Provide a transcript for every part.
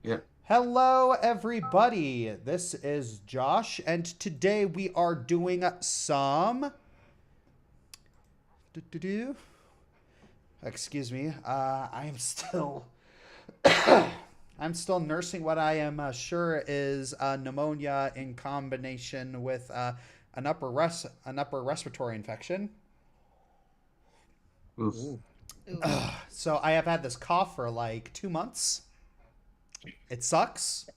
Yeah. Hello, everybody. This is Josh, and today we are doing some. Excuse me. I am still. I'm still nursing what I am sure is pneumonia in combination with an upper respiratory infection. Oof. Ooh. So I have had this cough for like 2 months. It sucks.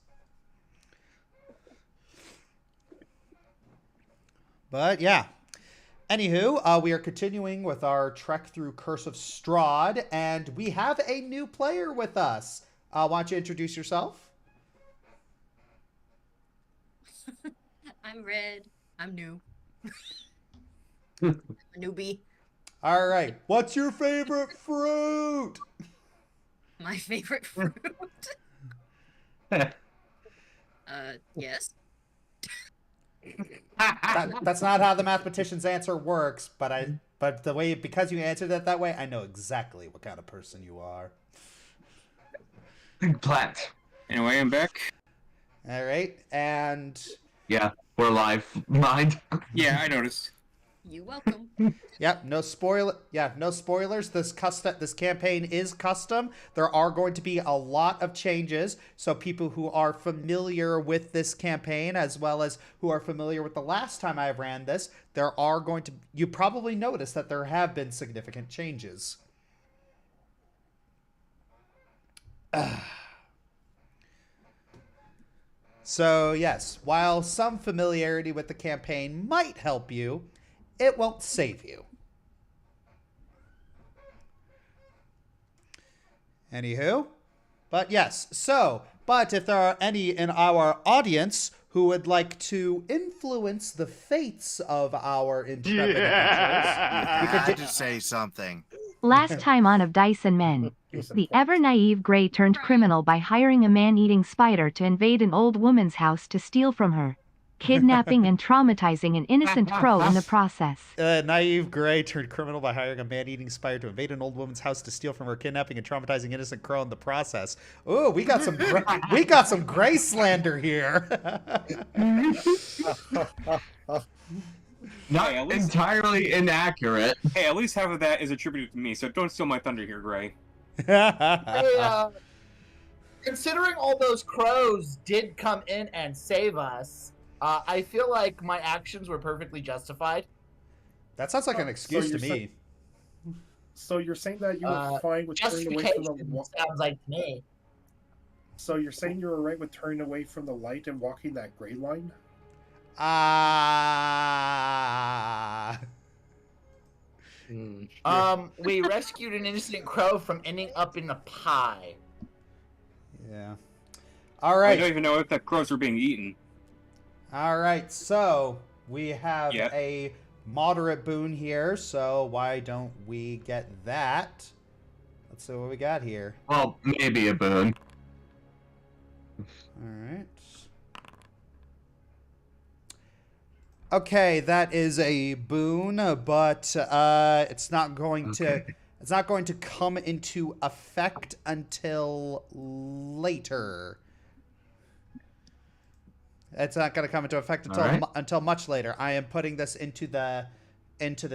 But yeah. Anywho, we are continuing with our trek through Curse of Strahd, and we have a new player with us. Why don't you introduce yourself? I'm Red. I'm new. I'm a newbie. All right. What's your favorite fruit? My favorite fruit. Yes. That's not how the mathematician's answer works, but because you answered it that way, I know exactly what kind of person you are. Big plant. Anyway, I'm back. All right, and Yeah, we're live. Mind. Yeah, I noticed. You welcome. yep, no spoilers. This campaign is custom. There are going to be a lot of changes, so people who are familiar with this campaign, as well as who are familiar with the last time I ran this, you probably noticed that there have been significant changes. So yes, while some familiarity with the campaign might help you, it won't save you. Anywho, but if there are any in our audience who would like to influence the fates of our intrepid adventurers, We could just say something. Last time on Of Dice and Men, the ever-naive Grey turned criminal by hiring a man-eating spider to invade an old woman's house to steal from her, kidnapping and traumatizing an innocent crow in the process. Naive Grey turned criminal by hiring a man-eating spider to invade an old woman's house to steal from her, kidnapping and traumatizing innocent crow in the process. Ooh, we got some Grey slander here. Not Hey, at least- entirely inaccurate. Hey, at least half of that is attributed to me, so don't steal my thunder here, Gray. Hey, considering all those crows did come in and save us, I feel like my actions were perfectly justified. That sounds like an excuse so to you're me. So you're saying that you were fine with turning away from Justification the. sounds like to me. So you're saying you were right with turning away from the light and walking that gray line? We rescued an innocent crow from ending up in a pie. Yeah. All I right. don't even know if the crows were being eaten. All right. So we have Yeah. a moderate boon here. So why don't we get that? Let's see what we got here. Well, maybe a boon. All right. Okay, that is a boon, but it's not going to come into effect until later. It's not going to come into effect until much later. I am putting this into the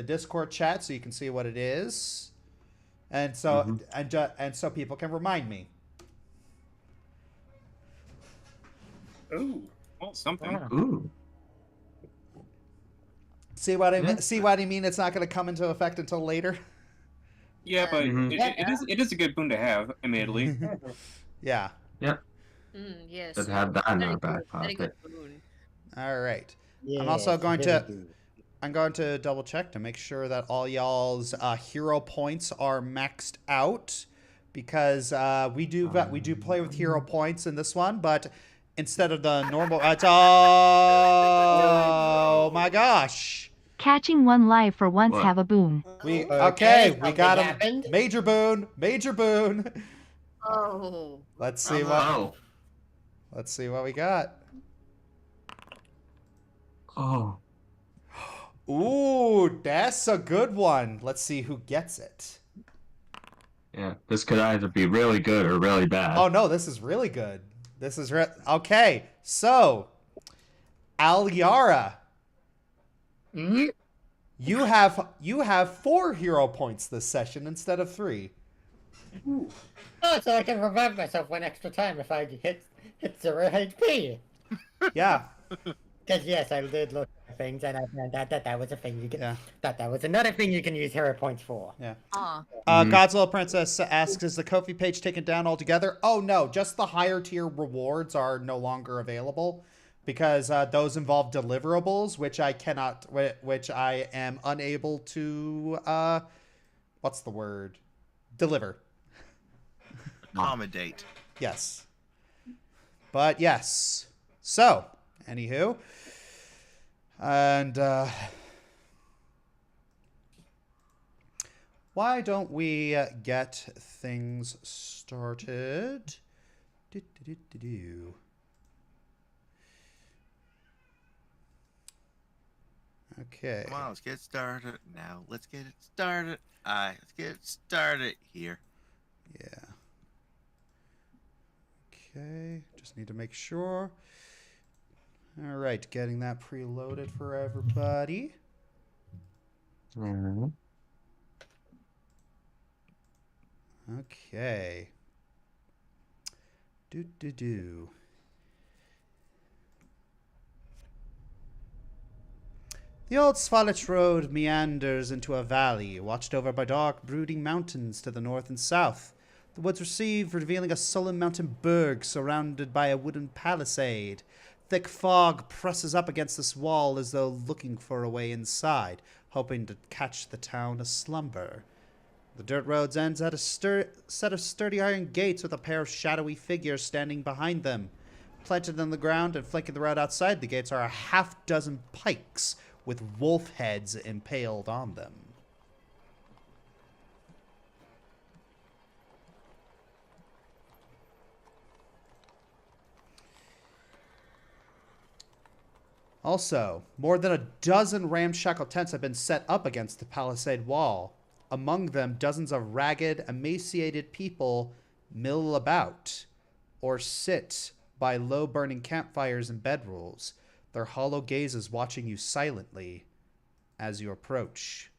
Discord chat so you can see what it is, and so and so people can remind me. Ooh. Well, something. Ooh. See what I mean? It's not going to come into effect until later. Yeah, but Mhm. it is a good boon to have, admittedly. Yeah. Yes. Just have that in our back Very good pocket. boon. All right. Yeah, I'm also going to double check to make sure that all y'all's hero points are maxed out, because we do play with hero points in this one, but instead of the normal, oh my gosh. Catching one live for once What? have a boon. We Okay, we got him. happened. Major boon. Oh. Let's see Oh. what we got. Oh. Ooh, that's a good one. Let's see who gets it. Yeah. This could either be really good or really bad. Oh no, this is really good. This is okay. So, Alyara, Mhm. you have 4 hero points this session instead of 3. Oh, so I can revive myself 1 extra time if I hit 0 HP. Yeah. Because yes, I did look at things and I found out that was a thing you can. Yeah. That was another thing you can use hero points for. Yeah. Ah. Godzilla Princess asks, is the Ko-fi page taken down altogether? Oh no, just the higher tier rewards are no longer available because those involve deliverables, which I am unable to, what's the word? Deliver. Accommodate. Yes. But yes. So, anywho. And, why don't we get things started? Do-do-do-do-do. Okay. Come on, let's get started now. Let's get it started. Let's get it started here. Yeah. Okay, just need to make sure. All right, getting that preloaded for everybody. Mhm. Okay. Do. The old Svalich Road meanders into a valley, watched over by dark, brooding mountains to the north and south. The woods receive, revealing a sullen mountain berg surrounded by a wooden palisade. Thick fog presses up against this wall as though looking for a way inside, hoping to catch the town aslumber. The dirt roads ends at a set of sturdy iron gates with a pair of shadowy figures standing behind them. Planted in the ground and flanking the road outside the gates are a half-dozen pikes with wolf heads impaled on them. Also, more than a dozen ramshackle tents have been set up against the palisade wall. Among them, dozens of ragged, emaciated people mill about or sit by low-burning campfires and bedrolls, their hollow gazes watching you silently as you approach.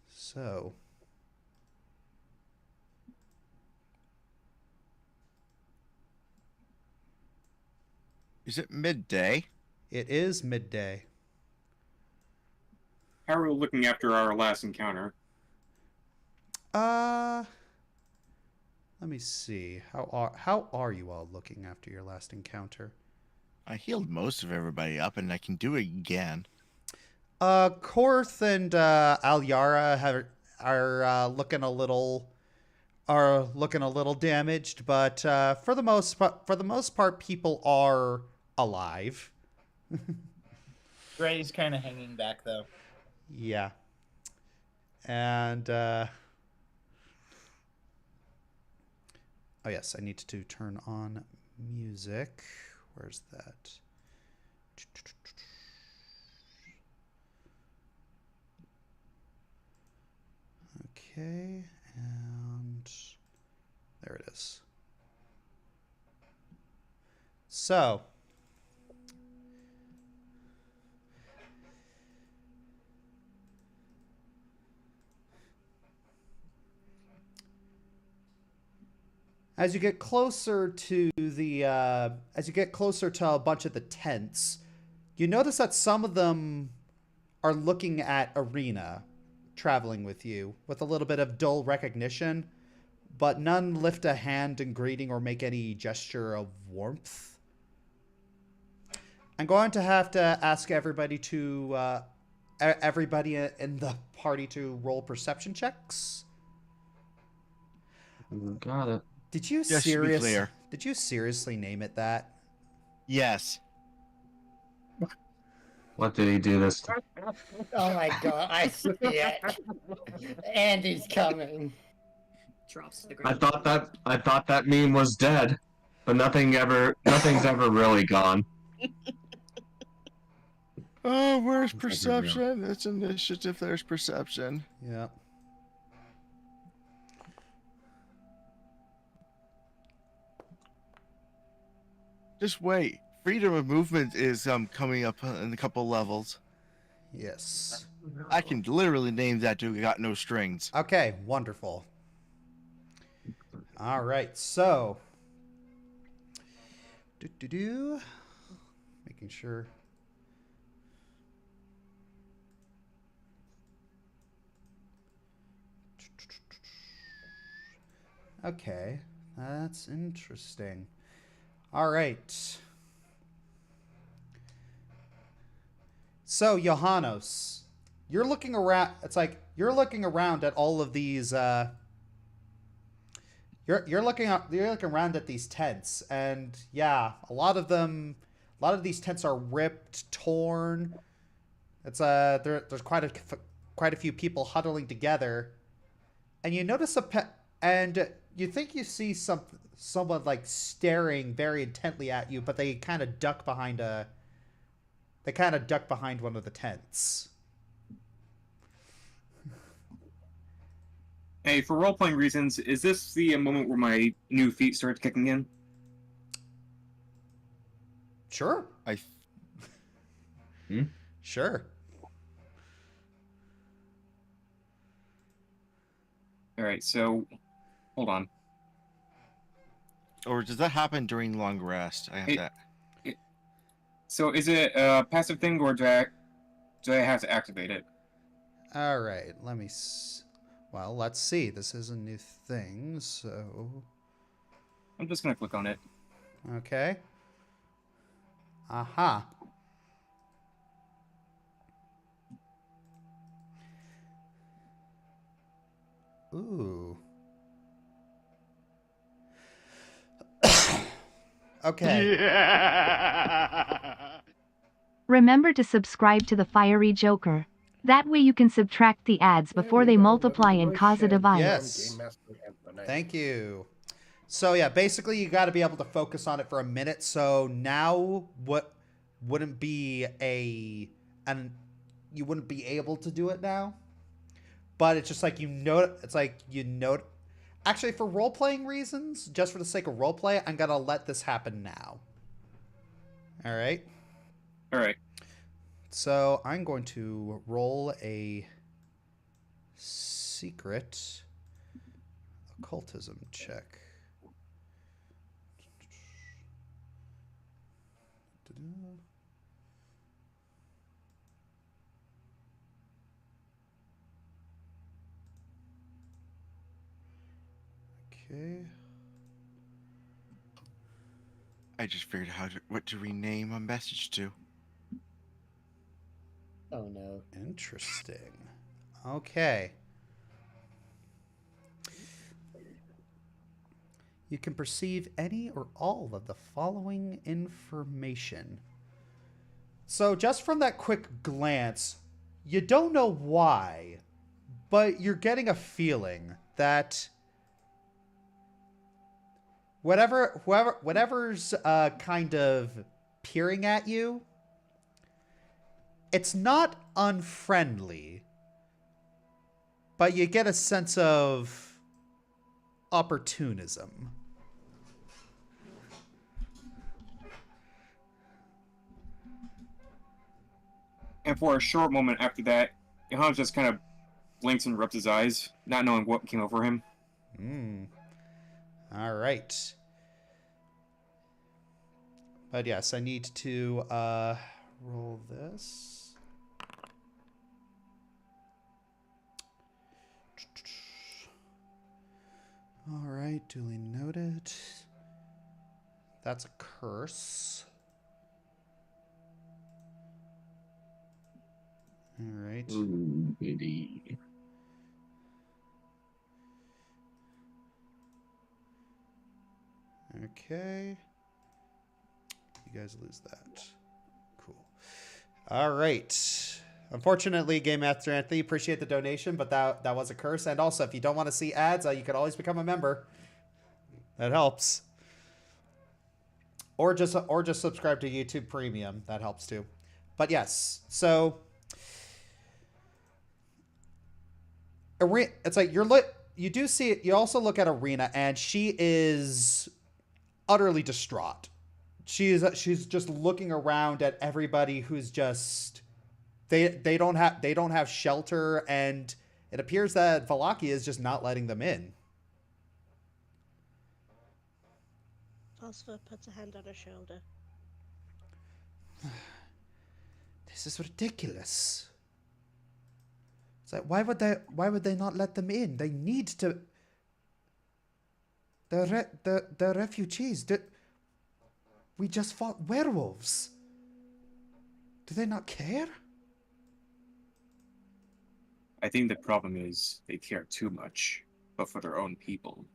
So... Is it midday? it is midday. How are we looking after our last encounter? Let me see. How are you all looking after your last encounter? I healed most of everybody up, and I can do it again. Korth and Alyara are looking a little damaged, but for the most part, people are alive. Gray's kind of hanging back though. Yeah, and oh yes, I need to turn on music. Where's that? Okay, and there it is. So, as you get closer to a bunch of the tents, you notice that some of them are looking at Arena, traveling with you, with a little bit of dull recognition, but none lift a hand in greeting or make any gesture of warmth. I'm going to have to ask everybody in the party to roll perception checks. Got it. Did you Just to be clear. Did you seriously name it that? Yes. What did he do this time? Oh my god, I see it. Andy's coming. Drops to the I ground. thought that meme was dead, but nothing's ever really gone. Oh, where's Looks like perception? It's initiative. There's perception. Yeah. Just wait. Freedom of movement is coming up in a couple levels. Yes. I can literally name that dude got no strings. Okay, wonderful. All right, so making sure. Okay, that's interesting. All right. So, Johannes, you're looking around. It's like you're looking around at all of these. You're looking around at these tents, and yeah, a lot of these tents are ripped, torn. It's there's quite a few people huddling together, and you notice and you think you see someone like staring very intently at you, but they kind of duck behind one of the tents. Hey, for role-playing reasons, is this the moment where my new feet start kicking in? Sure. Hmm? Sure. Alright, so... Hold on. Or does that happen during long rest? I have that. So is it a passive thing, or do I have to activate it? All right. Well, let's see. This is a new thing, so... I'm just gonna click on it. Okay. Aha. Ooh. Okay. Remember to subscribe to the Fiery Joker. That way you can subtract the ads before they multiply and cause a divide. Yes. Thank you. So yeah, basically you got to be able to focus on it for a minute. So now what wouldn't be you wouldn't be able to do it now. But it's just like actually for role-playing reasons, just for the sake of roleplay, I'm going to let this happen now. All right. All right. So I'm going to roll a secret occultism check. Okay. I just figured out what to rename a message to. Oh no. Interesting. Okay. You can perceive any or all of the following information. So just from that quick glance, you don't know why, but you're getting a feeling that whatever's kind of peering at you, it's not unfriendly, but you get a sense of opportunism. And for a short moment after that, Johannes just kind of blinks and rubs his eyes, not knowing what came over him. All right. But yes, I need to roll this. All right, duly noted. That's a curse. All right. Ooh, goody. Okay. You guys lose that. Cool. All right. Unfortunately, Game Master Anthony, appreciate the donation, but that was a curse. And also, if you don't want to see ads, you can always become a member. That helps. Or just subscribe to YouTube Premium. That helps too. But yes, so it's like you do see it. You also look at Arena, and she is utterly distraught. She's just looking around at everybody who's just they don't have shelter, and it appears that Vallaki is just not letting them in. Phosphor puts a hand on her shoulder. This is ridiculous. It's like, why would they not let them in? They need to. The refugees. We just fought werewolves. Do they not care? I think the problem is they care too much, but for their own people.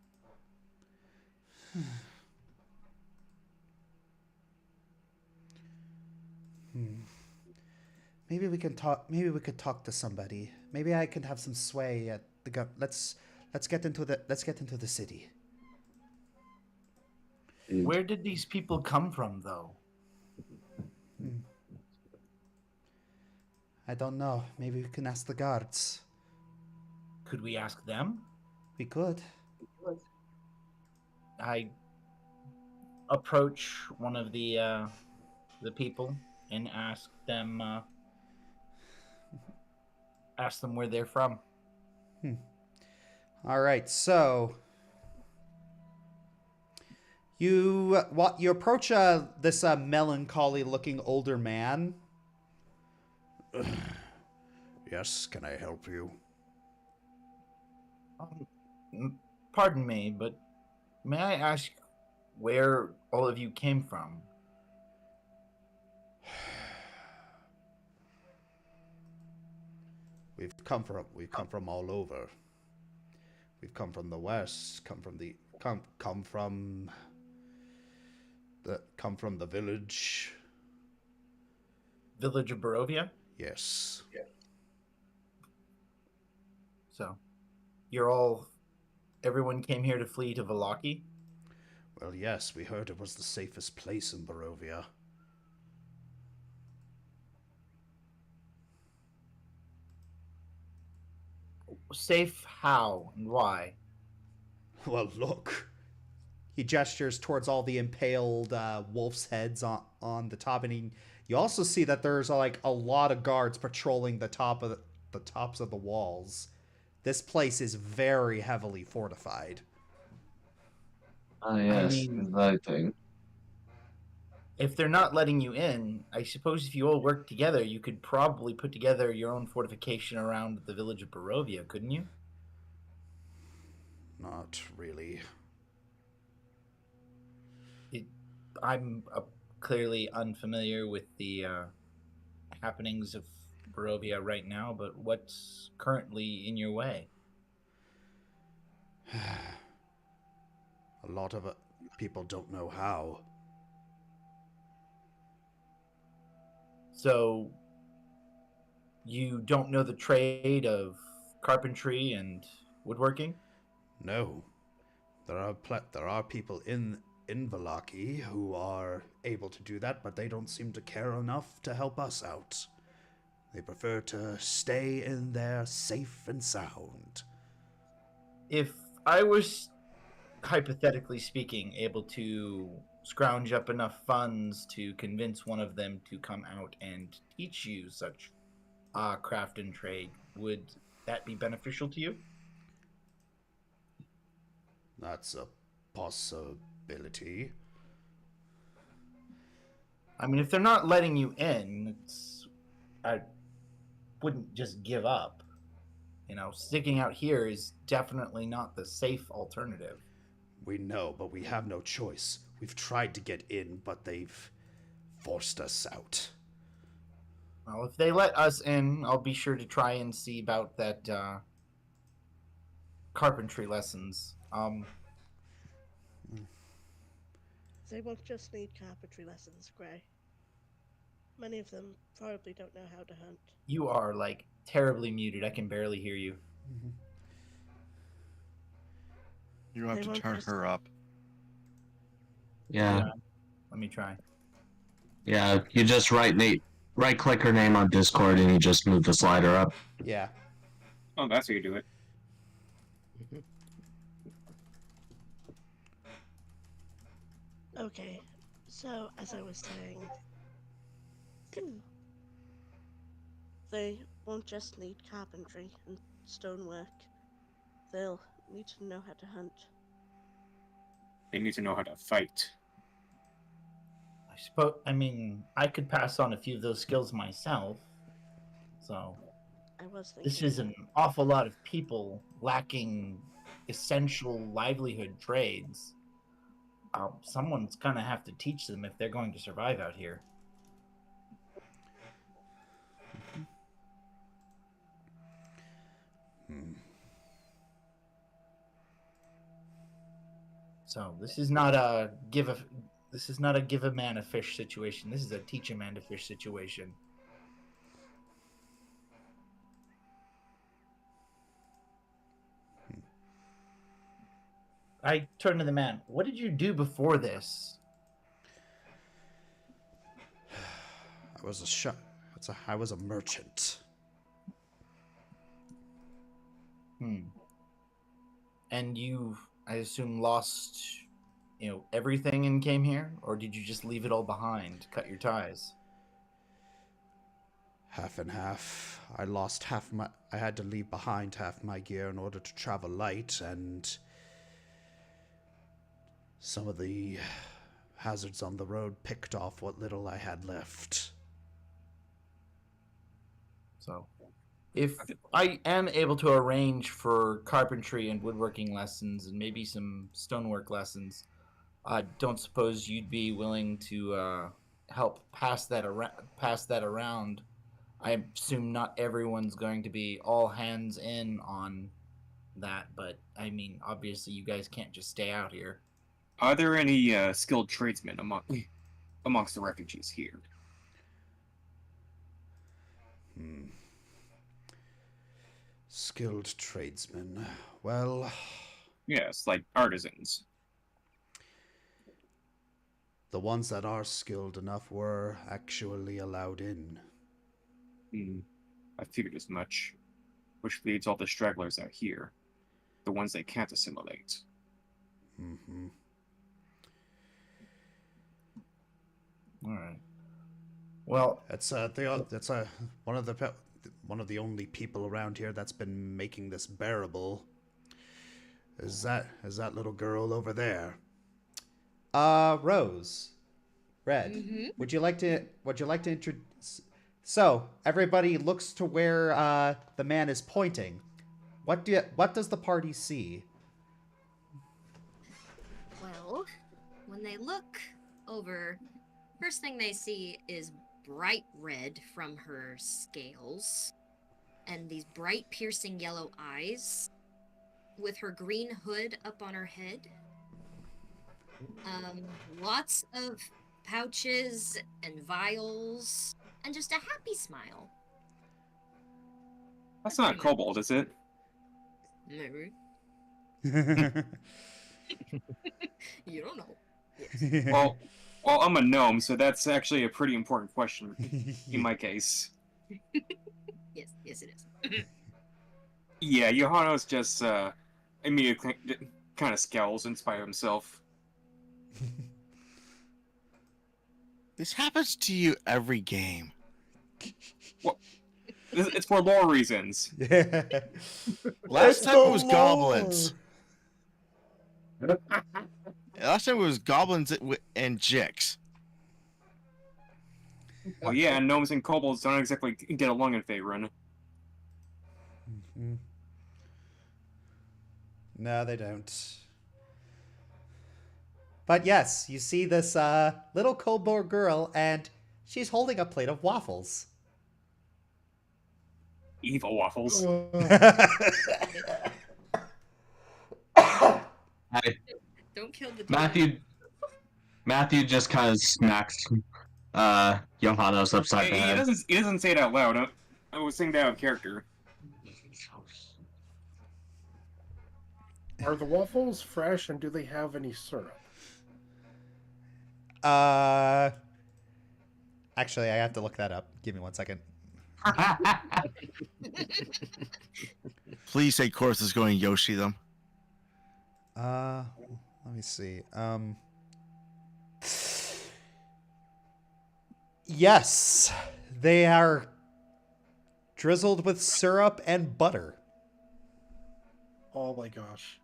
Maybe we can talk. Maybe we could talk to somebody. Maybe I can have some sway at the Let's get into the city. Where did these people come from, though? I don't know. Maybe we can ask the guards. Could we ask them? We could. I approach one of the people and ask them where they're from. All right, so you approach this melancholy-looking older man. Yes, can I help you? Pardon me, but may I ask where all of you came from? We've come from all over. We've come from the west, come from the village. Village of Barovia? Yes. Yeah. So, everyone came here to flee to Vallaki? Well, yes, we heard it was the safest place in Barovia. Safe how and why? Well, look. He gestures towards all the impaled wolf's heads on the top, and you also see that there's like a lot of guards patrolling the tops of the walls. This place is very heavily fortified. Ah, yes, exciting. If they're not letting you in, I suppose if you all work together, you could probably put together your own fortification around the village of Barovia, couldn't you? Not really. I'm clearly unfamiliar with the happenings of Barovia right now, but what's currently in your way? A lot of people don't know how. So, you don't know the trade of carpentry and woodworking? No. There are people in Vallaki who are able to do that, but they don't seem to care enough to help us out. They prefer to stay in there safe and sound. If I was, hypothetically speaking, able to scrounge up enough funds to convince one of them to come out and teach you such craft and trade, would that be beneficial to you? That's a possibility. I mean, if they're not letting you in, I wouldn't just give up. You know, sticking out here is definitely not the safe alternative. We know, but we have no choice. We've tried to get in, but they've forced us out. Well, if they let us in, I'll be sure to try and see about that carpentry lessons. They won't just need carpentry lessons, Gray. Many of them probably don't know how to hunt. You are, like, terribly muted. I can barely hear you. You have to turn her up. Yeah. Let me try. Yeah, you just right, Nate. right-click her name on Discord and you just move the slider up. Yeah. Oh, that's how you do it. Okay, so as I was saying, they won't just need carpentry and stonework. They'll need to know how to hunt. They need to know how to fight. I mean, I could pass on a few of those skills myself. So I was thinking this is an awful lot of people lacking essential livelihood trades. Someone's gonna have to teach them if they're going to survive out here. So this is not a give a man a fish situation. This is a teach a man to fish situation. I turn to the man. What did you do before this? I was a merchant. And you, I assume, lost, everything and came here? Or did you just leave it all behind, cut your ties? Half and half. I had to leave behind half my gear in order to travel light, and some of the hazards on the road picked off what little I had left. So, if I am able to arrange for carpentry and woodworking lessons and maybe some stonework lessons, I don't suppose you'd be willing to help pass that around. I assume not everyone's going to be all hands in on that, but I mean, obviously you guys can't just stay out here. Are there any skilled tradesmen amongst the refugees here? Skilled tradesmen. Well... Yes, like artisans. The ones that are skilled enough were actually allowed in. I figured as much. Which leads all the stragglers out here. The ones they can't assimilate. All right. Well, That's one of the only people around here that's been making this bearable. Is that little girl over there? Rose. Red. Mm-hmm. Would you like to introduce? So everybody looks to where the man is pointing. What does the party see? Well, when they look over, first thing they see is bright red from her scales and these bright piercing yellow eyes with her green hood up on her head. Lots of pouches and vials and just a happy smile. That's not a kobold, is it? Maybe. You don't know. Yes. Well, I'm a gnome, so that's actually a pretty important question in my case. Yes, it is. Yeah, Johannes just immediately kind of scowls in spite of himself. This happens to you every game. Well, it's for lore reasons. Last time it was goblins. Last time it was goblins and jicks. Well, yeah, and gnomes and kobolds don't exactly get along in Faerun. No, they don't. But yes, you see this little kobold girl, and she's holding a plate of waffles. Evil waffles. Don't kill the Matthew just kind of smacks Johannes upside the head. He doesn't say it out loud. I was saying that out of character. Are the waffles fresh, and do they have any syrup? I Actually, I have to look that up. Give me 1 second. Please say Korth is going Yoshi them. Let me see. Yes, they are drizzled with syrup and butter. Oh my gosh.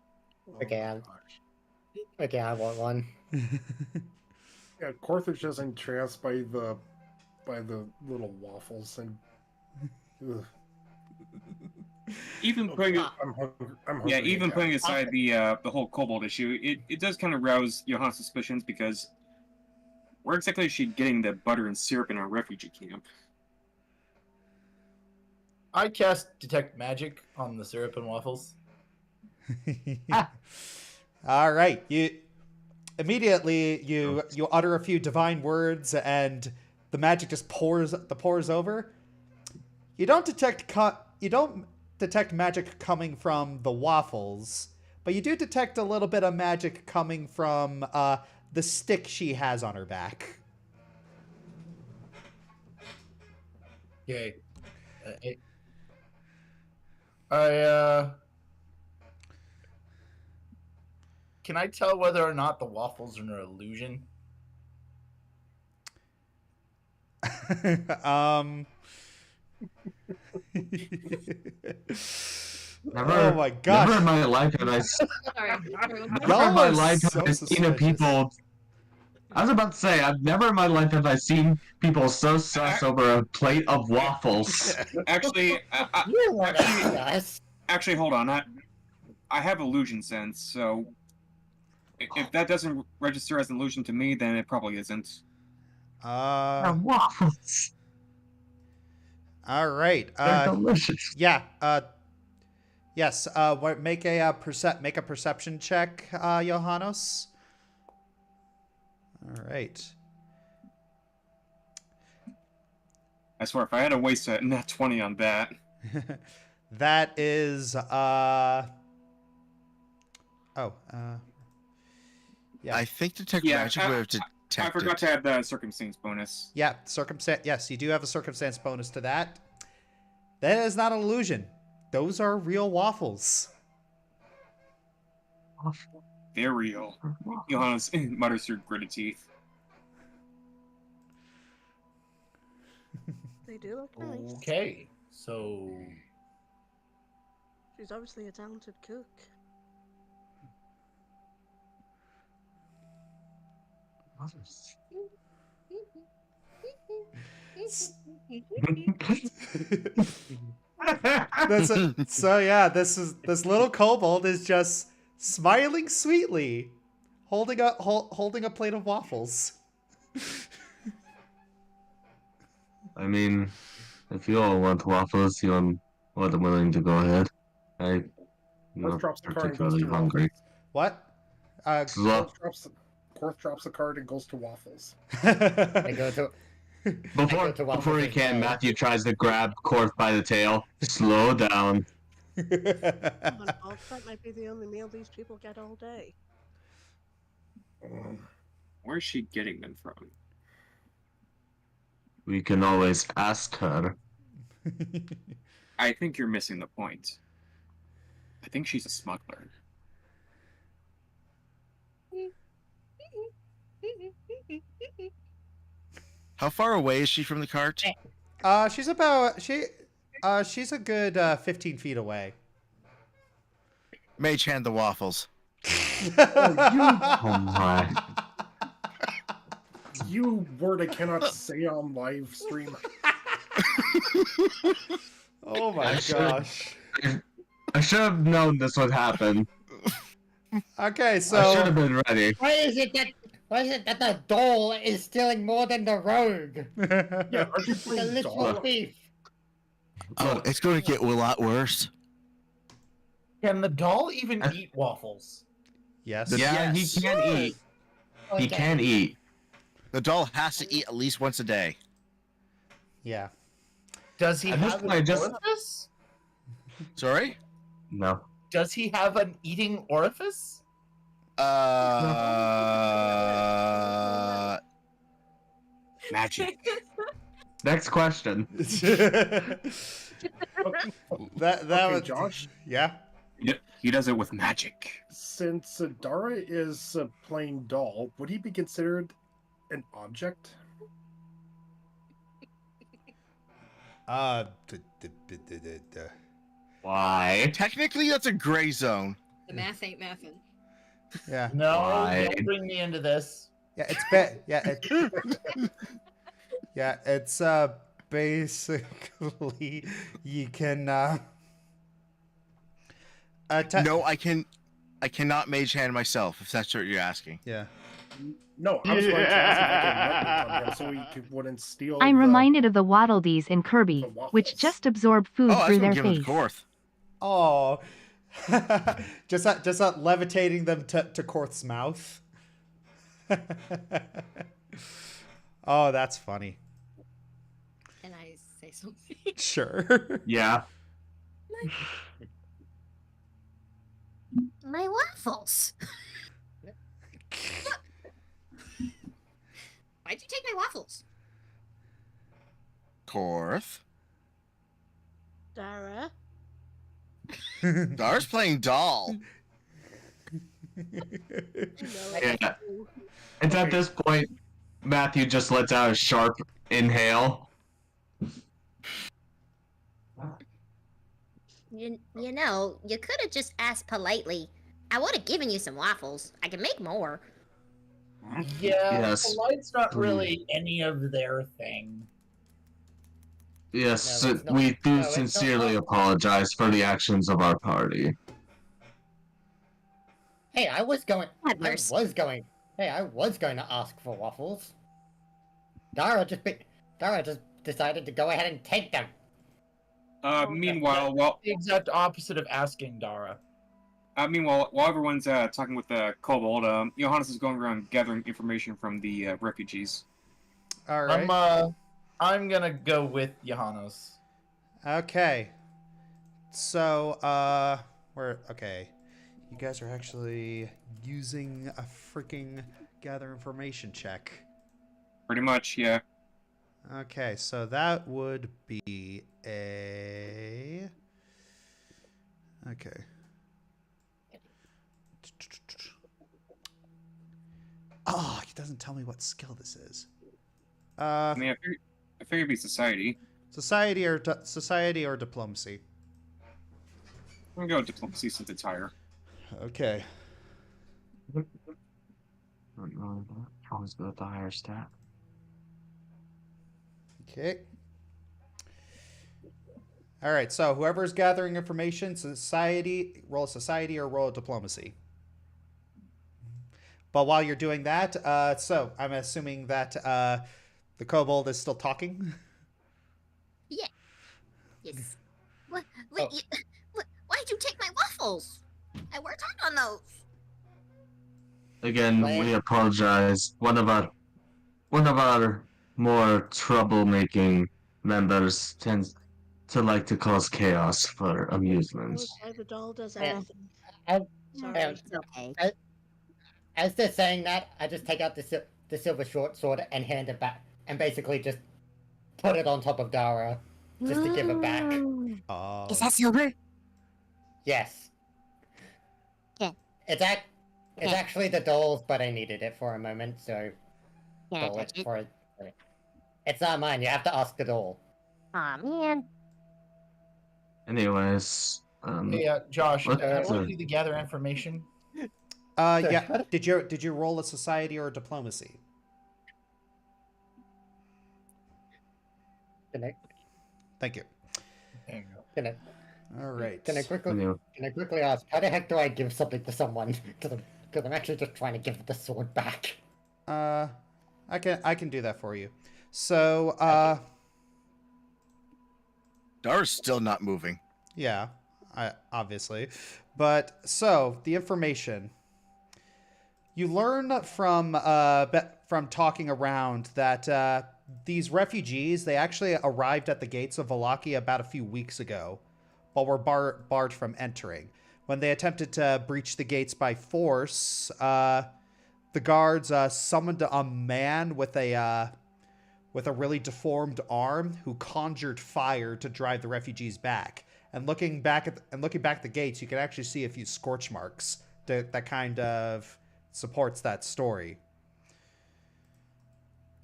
Oh Okay, my I'm- gosh. Okay, I want one. Yeah, Korth is just entranced by the little waffles and. Ugh, Even putting it, I'm hungry. I'm yeah, hungry even again. putting aside the whole kobold issue, it does kind of rouse Johan's suspicions because where exactly is she getting the butter and syrup in a refugee camp? I cast detect magic on the syrup and waffles. All right, you immediately you utter a few divine words and the magic just pours over. You don't detect magic coming from the waffles, but you do detect a little bit of magic coming from the stick she has on her back. Okay. I can I tell whether or not the waffles are an illusion? Oh my gosh. Never in my life have I. Sorry. Never in Y'all my are life have so I seen a suspicious. people. I was about to say, I've never in my life have I seen people so sus over a plate of waffles. Actually, You want us? actually, hold on. I have illusion sense, so if that doesn't register as an illusion to me, then it probably isn't. Waffles. All right. They're delicious. Yeah. Yes. Make a perception check, Johannes. All right. I swear, if I had to waste a nat 20 on that. That is yeah. I think detect Yeah, magic would have detected. I forgot to add the circumstance bonus. Yeah, circumstance. Yes, you do have a circumstance bonus to that. That is not an illusion. Those are real waffles. They're real. Johannes mutters through gritted teeth. They do look nice. Okay, so She's obviously a talented cook. So yeah, this little kobold is just smiling sweetly, holding a plate of waffles. I mean, if you all want waffles, you're more than willing to go ahead. I'm not drops the card and goes particularly to hungry. What? Slow. Korth drops the card and goes to waffles. I go to. Before he can, Matthew tries to grab Korth by the tail. Slow down. Oh my god, that might be the only meal these people get all day. Where's she getting them from? We can always ask her. I think you're missing the point. I think she's a smuggler. How far away is she from the cart? She's a good 15 feet away. Mage hand the waffles. Oh my. You word I cannot say on live stream. Oh my gosh. I should have known this would happen. Okay, I should so have been ready. Why is it that the doll is stealing more than the rogue? Yeah, aren't you The playing literal doll? thief. Oh, it's going to get a lot worse. can the doll even eat waffles? yes. Yeah, Yes. he can eat. He Okay. can eat. The doll has to eat at least once a day. Yeah. Does he At this have an point, I just- orifice? Sorry? No. Does he have an eating orifice? Uh, Magic. Next question. that Okay, was Josh. Yeah. Yep, he does it with magic. Since Dara is a plain doll, would he be considered an object? Why? Technically, that's a gray zone. The math ain't mathin'. Yeah. No, Why? don't bring me into this. Yeah, it's yeah, it's basically you can No, I cannot mage hand myself, if that's what you're asking. Yeah. No, I was going to ask if I could learn from him so he wouldn't steal. I'm the- reminded of the Waddle Dees in Kirby, The waffles. which just absorb food Oh, I was through going their to give him face. to Korth. Oh. just not levitating them to Korth's mouth. Oh, that's funny. Can I say something? Sure. Yeah. My waffles. Why'd you take my waffles? Korth. Dara. Dara's playing doll. Yeah. It's at this point, Matthew just lets out a sharp inhale. You know, you could have just asked politely. I would have given you some waffles. I can make more. Yeah, Yes. polite's not really any of their thing. Yes, No, it's not- we do no, it's sincerely not- apologize for the actions of our party. Hey, I was going Have to ask for waffles. Dara just decided to go ahead and take them. Meanwhile, while The exact opposite of asking Dara. while everyone's talking with the kobold, Johannes is going around gathering information from the refugees. All right. I'm gonna go with Johannes. Okay. So, okay. You guys are actually using a freaking gather information check. Pretty much, yeah. Okay, so that would be a... Okay. Oh, it doesn't tell me what skill this is. I mean, I figured it'd be society. Society or diplomacy. I'm gonna go with diplomacy since it's higher. Okay. Always go with the higher stat. Okay. All right. So whoever's gathering information, roll a society or roll a diplomacy. But while you're doing that, so I'm assuming that the kobold is still talking. Yes. Why'd you take my waffles? I worked hard on those. Again, we apologize. One of our more troublemaking members tends to like to cause chaos for amusement. Okay, the doll does Yeah. everything. Sorry. It's okay. As they're saying that, I just take out the silver short sword and hand it back, and basically just put it on top of Dara, just to give it back. Oh. Is that silver? Yes. Yeah. It's actually the doll's, but I needed it for a moment, so Can I roll touch it it? for it. It's not mine. You have to ask the doll. Aw, man. Anyways, Hey, Josh, What- I want you to gather information. Yeah. Did you roll a society or a diplomacy? Can I Thank you. There you go. can I All right. can I quickly Anyway. can I quickly ask how the heck do I give something to someone? Because I'm actually just trying to give the sword back. I can do that for you. So, Dara's still not moving. yeah, obviously. But so the information you learn from talking around that these refugees, they actually arrived at the gates of Vallaki about a few weeks ago, but were barred from entering. When they attempted to breach the gates by force, the guards summoned a man with a with a really deformed arm who conjured fire to drive the refugees back. And looking back at the gates, you can actually see a few scorch marks that kind of supports that story.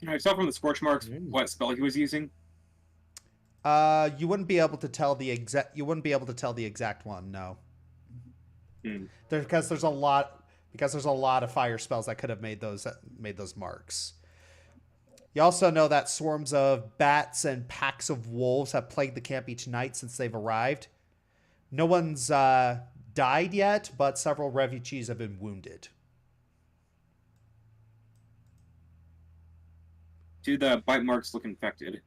I saw from the scorch marks what spell he was using. You wouldn't be able to tell the exact. You wouldn't be able to tell the exact one. No. Because there's a lot of fire spells that could have made those marks. You also know that swarms of bats and packs of wolves have plagued the camp each night since they've arrived. No one's died yet, but several refugees have been wounded. Do the bite marks look infected?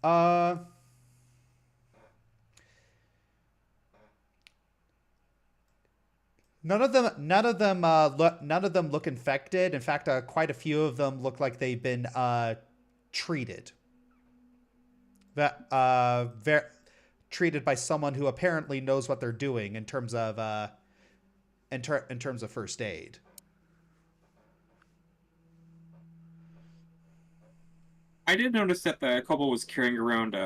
None of them look infected. In fact, quite a few of them look like they've been treated. Treated by someone who apparently knows what they're doing in terms of first aid. I did notice that the kobold was carrying around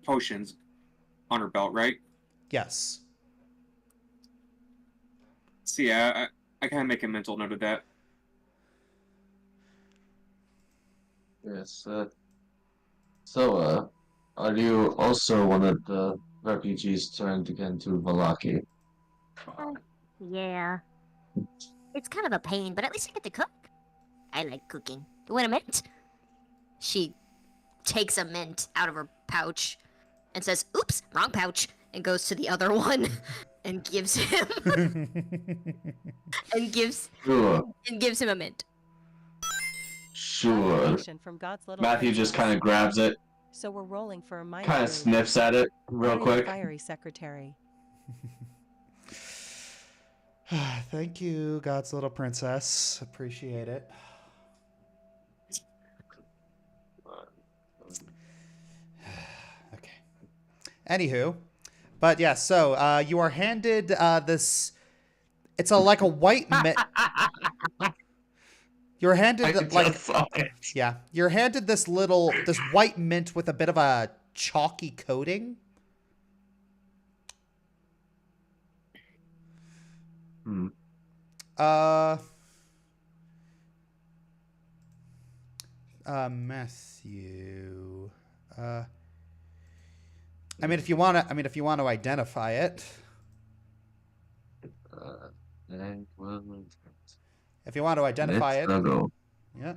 potions on her belt, right? Yes. So yeah, I kind of make a mental note of that. Yes. So, are you also one of the refugees trying to get into Vallaki? Yeah. It's kind of a pain, but at least I get to cook. I like cooking. You want a mint? She takes a mint out of her pouch and says, "Oops, wrong pouch," and goes to the other one and gives him and gives him a mint. Sure. From God's little Matthew just kind of grabs it, So we're rolling for a minor. kind of sniffs at it real quick. Fiery secretary. Thank you, God's little princess. Appreciate it. Okay. Anywho, but yeah, so you are handed this. It's like a white mint. You're handed you're handed this white mint with a bit of a chalky coating. Matthew. I mean, if you want to identify it. If you want to identify it. Yeah.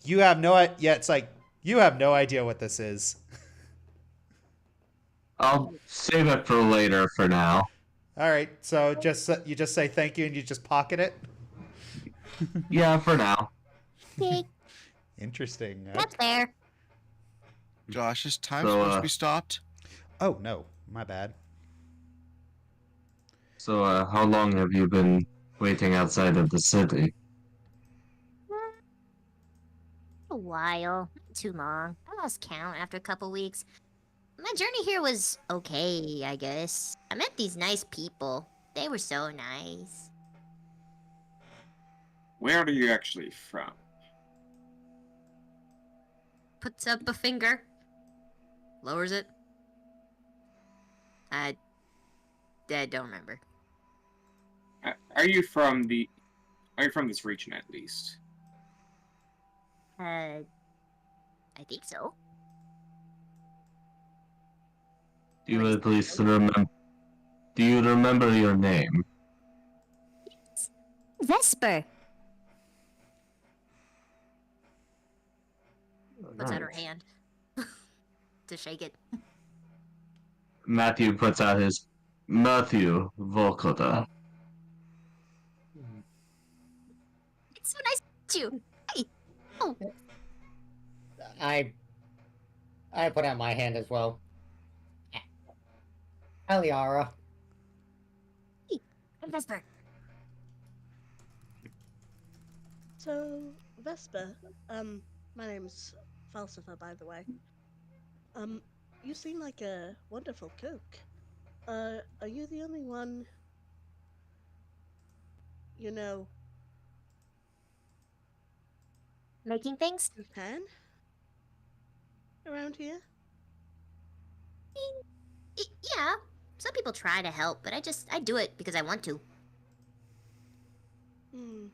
You have no it's like you have no idea what this is. I'll save it for later for now. All right. So you just say thank you and you just pocket it? Yeah, for now. Interesting. That's fair. Josh, is time supposed to be stopped? Oh, no. My bad. So, how long have you been waiting outside of the city? A while. Not too long. I lost count after a couple weeks. My journey here was okay, I guess. I met these nice people. They were so nice. Where are you actually from? Puts up a finger. Lowers it. I don't remember. Are you from this region at least? I think so. Do you at least remember? Do you remember your name? Vesper. Puts out her hand to shake it. Matthew puts out his Matthew Volkota. It's so nice to meet you. Hey. Oh. I put out my hand as well. Aliara. Hey, I'm Vesper. So, Vesper, my name's Falsifer, by the way. You seem like a wonderful cook. Are you the only one, making things. You can? Around here? Yeah, some people try to help, but I do it because I want to. Hmm.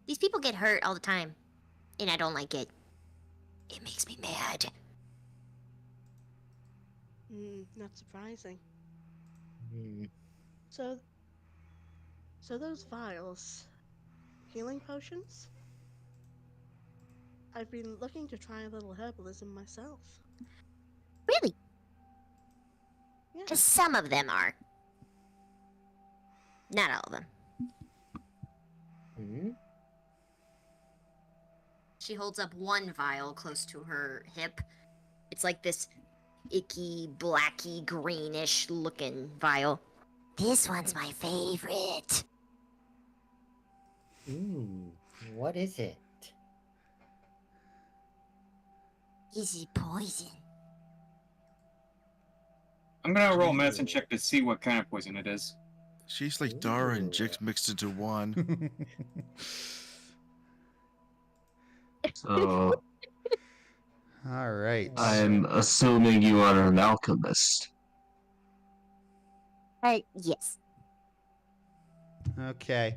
These people get hurt all the time, and I don't like it. It makes me mad. Not surprising. Hmm. So those vials, healing potions? I've been looking to try a little herbalism myself. Really? Yeah. Just some of them are. Not all of them. Hmm? She holds up one vial close to her hip. It's like this icky, blacky, greenish looking vial. This one's my favorite. What is it? Is it poison? I'm gonna roll a medicine check to see what kind of poison it is. She's like Dara and Jix mixed into one. So All right. I'm assuming you are an alchemist. Yes. Okay.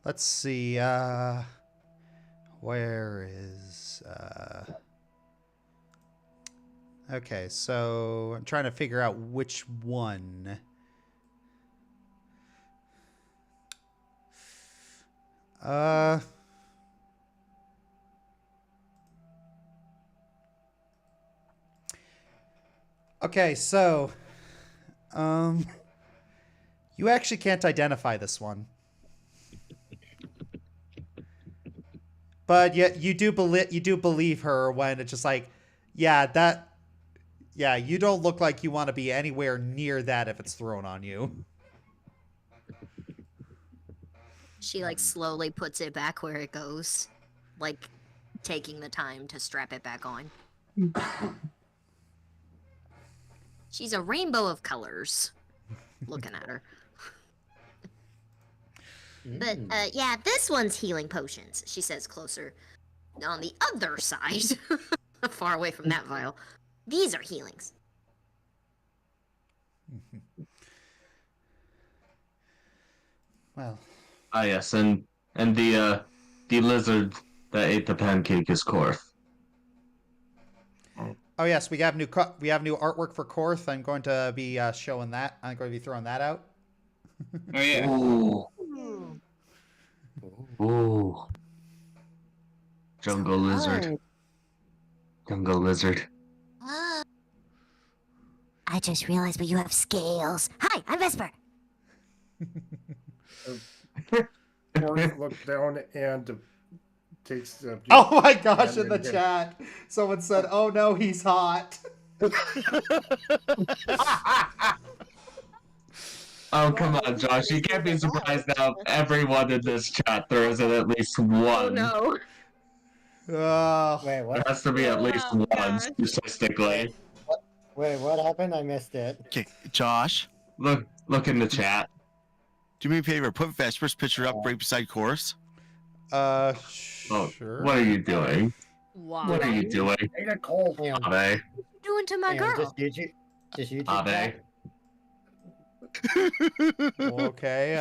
Let's see. Where is Okay, so I'm trying to figure out which one. Okay, so you actually can't identify this one. But yet you do believe her when it's just like, yeah, you don't look like you want to be anywhere near that if it's thrown on you. She like slowly puts it back where it goes, like taking the time to strap it back on. She's a rainbow of colors. Looking at her. But, yeah, this one's healing potions, she says closer. On the other side, far away from that vial. These are healings. Well. Ah, yes, and the lizard that ate the pancake is Korth. Oh yes, we have new artwork for Korth. I'm going to be showing that. I'm going to be throwing that out. Oh yeah. Ooh. Ooh. Jungle lizard. Jungle lizard. I just realized, but you have scales. Hi, I'm Vesper. Korth looked down and takes. Oh my gosh! In the chat, someone said, "Oh no, he's hot." Oh, come on, Josh. You can't be surprised now. Everyone in this chat throws in at least one. Oh no. Wait, There what? has to be at least one, gosh. statistically. Wait, what happened? I missed it. Okay, Josh, Look in the chat. do me a favor. Put Vesper's picture up right beside Chorus. Oh, Sure. what are you doing? Wow. What are you doing? I got cold. Hang on. Abe? Doing to my girl? Just YouTube Abe? that? Okay.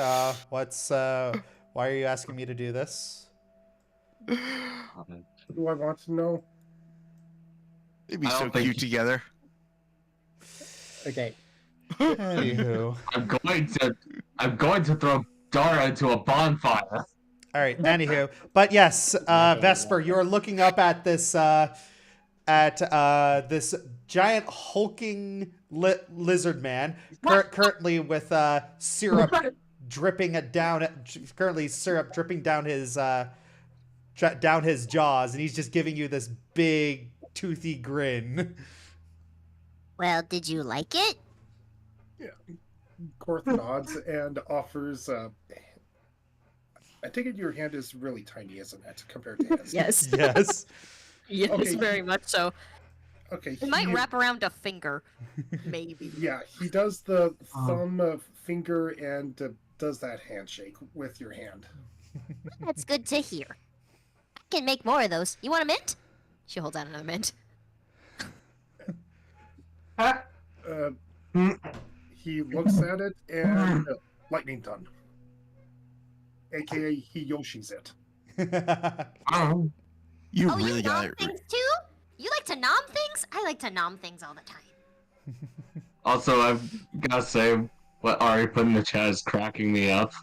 Why are you asking me to do this? Do I want to know? They'd be I so don't think cute together. Okay. Anywho. All I'm going to throw Dara into a bonfire. right. Anywho, but yes, Vesper, you're looking up at this this giant hulking lizard man, currently with syrup dripping down his jaws, and he's just giving you this big toothy grin. Well, did you like it? Korth nods and offers. I take it your hand is really tiny, isn't it, compared to his? Yes. Yes. Yes, Okay. very much so. Okay. It might wrap around a finger. Maybe. Yeah, he does the thumb, finger, and does that handshake with your hand. That's good to hear. can make more of those. You want a mint? She holds out another mint. He looks at it and lightning done. AKA he Yoshi's it. You Oh, really you got nom it. things too? You like to nom things? I like to nom things all the time. Also, I've gotta say, what Ari put in the chat is cracking me up.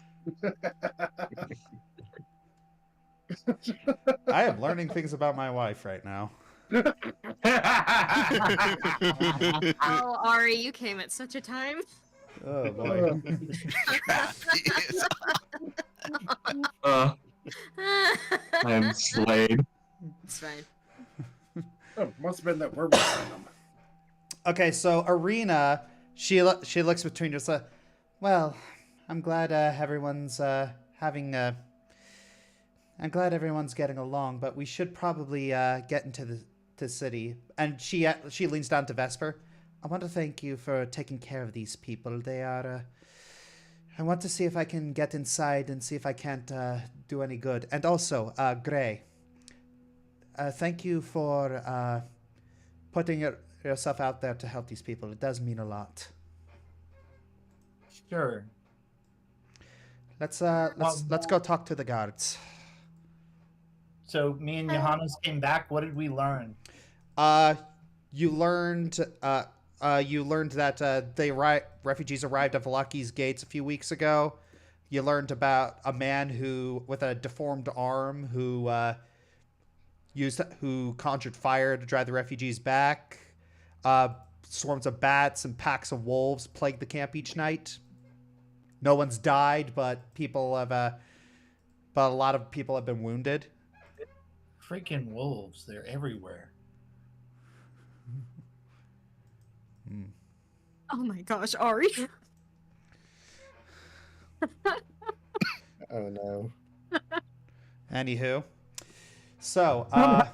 I am learning things about my wife right now. Oh, Ari, you came at such a time. Oh boy. I'm slayed. It's fine. Oh, must have been that werewolf in him. Okay, so Arena, she looks between us. Well, I'm glad everyone's I'm glad everyone's getting along, but we should probably get into the city. And she leans down to Vesper. I want to thank you for taking care of these people. They are. I want to see if I can get inside and see if I can't do any good. And also, Gray. Thank you for putting yourself out there to help these people. It does mean a lot. Sure. Let's go talk to the guards. So me and Johannes came back. What did we learn? You learned that refugees arrived at Vallaki's gates a few weeks ago. You learned about a man with a deformed arm who conjured fire to drive the refugees back. Swarms of bats and packs of wolves plague the camp each night. No one's died, but a lot of people have been wounded. Freaking wolves. They're everywhere. Oh my gosh, Ari. Oh no. Anywho. So, all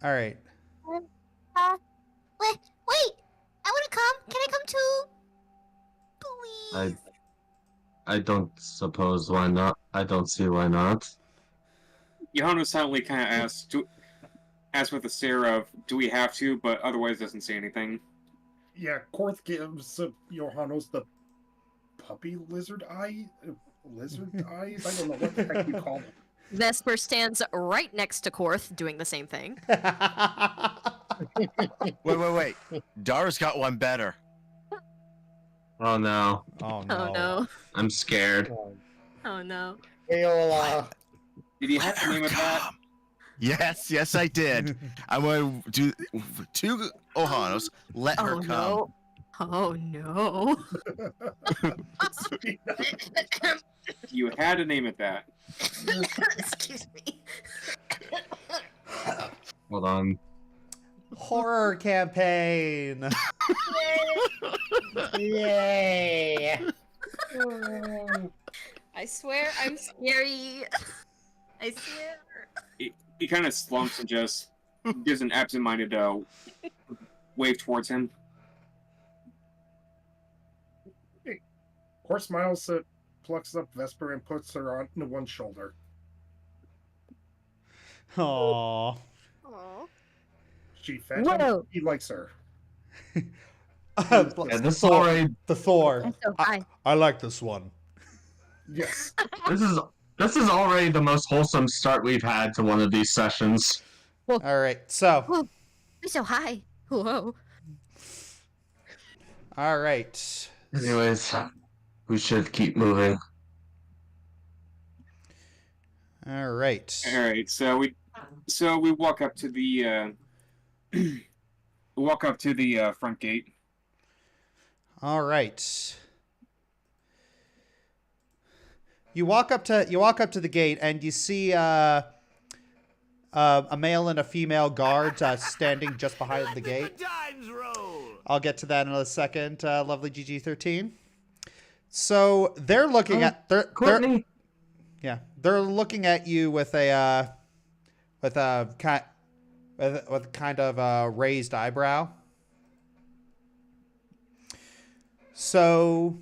right. Wait. I want to come. Can I come too? Please. I don't suppose why not. I don't see why not. Johanna silently kind of asks with a stare of, do we have to, but otherwise doesn't say anything. Yeah, Korth gives Johannes the puppy lizard eye? Lizard eyes? I don't know what the heck you call them. Vesper stands right next to Korth, doing the same thing. Wait. Dara's got one better. Oh no. Oh no. Oh no. I'm scared. Oh no. We all are. Did he have to name it that? Yes, I did. I'm going to do two Ohanos. Let her come. No. Oh no. You had to name it that. Excuse me. Hold on. Horror campaign. Yay! I swear I'm scary. I swear. He kind of slumps and just gives an absent-minded wave towards him. Korth smiles, plucks up Vesper and puts her onto one shoulder. Aww. Aww. She fed Whoa. him. He likes her. Yeah, this already. The Thor. I'm so high. I like this one. Yes. This is already the most wholesome start we've had to one of these sessions. All right. So. Whoa. I'm so high. Whoa. All right. Anyways, we should keep moving. All right. All right, so we walk up to the front gate. All right. You walk up to the gate and you see a male and a female guard standing just behind the gate. I'll get to that in a second. Lovely GG13. So they're looking at Courtney. they're looking at you with a kind of a raised eyebrow. So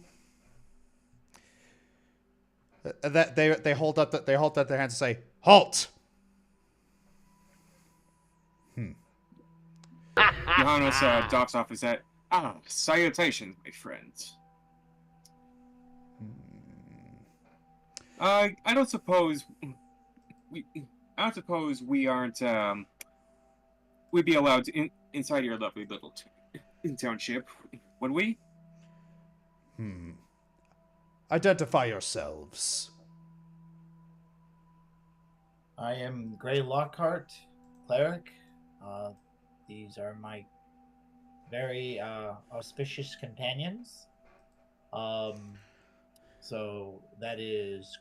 that they hold up their hands and say, Halt! Johannes docks off his hat. Salutations, my friends. I don't suppose we aren't we'd be allowed to inside your lovely little township, would we? Identify yourselves. I am Grey Lockhart, cleric. These are my very auspicious companions. So that is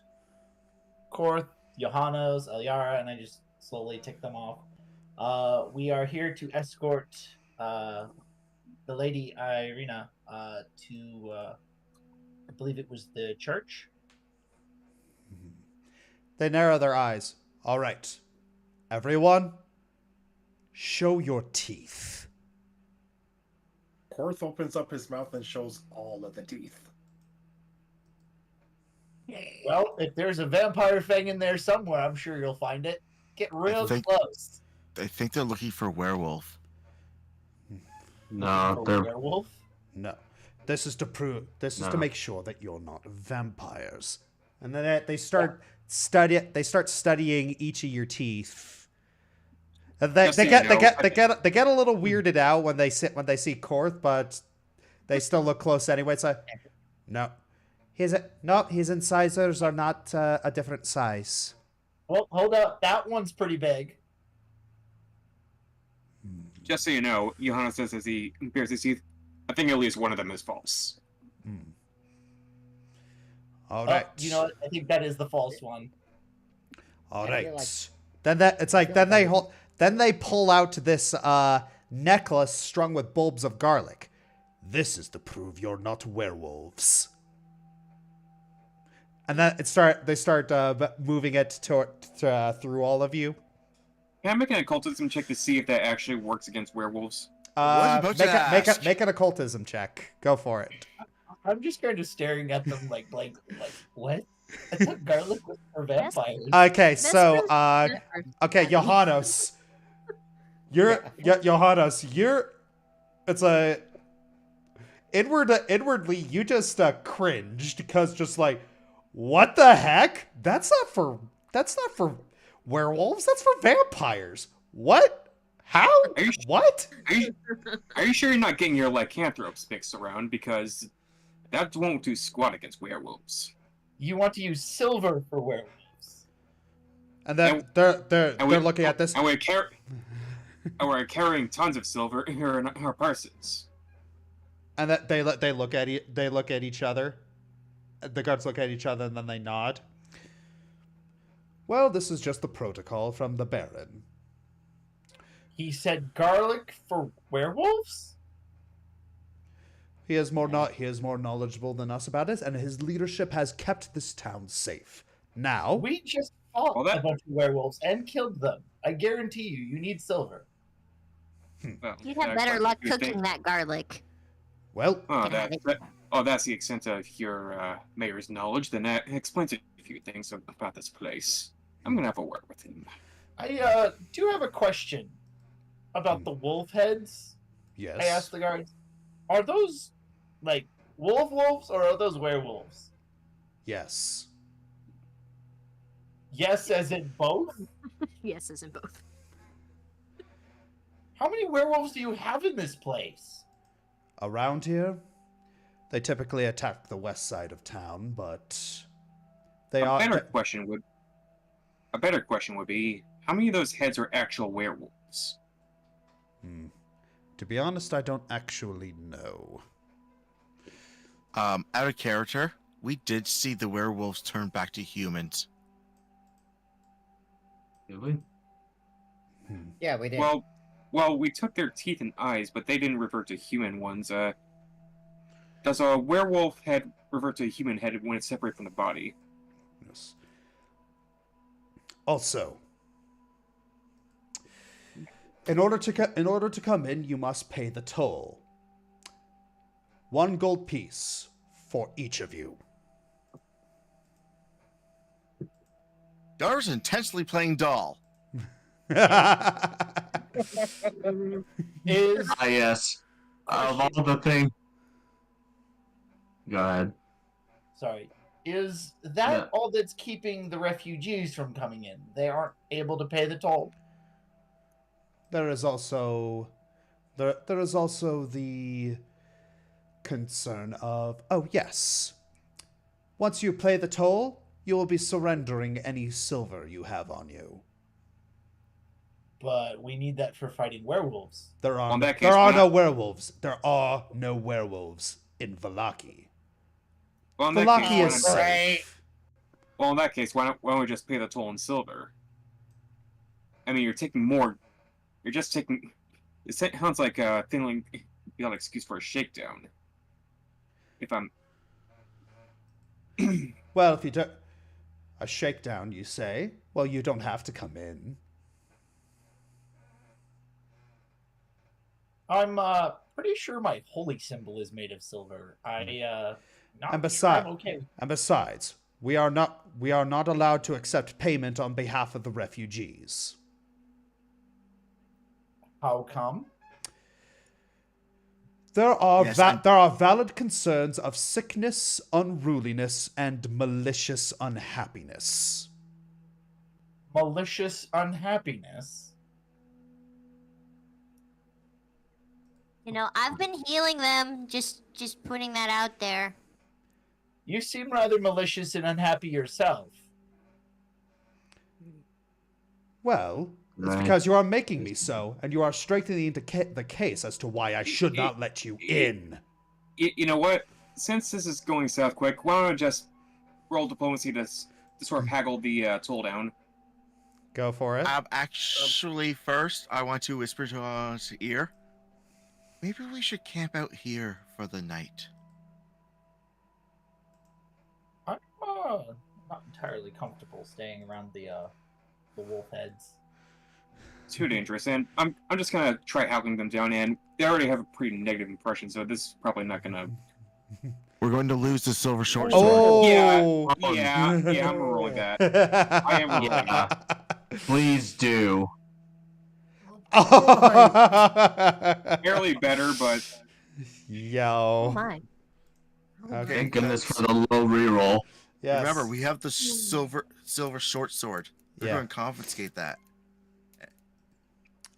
Korth, Johannes, Eliara, and I just slowly tick them off. We are here to escort the Lady Irina to, I believe it was the church. They narrow their eyes. All right. Everyone, show your teeth. Korth opens up his mouth and shows all of the teeth. Well, if there's a vampire fang in there somewhere, I'm sure you'll find it. Get real close. I think they're looking for werewolf. No, For they're werewolf? No. This is to prove. This is to No. make sure that you're not vampires. And then they start studying each of your teeth. And they get a little weirded out when they see Korth, but they still look close anyway. It's like, no, his incisors are not a different size. Well, hold up. That one's pretty big. Just so you know, Johannes says as he bares his teeth, I think at least one of them is false. All right. You know what? I think that is the false one. All I right. feel like- Then they pull out this necklace strung with bulbs of garlic. This is to prove you're not werewolves. And then they start moving it through all of you. Can I make an occultism check to see if that actually works against werewolves? Make an occultism check. Go for it. I'm just kind of staring at them like what? I thought garlic was for vampires. Okay, so Johannes, it's a inwardly you just cringed because just like, what the heck? That's not for werewolves. That's for vampires. What? How? What? Are you sure you're not getting your lycanthropes mixed around? Because that won't do squat against werewolves. You want to use silver for werewolves. And then they're looking at this. And we're carrying tons of silver here in our purses. And that they look at each other. The guards look at each other and then they nod. Well, this is just the protocol from the Baron. He said garlic for werewolves? He is more knowledgeable than us about it, and his leadership has kept this town safe. Now We just fought a bunch of werewolves and killed them. I guarantee you need silver. Well, You'd have better luck cooking that garlic. Well, that's the extent of your mayor's knowledge. Then that explains a few things about this place. I'm gonna have a word with him. I do have a question about the wolf heads. Yes. I asked the guards, are those like wolves or are those werewolves? Yes. Yes, as in both? Yes, as in both. How many werewolves do you have in this place? Around here, they typically attack the west side of town, but they A better question would be, how many of those heads are actual werewolves? To be honest, I don't actually know. Out of character, we did see the werewolves turn back to humans. Did we? Yeah, we did. Well, we took their teeth and eyes, but they didn't revert to human ones. Does a werewolf head revert to a human head when it's separated from the body? Yes. Also, in order to come in, you must pay the toll. 1 gold piece for each of you. Dara's intensely playing doll. Is Yes. Of all the things. Go ahead. sorry. Is that Yeah. all that's keeping the refugees from coming in? They aren't able to pay the toll. There is also the concern of, oh yes, once you pay the toll, you will be surrendering any silver you have on you. But we need that for fighting werewolves. There are Well, in that case, there are why no not- werewolves. There are no werewolves in Vallaki. Well, in that Vallaki case, is why not- safe. Well, in that case, why don't we just pay the toll in silver? I mean, you're taking more. You're just taking. It sounds like a thing like an excuse for a shakedown. If I'm. Well, if you don't, a shakedown, you say. Well, you don't have to come in. I'm pretty sure my holy symbol is made of silver. Not And sure besides, I'm okay. we are not allowed to accept payment on behalf of the refugees. How come? There are Yes, there are valid concerns of sickness, unruliness, and malicious unhappiness. Malicious unhappiness. You know, I've been healing them. Just putting that out there. You seem rather malicious and unhappy yourself. Well, it's Right. because you are making me so, and you are strengthening the case as to why I should not let you in. You know what? Since this is going south quick, why don't I just roll diplomacy to sort of haggle the toll down? Go for it. Actually, first, I want to whisper to his ear. Maybe we should camp out here for the night. I'm not entirely comfortable staying around the wolf heads. Too dangerous, and I'm just gonna try haggling them down, and they already have a pretty negative impression, so this is probably not gonna. We're going to lose the silver short sword. Oh, Yeah, I'm rolling that. I am rolling that. Please do. Barely better, but Yo. My. Okay. Thank goodness for the low reroll. Yes. Remember, we have the silver short sword. We're Yeah. going to confiscate that.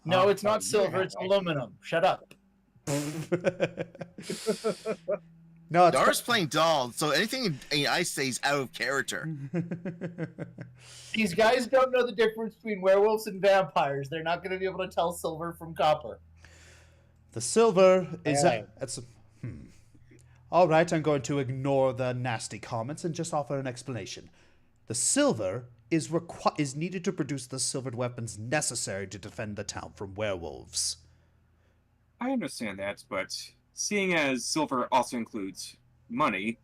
No, Oh. it's not silver, it's aluminum. Shut up. No, it's Dara's playing doll, so anything I say is out of character. These guys don't know the difference between werewolves and vampires. They're not going to be able to tell silver from copper. The silver is Alright. All right, I'm going to ignore the nasty comments and just offer an explanation. The silver is needed to produce the silvered weapons necessary to defend the town from werewolves. I understand that, but seeing as silver also includes money,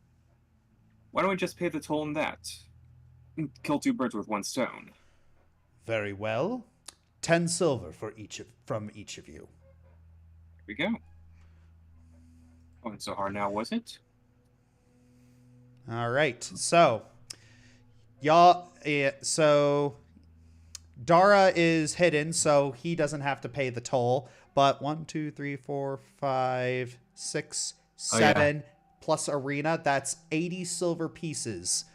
why don't we just pay the toll on that? Kill two birds with one stone. Very well. 10 silver from each of you. There we go. Wasn't so hard now, was it? All right. So, so Dara is hidden, so he doesn't have to pay the toll. But 1, 2, 3, 4, 5, 6, 7 plus arena, that's 80 silver pieces.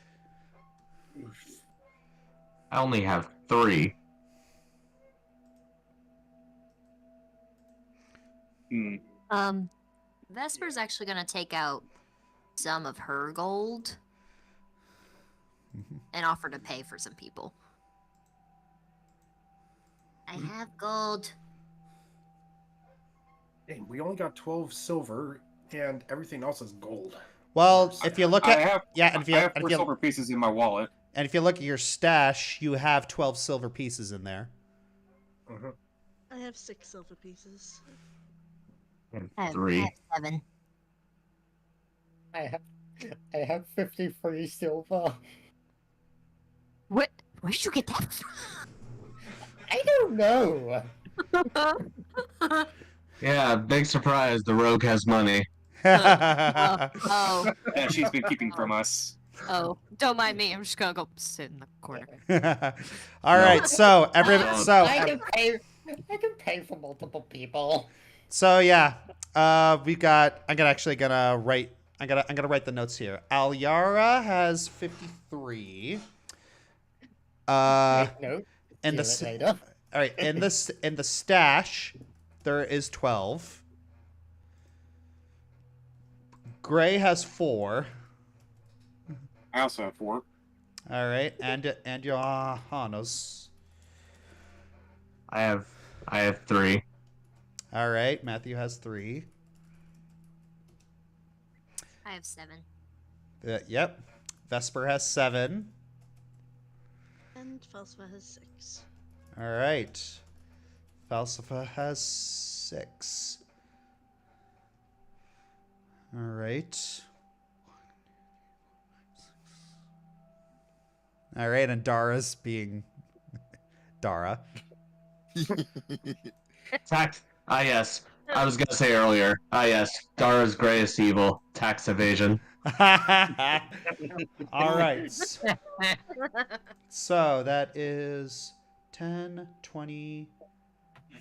I only have 3. Vesper's actually gonna take out some of her gold and offer to pay for some people. I have gold. Hey, we only got 12 silver, and everything else is gold. Well, if you look I at have, and I have 4 silver pieces in my wallet. and if you look at your stash, you have 12 silver pieces in there. I have 6 silver pieces. I have 3. 7. I have 53 silver. Where did you get that from? I don't know. Yeah, big surprise. The rogue has money. Oh. That she's been keeping from us. Oh, don't mind me. I'm just gonna go sit in the corner. All right, so I can pay for multiple people. So yeah, we got. I'm gonna write the notes here. Alyara has 53. Take note. And Steal it later. all right, in the stash, there is 12. Gray has 4. I also have 4. All right, and Johannes. I have 3. All right, Matthew has 3. I have 7. Yep. Vesper has 7. And Falsifa has 6. All right. Falsifa has 6. All right. All right, and Dara's being Dara. Tax. Ah, yes. I was gonna say earlier. Ah, yes. Dara's greatest evil: tax evasion. All right. So that is 10, 20,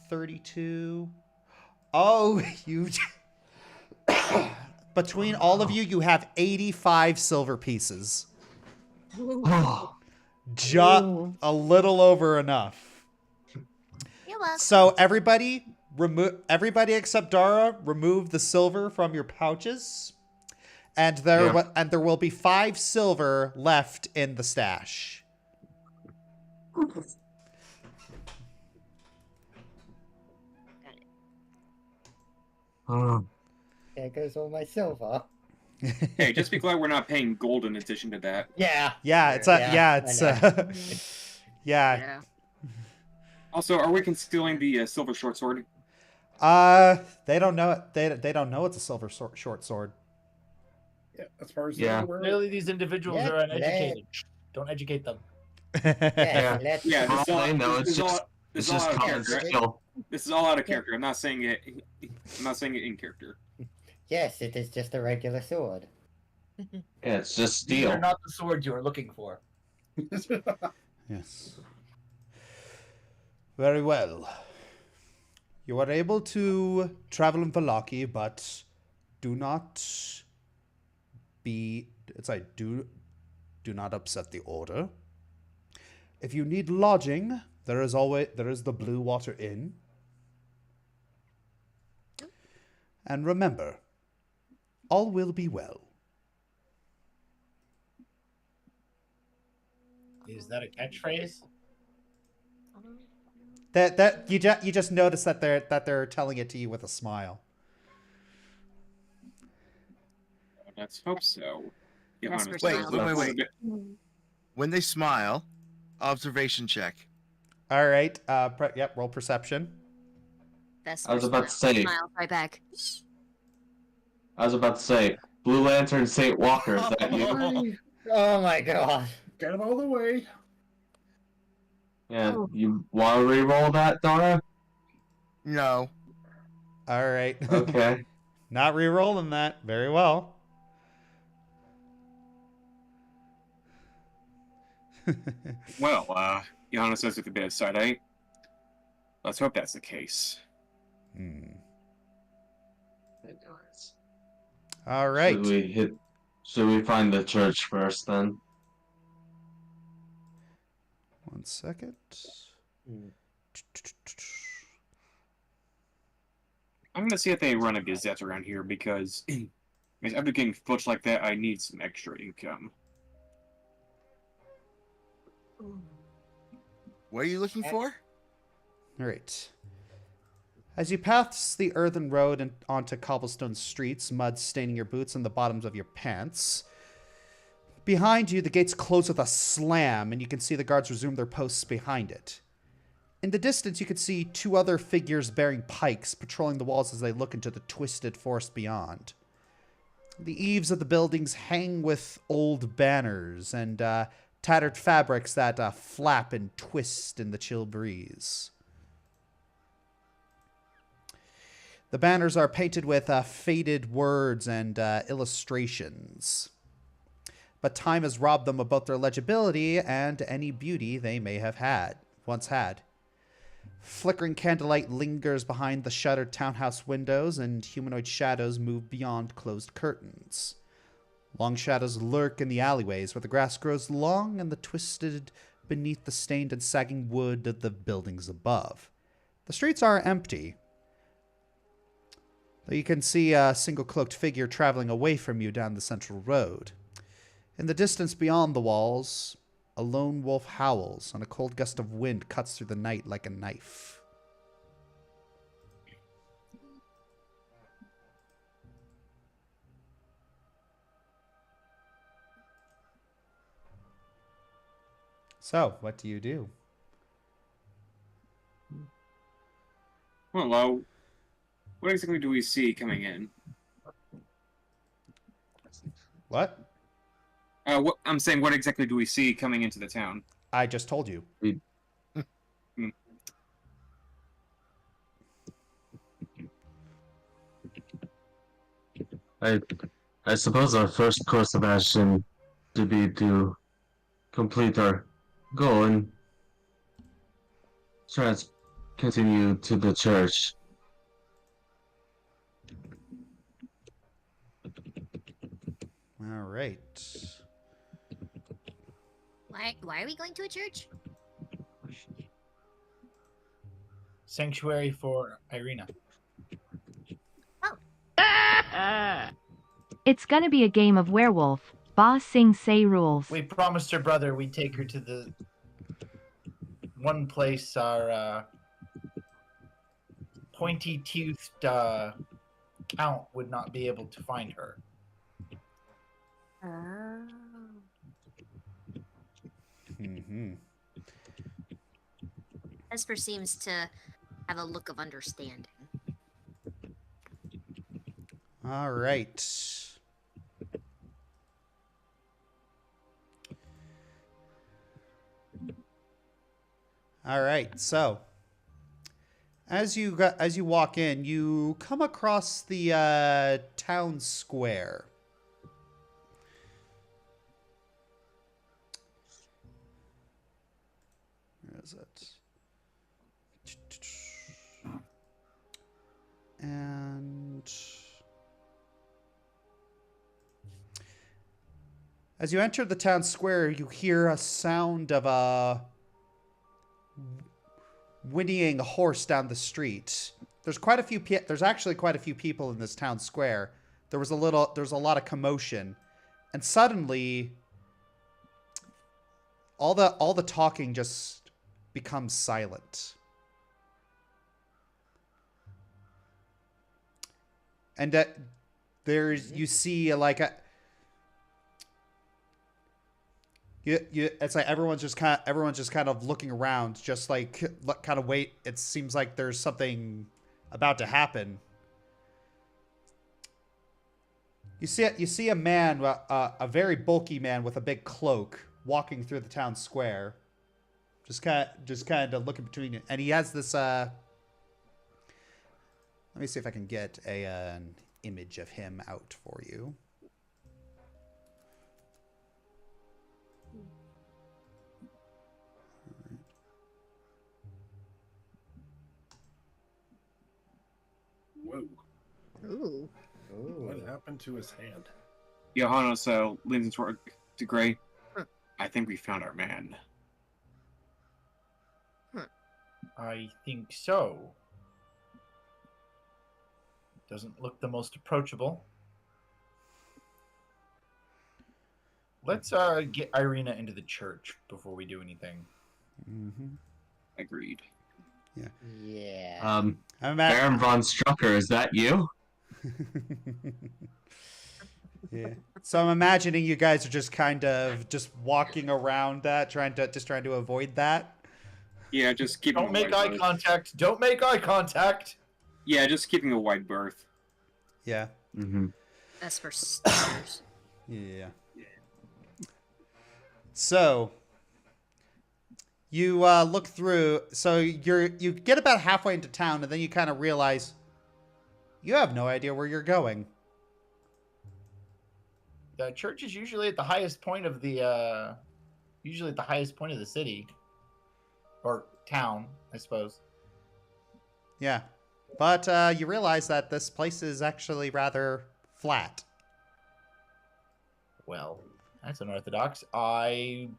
32. Oh, you. Between all of you, you have 85 silver pieces. Oh, Just a little over enough. You're welcome. So everybody except Dara, remove the silver from your pouches. And there will be 5 silver left in the stash. oh. There goes all my silver. Hey, just be glad we're not paying gold in addition to that. Yeah. Yeah, it's Yeah. Also, are we concealing the silver short sword? They don't know it. They don't know it's a silver short sword. Yeah, as far as Yeah. they're aware. Clearly, these individuals Yeah, are uneducated. Don't educate them. Yeah. Let's Yeah, For all they know, it's just out of common character. skill. This is all out of character. I'm not saying it. I'm not saying it in character. Yes, it is just a regular sword. Yeah, it's just These steel. are not the swords you are looking for. Yes. Very well. You are able to travel in Vallaki, but do not do not upset the order. If you need lodging, there is the Blue Water Inn. And remember, all will be well. Is that a catchphrase? That you just notice that they're telling it to you with a smile. Let's hope so. Yeah, Vesper honestly, smiles. Wait. When they smile, observation check. All right. Roll perception. Vesper I was about to say. smiles right back. Blue Lantern Saint Walker, is that you? Oh my god. Get him out of the way. Yeah, you want to re-roll that, Dara? No. All right. Okay. Not re-rolling that. Very well. Well, Johanna says with a bit of side eye. Let's hope that's the case. All right. Should we find the church first then? 1 second. I'm gonna see if they run a gazette around here because after getting footage like that, I need some extra income. What are you looking for? All right. As you pass the earthen road and onto cobblestone streets, mud staining your boots and the bottoms of your pants, behind you, the gates close with a slam, and you can see the guards resume their posts behind it. In the distance, you can see 2 other figures bearing pikes patrolling the walls as they look into the twisted forest beyond. The eaves of the buildings hang with old banners and tattered fabrics that flap and twist in the chill breeze. The banners are painted with faded words and illustrations. but time has robbed them of both their legibility and any beauty they may have once had. Flickering candlelight lingers behind the shuttered townhouse windows, and humanoid shadows move beyond closed curtains. Long shadows lurk in the alleyways where the grass grows long and the twisted beneath the stained and sagging wood of the buildings above. The streets are empty, though you can see a single cloaked figure traveling away from you down the central road. In the distance beyond the walls, a lone wolf howls, and a cold gust of wind cuts through the night like a knife. So, what do you do? Hello. What exactly do we see coming in? What? I'm saying, what exactly do we see coming into the town? I just told you. I suppose our first course of action to be to complete our goal and try to continue to the church. All right. Why are we going to a church? Sanctuary for Irina. It's gonna be a game of werewolf. Boss Sing Say rules. We promised her brother we'd take her to the one place our pointy-toothed count would not be able to find her. Oh. Mm-hmm. Esper seems to have a look of understanding. All right. All right. So, as you walk in, you come across the town square. Where is it? And as you enter the town square, you hear a sound of a whinnying horse down the street. There's actually quite a few people in this town square. There's a lot of commotion, and suddenly all the talking just becomes silent. And you see like it's like everyone's just kind of looking around, just like kind of wait. It seems like there's something about to happen. You see a man, a very bulky man with a big cloak, walking through the town square. Just kind of looking between you, and he has this. Let me see if I can get an image of him out for you. Whoa. Ooh. What happened to his hand? Johannes leans toward to Gray. I think we found our man. I think so. Doesn't look the most approachable. Let's get Irina into the church before we do anything. Mm-hmm. Agreed. Yeah. Yeah. Baron von Strucker, is that you? Yeah. So I'm imagining you guys are just kind of just walking around that, trying to avoid that. Yeah, just keeping. Don't make eye contact. Don't make eye contact. Yeah, just keeping a wide berth. Yeah. Mm-hmm. Esper stares. Yeah. So you look through. So you get about halfway into town, and then you kind of realize you have no idea where you're going. The church is usually at the highest point of the city or town, I suppose. Yeah. But you realize that this place is actually rather flat. Well, that's unorthodox. I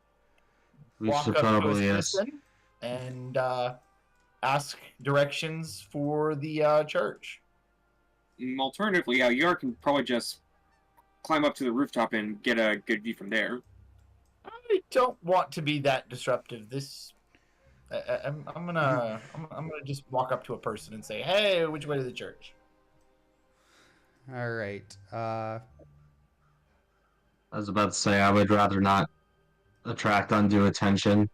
We walk should up to a probably citizen and ask directions for the church. Alternatively, Yar can probably just climb up to the rooftop and get a good view from there. I don't want to be that disruptive. I'm gonna just walk up to a person and say, "Hey, which way to the church?" All right. I was about to say I would rather not attract undue attention.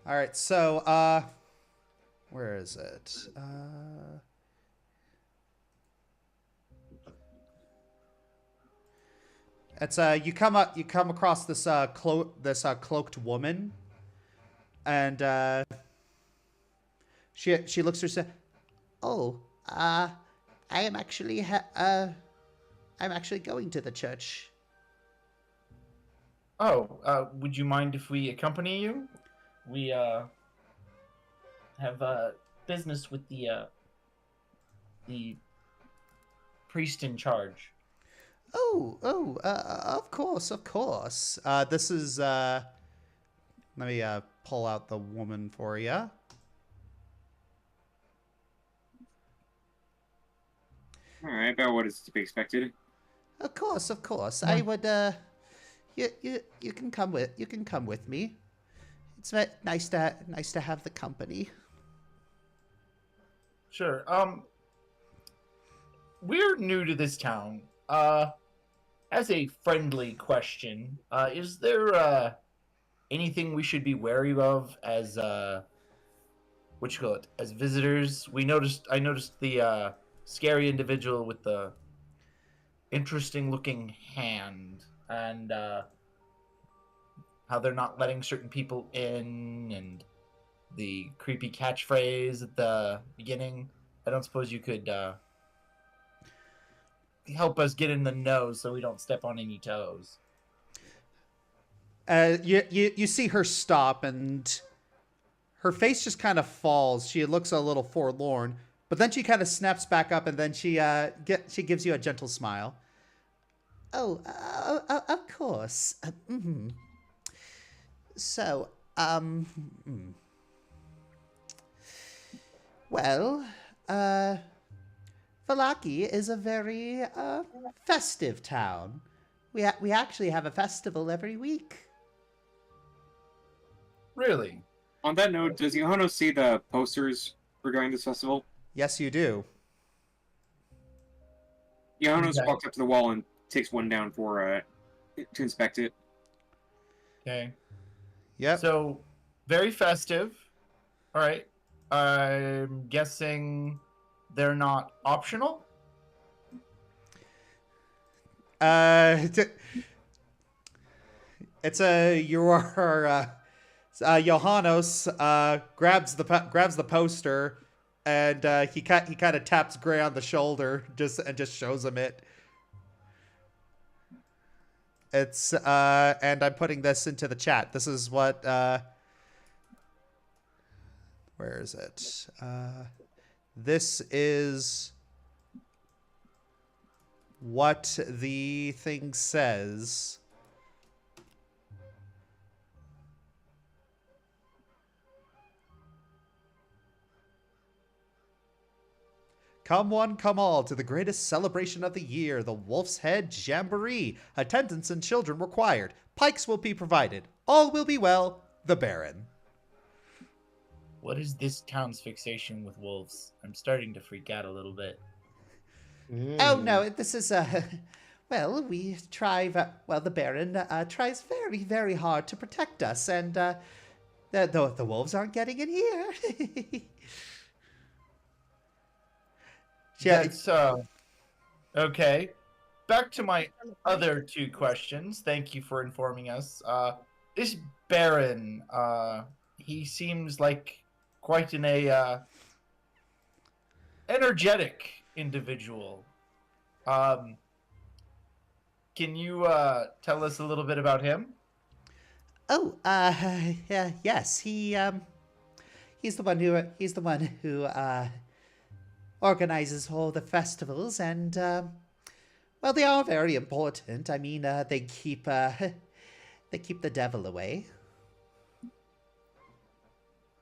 All right. So, where is it? It's you come across this cloaked woman, and she looks at her and says, "Oh, I am actually I'm actually going to the church." Oh, would you mind if we accompany you? We have business with the priest in charge. Of course, of course. This is let me pull out the woman for you. All right, about what is to be expected. Of course, of course. Yeah. I would you can come with me. It's nice to have the company. Sure. We're new to this town. As a friendly question, is there anything we should be wary of as what you call it, as visitors? I noticed the scary individual with the interesting looking hand, and how they're not letting certain people in, and the creepy catchphrase at the beginning. I don't suppose you could help us get in the know so we don't step on any toes. You see her stop, and her face just kind of falls. She looks a little forlorn, but then she kind of snaps back up, and then she gives you a gentle smile. Oh, of course. So, well, Vallaki is a very festive town. We actually have a festival every week. Really? On that note, does Yohano see the posters regarding this festival? Yes, you do. Yohano's Okay. walks up to the wall and takes one down for to inspect it. Okay. Yep. So, very festive. All right. I'm guessing they're not optional? It's Johannos grabs the poster, and he kind of taps Gray on the shoulder just shows him it. It's and I'm putting this into the chat. This is what where is it? This is what the thing says. Come one, come all to the greatest celebration of the year, the Wolf's Head Jamboree. Attendance and children required. Pikes will be provided. All will be well. The Baron. What is this town's fixation with wolves? I'm starting to freak out a little bit. Oh no, this is well, we try. Well, the Baron tries very, very hard to protect us, and the wolves aren't getting in here. Yeah, That's okay. Back to my other two questions. Thank you for informing us. This Baron, he seems like quite an energetic individual. can you tell us a little bit about him? Oh, yes, he's the one who organizes all the festivals, and well, they are very important. I mean, they keep they keep the devil away.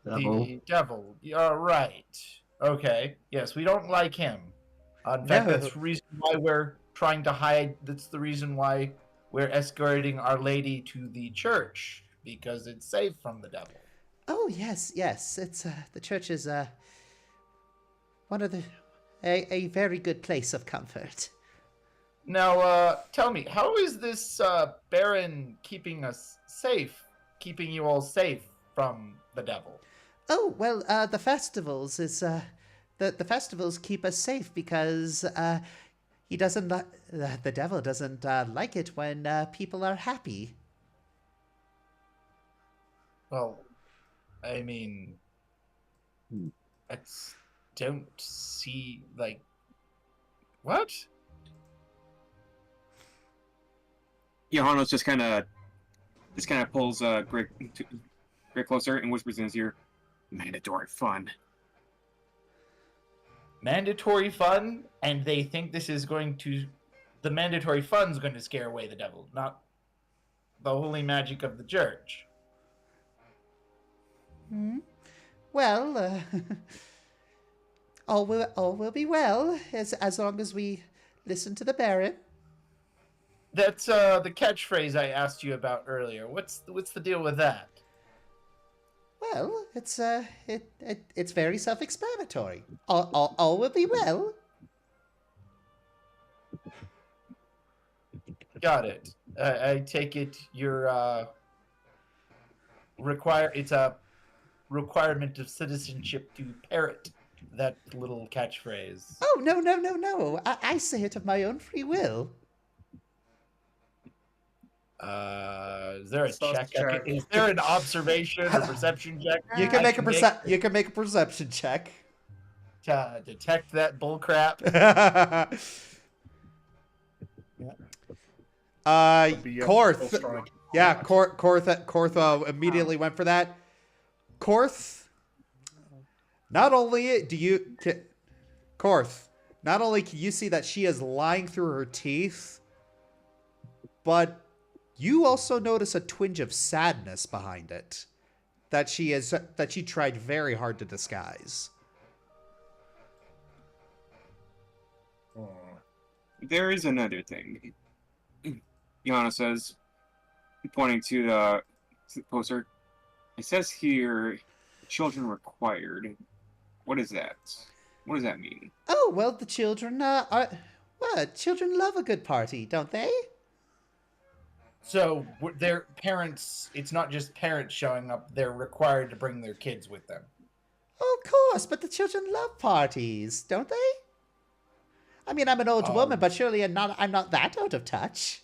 The devil. You're right. Okay. Yes, we don't like him. In fact, No. that's the reason why we're trying to hide. That's the reason why we're escorting Our Lady to the church, because it's safe from the devil. Oh yes, yes. It's the church is one of a very good place of comfort. Now, tell me, how is this Baron keeping us safe, keeping you all safe from the devil? Oh well, the festivals is the festivals keep us safe because he doesn't the devil doesn't like it when people are happy. Well, I mean, I don't see, like, what? Johannes just kind of pulls Greg closer and whispers in his ear, "Mandatory fun." Mandatory fun, and they think this is the mandatory fun's going to scare away the devil, not the holy magic of the church. Well, all will be well as long as we listen to the Baron. That's the catchphrase I asked you about earlier. What's the deal with that? Well, it's very self-explanatory. All will be well. Got it. I take it you're it's a requirement of citizenship to parrot that little catchphrase. Oh no! I say it of my own free will. Is there a check? Is there an observation or perception check? You can make a perception check to detect that bull crap. Korth. Yeah, Korth immediately went for that. Korth, not only can you see that she is lying through her teeth, but you also notice a twinge of sadness behind it that she tried very hard to disguise. There is another thing, Johannes says, pointing to the poster. It says here, children required. What is that? What does that mean? Oh, well, the children children love a good party, don't they? So their parents, it's not just parents showing up, they're required to bring their kids with them. Oh, of course, but the children love parties, don't they? I mean, I'm an old woman, but surely I'm not that out of touch.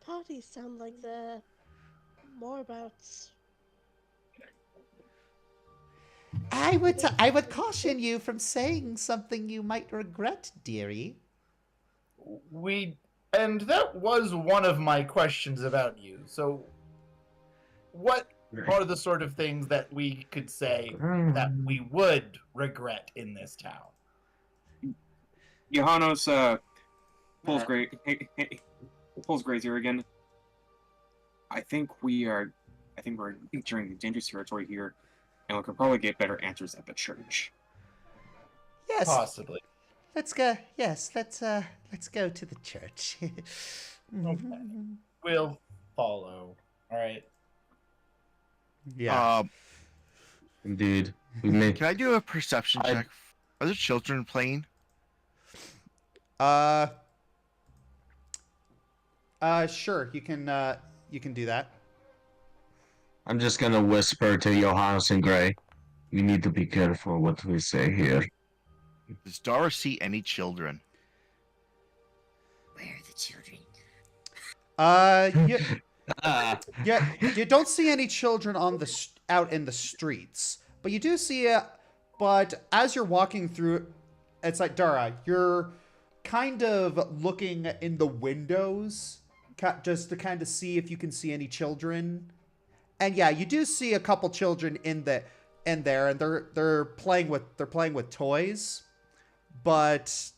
Parties sound like they're more about... I would caution you from saying something you might regret, dearie. And that was one of my questions about you. So, what are the sort of things that we could say that we would regret in this town? Johannes pulls Gray's ear again. I think we're entering dangerous territory here, and we could probably get better answers at the church. Yes, possibly. Let's go. Yes, let's go to the church. Okay. We'll follow. All right. Yeah. Indeed. Can I do a perception check? Are there children playing? Sure. You can do that. I'm just gonna whisper to Johannes and Gray. We need to be careful what we say here. Does Dara see any children? Where are the children? You don't see any children out in the streets, but you do see but as you're walking through, it's like, Dara, you're kind of looking in the windows just to kind of see if you can see any children. And yeah, you do see a couple children in there, and they're playing with toys. But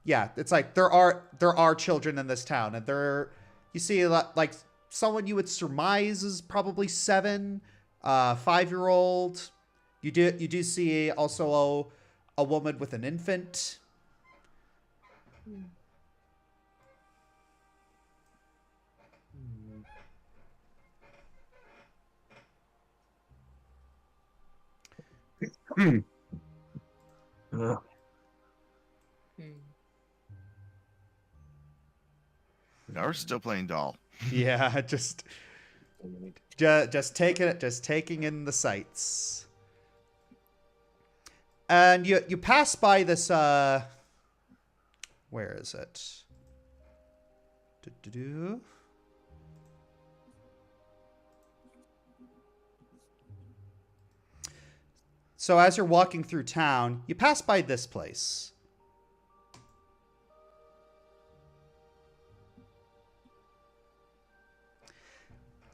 yeah, it's like there are children in this town, and you see a lot, like someone you would surmise is probably 7, 5-year-old. You do see also a woman with an infant. Hmm. We're still playing doll. Yeah, just taking in the sights. And you pass by this where is it? Do-do-do. So as you're walking through town, you pass by this place.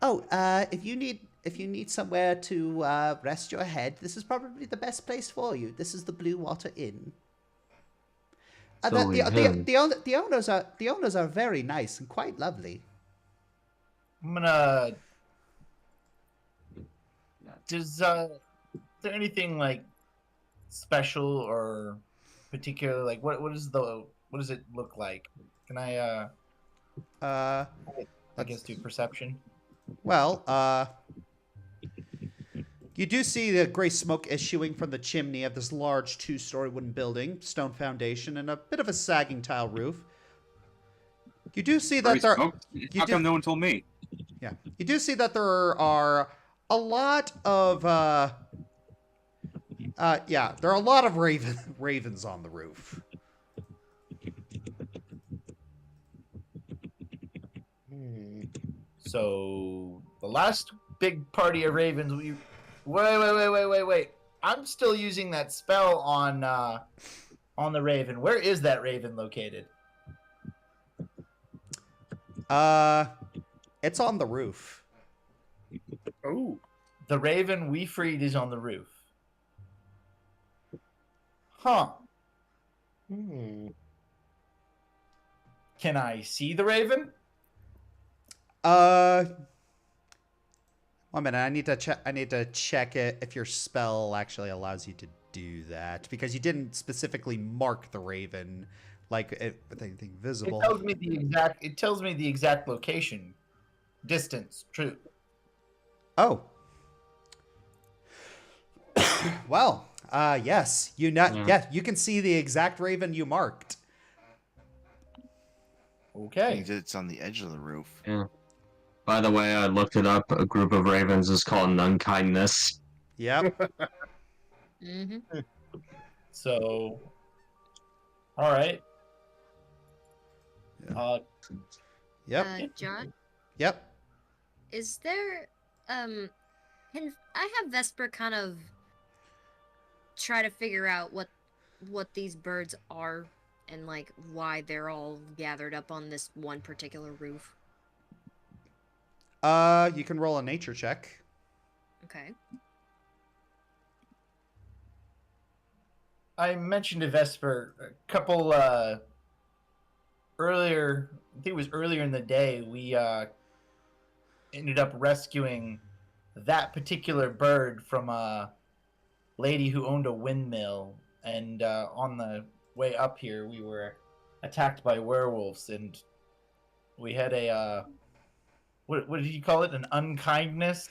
Oh, if you need somewhere to rest your head, this is probably the best place for you. This is the Blue Water Inn. The owners are very nice and quite lovely. I'm gonna. Is there anything like special or particular? Like what does it look like? Can I guess do perception? Well, you do see the gray smoke issuing from the chimney of this large 2-story wooden building, stone foundation, and a bit of a sagging tile roof. You do see that there. How come no one told me? Yeah, you do see that there are a lot of. Yeah, there are a lot of ravens on the roof. So the last big party of ravens. Wait! I'm still using that spell on the raven. Where is that raven located? It's on the roof. Oh, the raven we freed is on the roof. Huh. Can I see the raven? 1 minute. I need to check it if your spell actually allows you to do that, because you didn't specifically mark the raven like with anything visible. It tells me the exact location, distance, true. Oh. Well, yes, you can see the exact raven you marked. Okay. It's on the edge of the roof. Yeah. By the way, I looked it up. A group of ravens is called an unkindness. Yep. So, all right. Yep. John? Yep. Is there can I have Vesper kind of try to figure out what these birds are and like why they're all gathered up on this one particular roof? You can roll a nature check. Okay. I mentioned to Vesper a couple earlier. I think it was earlier in the day. We ended up rescuing that particular bird from a lady who owned a windmill, and on the way up here, we were attacked by werewolves, and we had a what did you call it? An unkindness?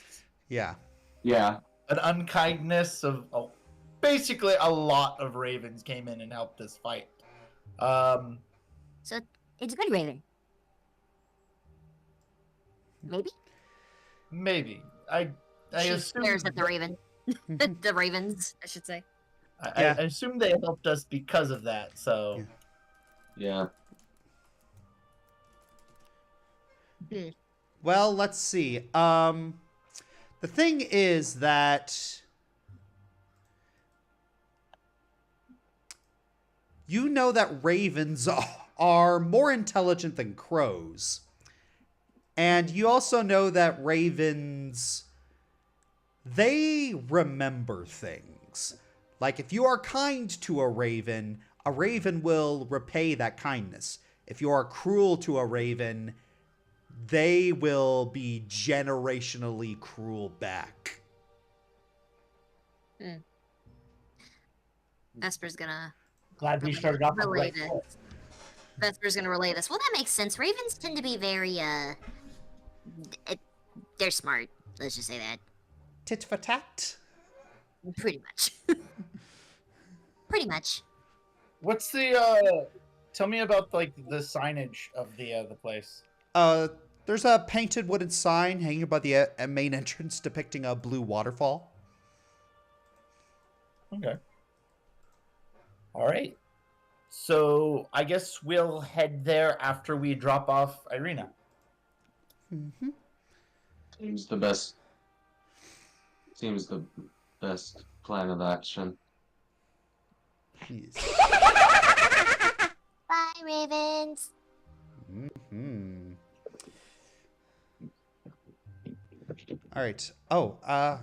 Yeah. Yeah. An unkindness of basically a lot of ravens came in and helped us fight. So it's a good raven. Maybe. Maybe. I She assume stares at the raven. The ravens, I should say. I assume they helped us because of that. So. Yeah. Well, let's see. The thing is that you know that ravens are more intelligent than crows. And you also know that ravens, they remember things. Like if you are kind to a raven will repay that kindness. If you are cruel to a raven, they will be generationally cruel back. Vesper's gonna Glad we started off with relay right this. foot. Vesper's gonna relay this. Well, that makes sense. Ravens tend to be very, they're smart. Let's just say that. Tit for tat? Pretty much. Pretty much. What's the tell me about like the signage of the place. There's a painted wooden sign hanging above the main entrance depicting a blue waterfall. Okay. All right. So I guess we'll head there after we drop off Irina. Mm-hmm. Seems the best plan of action. Jeez. Bye, Ravens. Mm-hmm. All right. Oh, I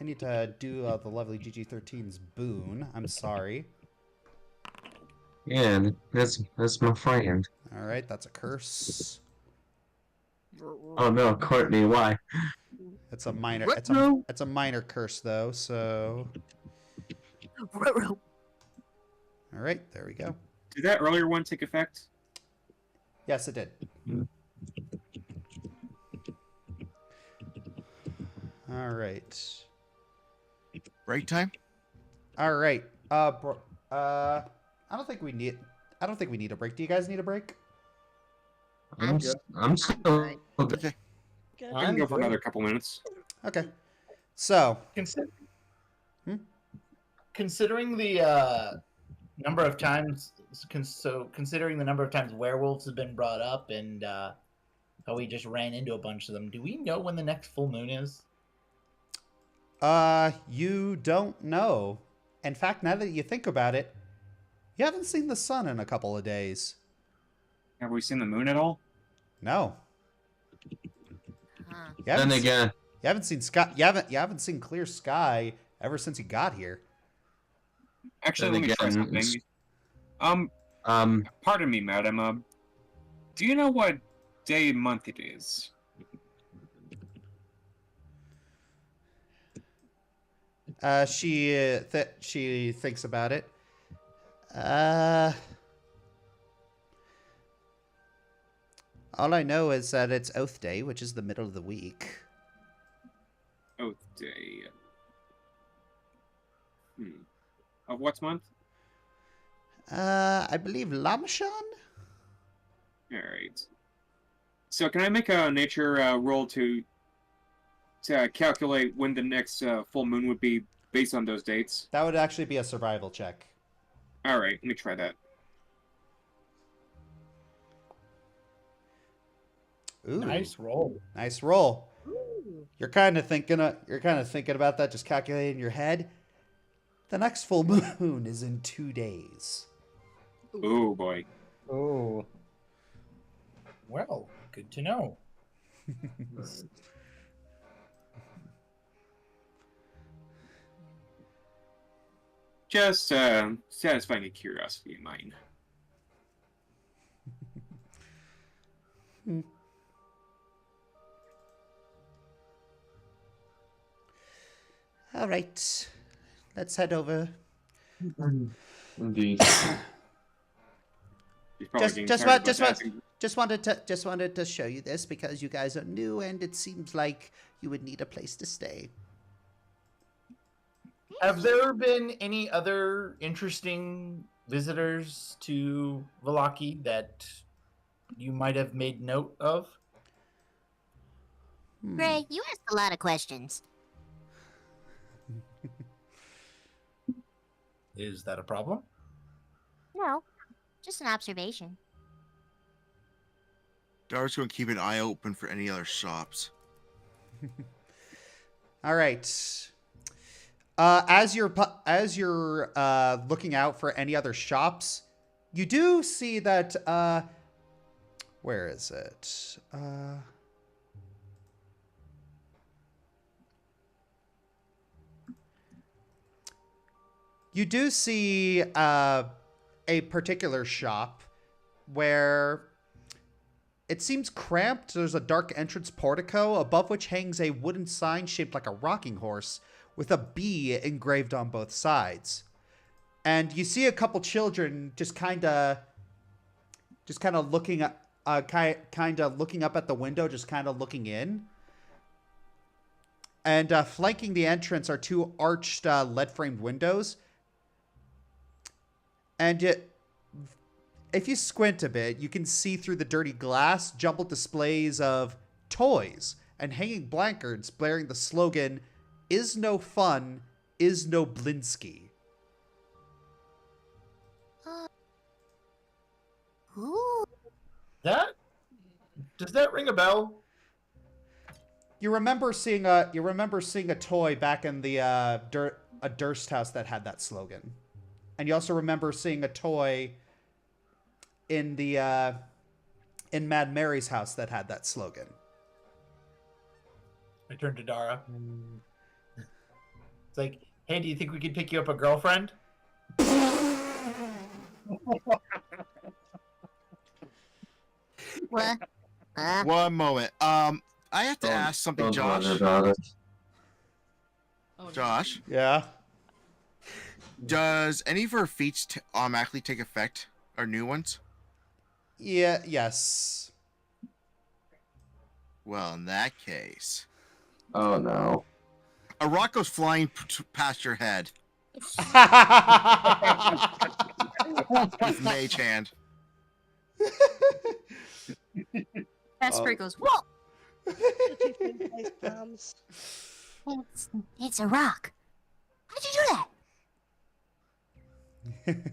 need to do the lovely GG13's Boon. I'm sorry. Yeah, that's my friend. All right, that's a curse. Oh no, Courtney, why? It's a minor. What? It's No. a minor curse though. So. Ruh-roh. All right, there we go. Did that earlier one take effect? Yes, it did. All right. Break time? All right. I don't think we need a break. Do you guys need a break? I'm still okay. Good. I can go for another couple minutes. Okay. So, Considering the number of times, considering the number of times werewolves have been brought up and how we just ran into a bunch of them, do we know when the next full moon is? you don't know. In fact, now that you think about it, you haven't seen the sun in a couple of days. Have we seen the moon at all? No. Huh. You Then haven't, again, you haven't seen sky. You haven't seen clear sky ever since you got here. Actually, Then let me try again, something. Pardon me, madam. Do you know what day and month it is? She thinks about it. All I know is that it's Oath Day, which is the middle of the week. Oath Day. Of what month? I believe Lamshan? Alright. So can I make a nature roll to calculate when the next full moon would be based on those dates? That would actually be a survival check. Alright, let me try that. Ooh, Nice roll. nice roll. You're kind of thinking about that, just calculating in your head. The next full moon is in 2 days. Oh boy. Oh. Well, good to know. Just satisfying a curiosity of mine. All right, let's head over. indeed. He's probably Just- getting just tired what- of just us what- asking- Just wanted to show you this because you guys are new and it seems like you would need a place to stay. Have there been any other interesting visitors to Vallaki that you might have made note of? Gray, you asked a lot of questions. Is that a problem? No, just an observation. Dara's going to keep an eye open for any other shops. All right. As you're looking out for any other shops, You do see that, where is it? You do see a particular shop where it seems cramped. There's a dark entrance portico above which hangs a wooden sign shaped like a rocking horse with a bee engraved on both sides. And you see a couple children just kind of looking at looking up at the window, just kind of looking in. And flanking the entrance are two arched lead-framed windows. And if you squint a bit, you can see through the dirty glass jumbled displays of toys and hanging placards blaring the slogan, "Is no fun, is no Blinsky." Ooh. Does that ring a bell? You remember seeing a toy back in the a Durst house that had that slogan, and you also remember seeing a toy in the in Mad Mary's house that had that slogan. I turn to Dara. It's like, hey, do you think we could pick you up a girlfriend? What? One moment. I have to ask something, Don't Josh. bother about it. Josh, Yeah. does any of her feats automatically take effect? Or new ones? Yeah. Yes. Well, in that case, Oh no. a rock goes flying past your head with Mage Hand. Vesper goes, whoa! It's a rock. How'd you do that?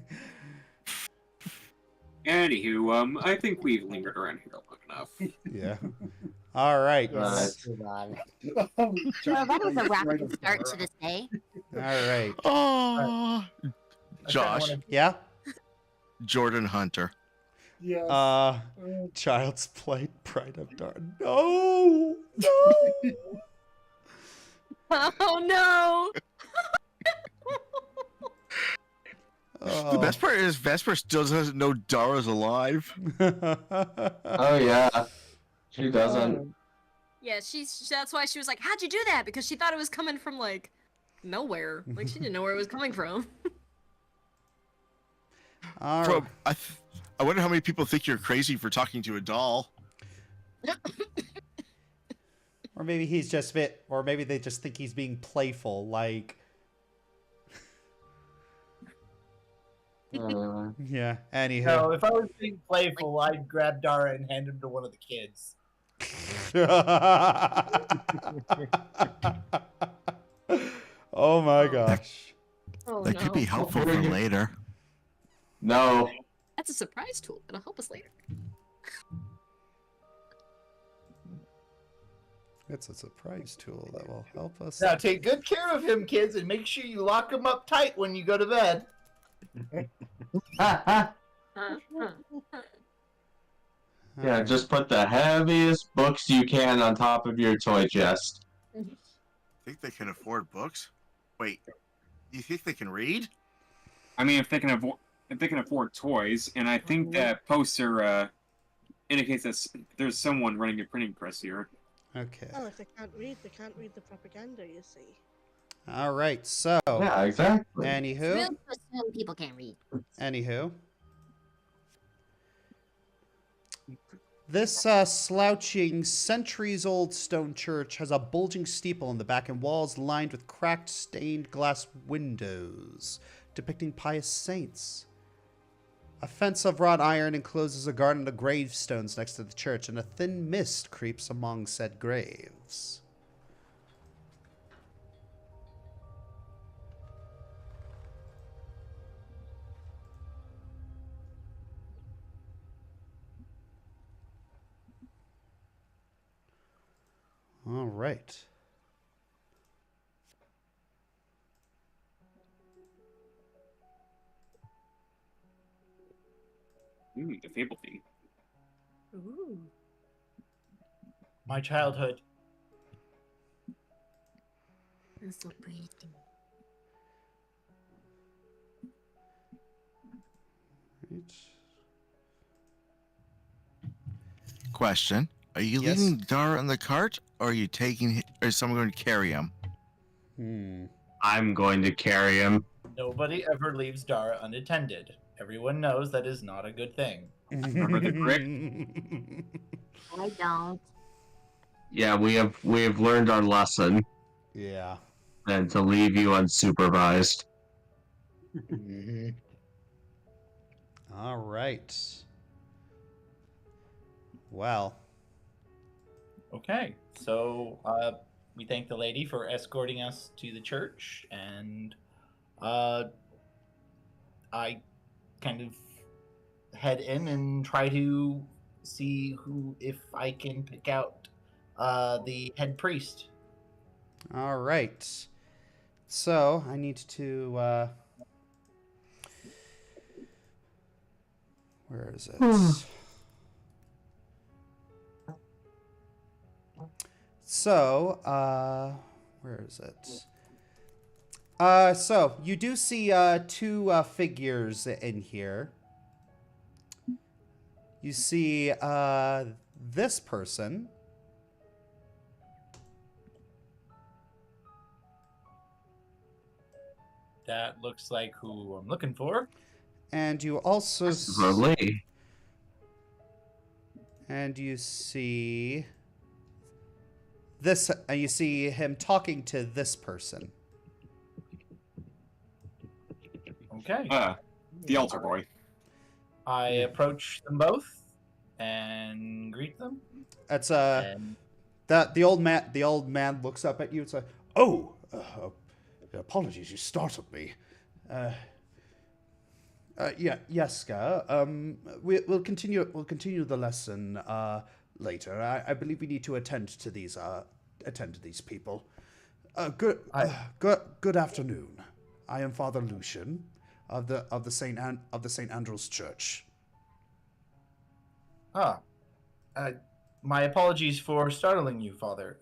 Anywho, I think we've lingered around here long enough. Yeah. All right. Yes. Move on. Well, that was a rapid start to this day. All right. Oh, Josh, Yeah. Jordan Hunter. Yes. Child's Play, Pride of Dar. No. No. Oh no! The best part is Vesper still doesn't know Dara's alive. Oh yeah. She doesn't. Yeah, that's why she was like, how'd you do that? Because she thought it was coming from, like, nowhere. Like, she didn't know where it was coming from. All right. I wonder how many people think you're crazy for talking to a doll. Or maybe or maybe they just think he's being playful, like. Yeah. Anywho. No, if I was being playful, I'd grab Dara and hand him to one of the kids. Oh my gosh. Oh, That could be helpful for later. No. That's a surprise tool. It'll help us later. It's a surprise tool that will help us. Now take good care of him, kids, and make sure you lock him up tight when you go to bed. Yeah, just put the heaviest books you can on top of your toy chest. Think they can afford books? Wait, do you think they can read? I mean, if they can afford toys, and I think that poster indicates that there's someone running a printing press here. Okay. Well, if they can't read the propaganda, you see. All right. So. Yeah, exactly. It's Anywho. real to assume people can't read. Anywho. This slouching, centuries-old stone church has a bulging steeple in the back and walls lined with cracked, stained glass windows depicting pious saints. A fence of wrought iron encloses a garden of gravestones next to the church, and a thin mist creeps among said graves. All right. The Fable theme. Ooh. My childhood. That's so pretty. Right. Question: Are you Yes. leaving Dara in the cart, or are you taking? Or is someone going to carry him? I'm going to carry him. Nobody ever leaves Dara unattended. Everyone knows that is not a good thing. Remember the grit? I don't. Yeah, we have learned our lesson, Yeah. and to leave you unsupervised. Mhm. All right. Well. Okay, so we thank the lady for escorting us to the church, and I kind of head in and try to see if I can pick out the head priest. All right. So I need to. Where is it? So, where is it? So you do see two figures in here. You see this person. That looks like who I'm looking for. And you also Lovely. and you see this. You see him talking to this person. Okay. The altar boy. I approach them both and greet them. That's And the old man looks up at you. It's like, oh, apologies, you startled me. Yeah, yes, Ska. We'll continue the lesson later. I believe we need to attend to these people. Good afternoon. I am Father Lucian of the Saint Andrew's Church. My apologies for startling you, Father.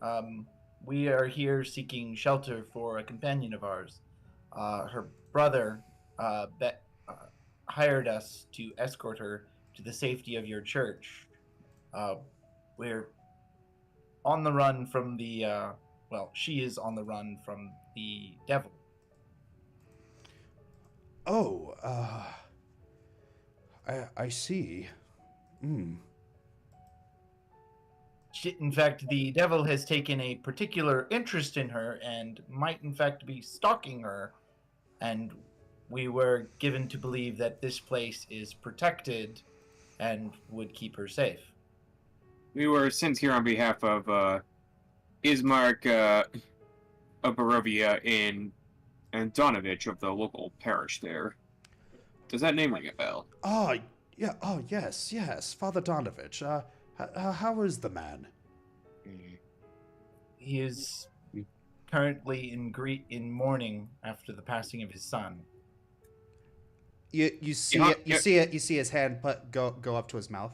We are here seeking shelter for a companion of ours. Her brother hired us to escort her to the safety of your church. We're on the run from the, she is on the run from the devil. Oh, I see. In fact, the devil has taken a particular interest in her and might, in fact, be stalking her. And we were given to believe that this place is protected and would keep her safe. We were sent here on behalf of Ismark of Barovia and Donovich of the local parish there. Does that name ring a bell? Oh, yeah. Oh, yes. Father Donovich. How is the man? He is currently in mourning after the passing of his son. You see his hand go up to his mouth.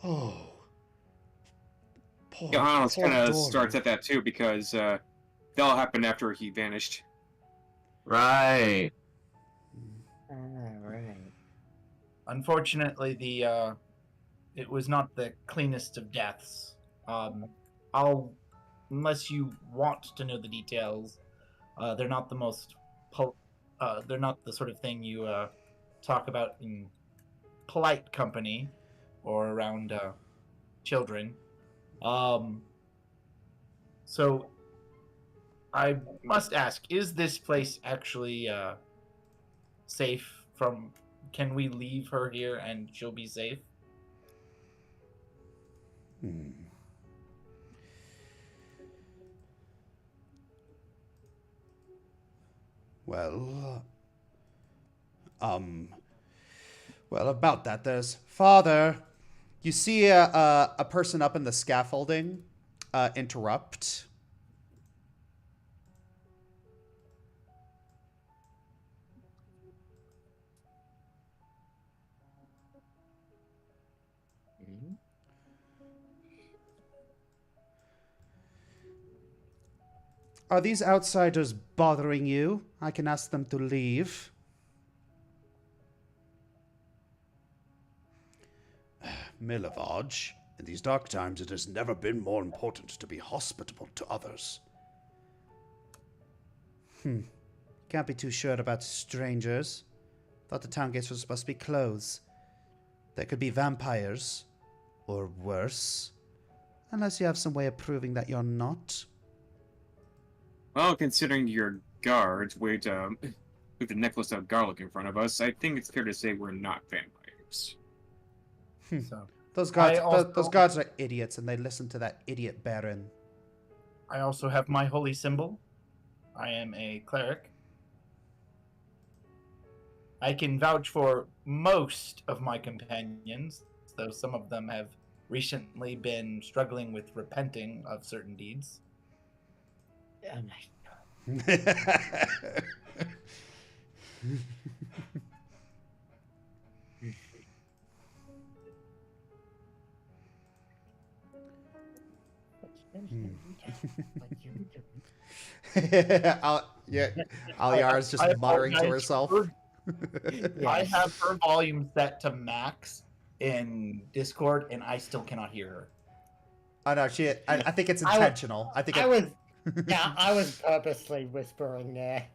Oh. Poor kind of Dory. starts at that too because that all happened after he vanished. Right. Right. Unfortunately, it was not the cleanest of deaths. Unless you want to know the details, they're not the most they're not the sort of thing you talk about in polite company or around children. So I must ask, is this place actually safe from... Can we leave her here and she'll be safe? Well, about that, there's Father. You see a person up in the scaffolding interrupt. Are these outsiders bothering you? I can ask them to leave. Milovaj, in these dark times it has never been more important to be hospitable to others. Can't be too sure about strangers. Thought the town gates were supposed to be closed. There could be vampires. Or worse. Unless you have some way of proving that you're not. Well, considering your guards with the necklace of garlic in front of us, I think it's fair to say we're not vampires. So Those guards, I also- those guards are idiots, and they listen to that idiot Baron. I also have my holy symbol. I am a cleric. I can vouch for most of my companions, though some of them have recently been struggling with repenting of certain deeds. Oh my god. Aliara is just I muttering to apologize herself. for- I have her volume set to max in Discord, and I still cannot hear her. Oh no, I think it's I was- intentional. I think I was purposely whispering there.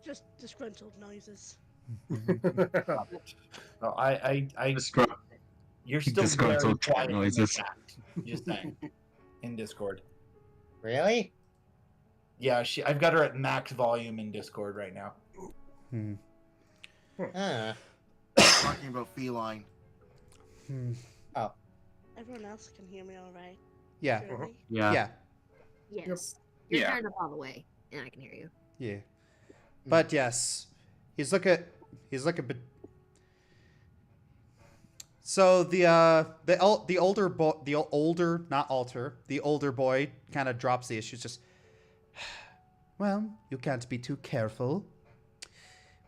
Just disgruntled noises. No, I Disgru- you're still very disgruntled cat quiet in the noises. chat. Just saying, in Discord. Really? Yeah, I've got her at max volume in Discord right now. Talking about feline. Everyone else can hear me all right. Yeah. Surely? Yeah. Yes. You're Yeah. turned up all the way, and I can hear you. Yeah. But yes, he's looking bit. So the older boy kind of drops the issue. Just, well, you can't be too careful.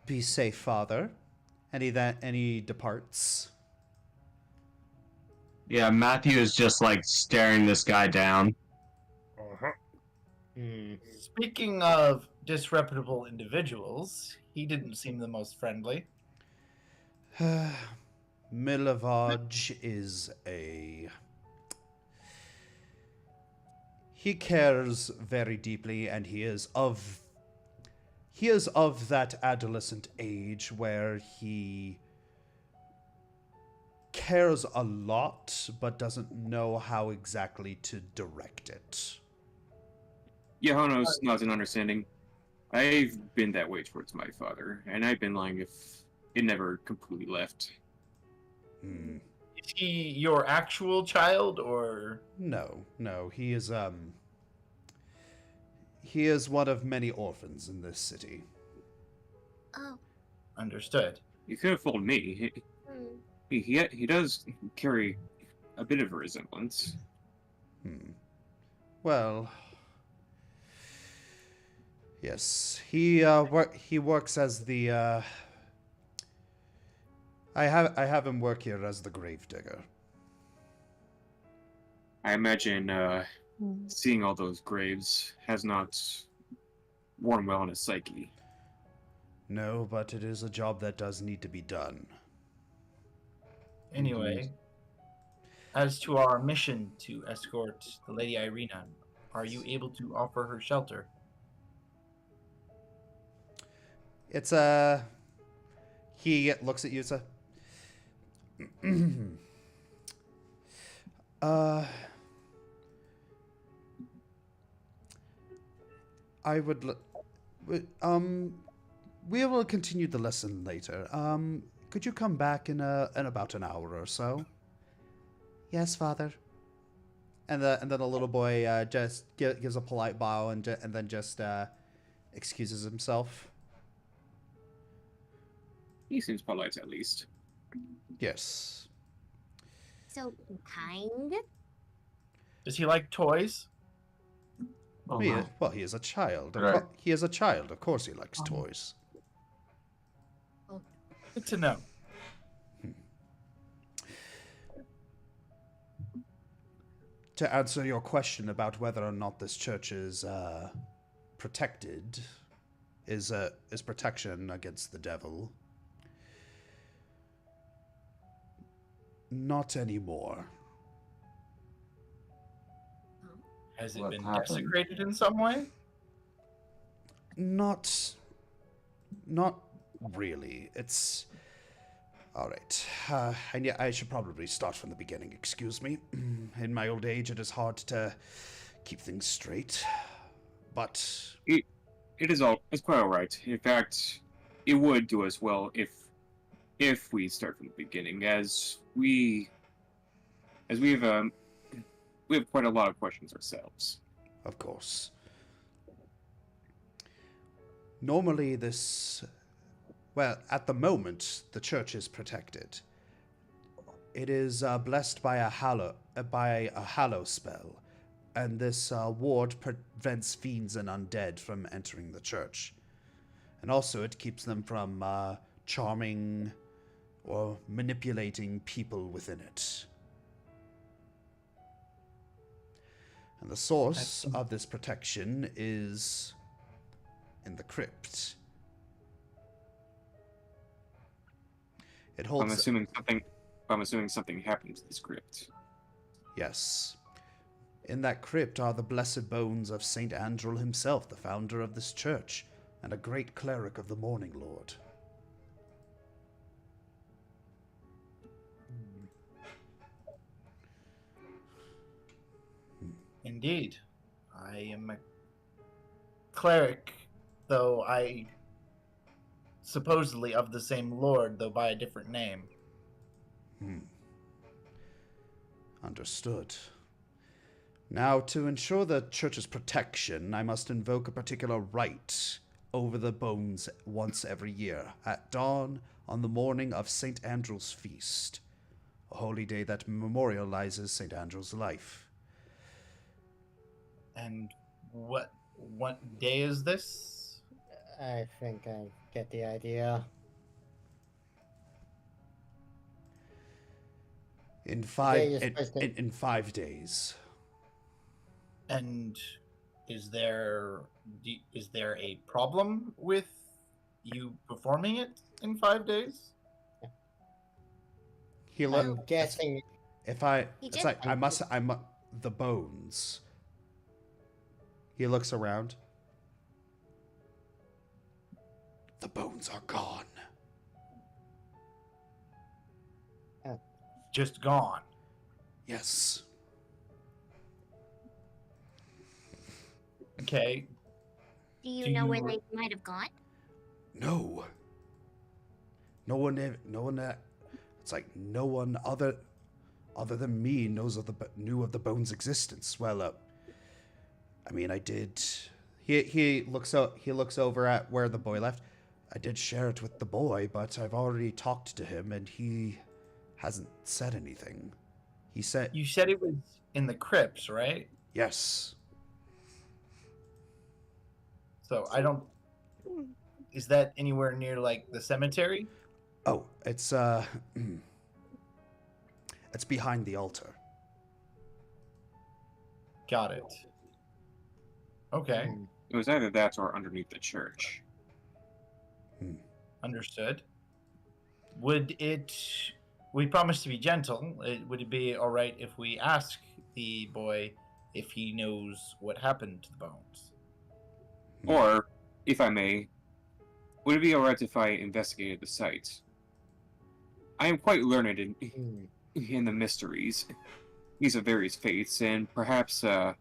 Be safe, father. And he departs. Yeah, Matthew is just like staring this guy down. Speaking of disreputable individuals, he didn't seem the most friendly. Milovaj is he cares very deeply, and he is of that adolescent age where he cares a lot but doesn't know how exactly to direct it. Yohanos nods in understanding. I've been that way towards my father, and I've been lying if it never completely left. Is he your actual child, or No, he is one of many orphans in this city. Oh. understood? You could have fooled me. He does carry a bit of a resemblance. Well, yes, he works as the I have him work here as the gravedigger. I imagine seeing all those graves has not worn well on his psyche. No, but it is a job that does need to be done. Anyway, as to our mission to escort the Lady Irina, are you able to offer her shelter? It's he looks at you. It's I would we will continue the lesson later. Could you come back in about an hour or so? Yes, father. And then the little boy just gives a polite bow and then just excuses himself. He seems polite, at least. Yes. So kind? Does he like toys? He is a child. Right. He is a child. Of course he likes toys. Good to know. to answer your question about whether or not this church is protected, is protection against the devil. Not anymore. Has it What been happened? desecrated in some way? Not really. It's all right. And I should probably start from the beginning. Excuse me. In my old age, it is hard to keep things straight. But It's quite all right. In fact, it would do us well if we start from the beginning, as we have quite a lot of questions ourselves. of course, normally at the moment, the church is protected. It is blessed by a hallow spell, and this ward prevents fiends and undead from entering the church. And also it keeps them from charming or manipulating people within it. And the source of this protection is in the crypt. It holds. I'm assuming something happened to this crypt. Yes. In that crypt are the blessed bones of Saint Andrel himself, the founder of this church, and a great cleric of the Morning Lord. Indeed. I am a cleric, though I supposedly of the same lord, though by a different name. Understood. Now, to ensure the church's protection, I must invoke a particular rite over the bones once every year, at dawn on the morning of St. Andrew's feast, a holy day that memorializes St. Andrew's life. And what day is this? I think I get the idea. In Today is Thursday. in 5 days. And is there a problem with you performing it in 5 days? I'm guessing. I'm the bones. He looks around. The bones are gone. Just gone. Yes. Okay. Do you know where they might have gone? No. No one. It's like no one other than me knew of the bones' existence. Well, I mean, I did. He looks over at where the boy left. I did share it with the boy, but I've already talked to him, and he hasn't said anything. He said You said it was in the crypts, right? yes. So I don't. Is that anywhere near like the cemetery? Oh, it's it's behind the altar. Got it. Okay, It was either that or underneath the church. understood. We promise to be gentle. Would it be all right if we ask the boy if he knows what happened to the bones? Or, if I may, would it be alright if I investigated the site? I am quite learned in the mysteries, these of various faiths, and perhaps I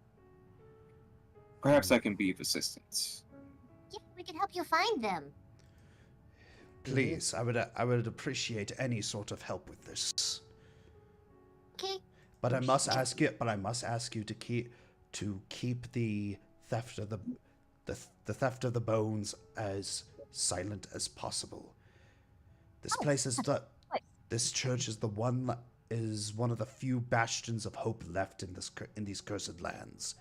can be of assistance. Yeah, we can help you find them. Please, I would appreciate any sort of help with this. Okay. But I must ask you to keep the theft of the theft of the bones as silent as possible. This church is one of the few bastions of hope left in these cursed lands.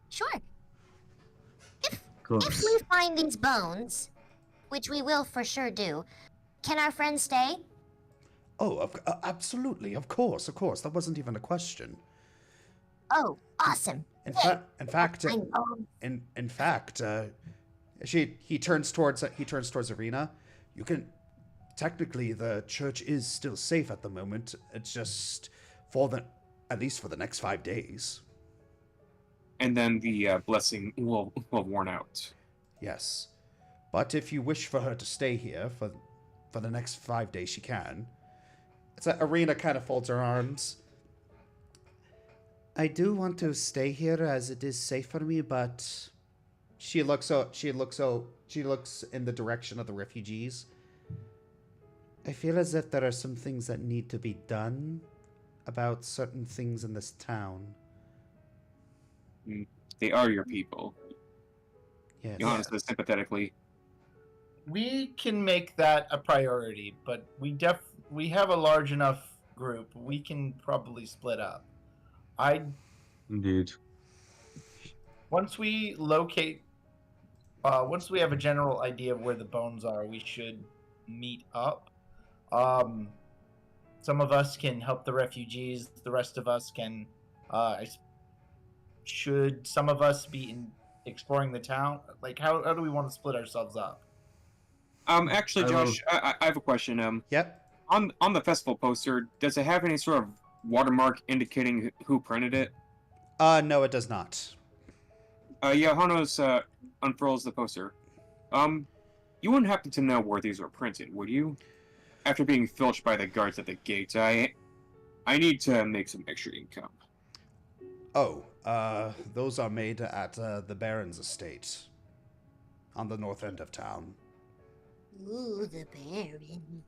Sure. If we find these bones, which we will for sure do, can our friends stay? Oh, absolutely, of course. That wasn't even a question. Oh, awesome. In Good. fact, I know. in fact, he turns towards Arena. You can technically the church is still safe at the moment. It's just at least for the next 5 days. And then the blessing will worn out. Yes, but if you wish for her to stay here for the next 5 days, she can. It's Arena kind of folds her arms. I do want to stay here as it is safe for me, but she looks in the direction of the refugees. I feel as if there are some things that need to be done about certain things in this town. They are your people. Yes. Johanna says sympathetically. We can make that a priority, but we have a large enough group. We can probably split up. Indeed. Once we have a general idea of where the bones are, we should meet up. Some of us can help the refugees. The rest of us can. Should some of us be exploring the town? Like, how do we want to split ourselves up? Actually, Josh, I have a question. Yep. On the festival poster, does it have any sort of watermark indicating who printed it? No, it does not. Johannes unfurls the poster. You wouldn't happen to know where these were printed, would you? After being filched by the guards at the gate, I need to make some extra income. Oh, those are made at the Baron's estate on the north end of town. Ooh, the Baron.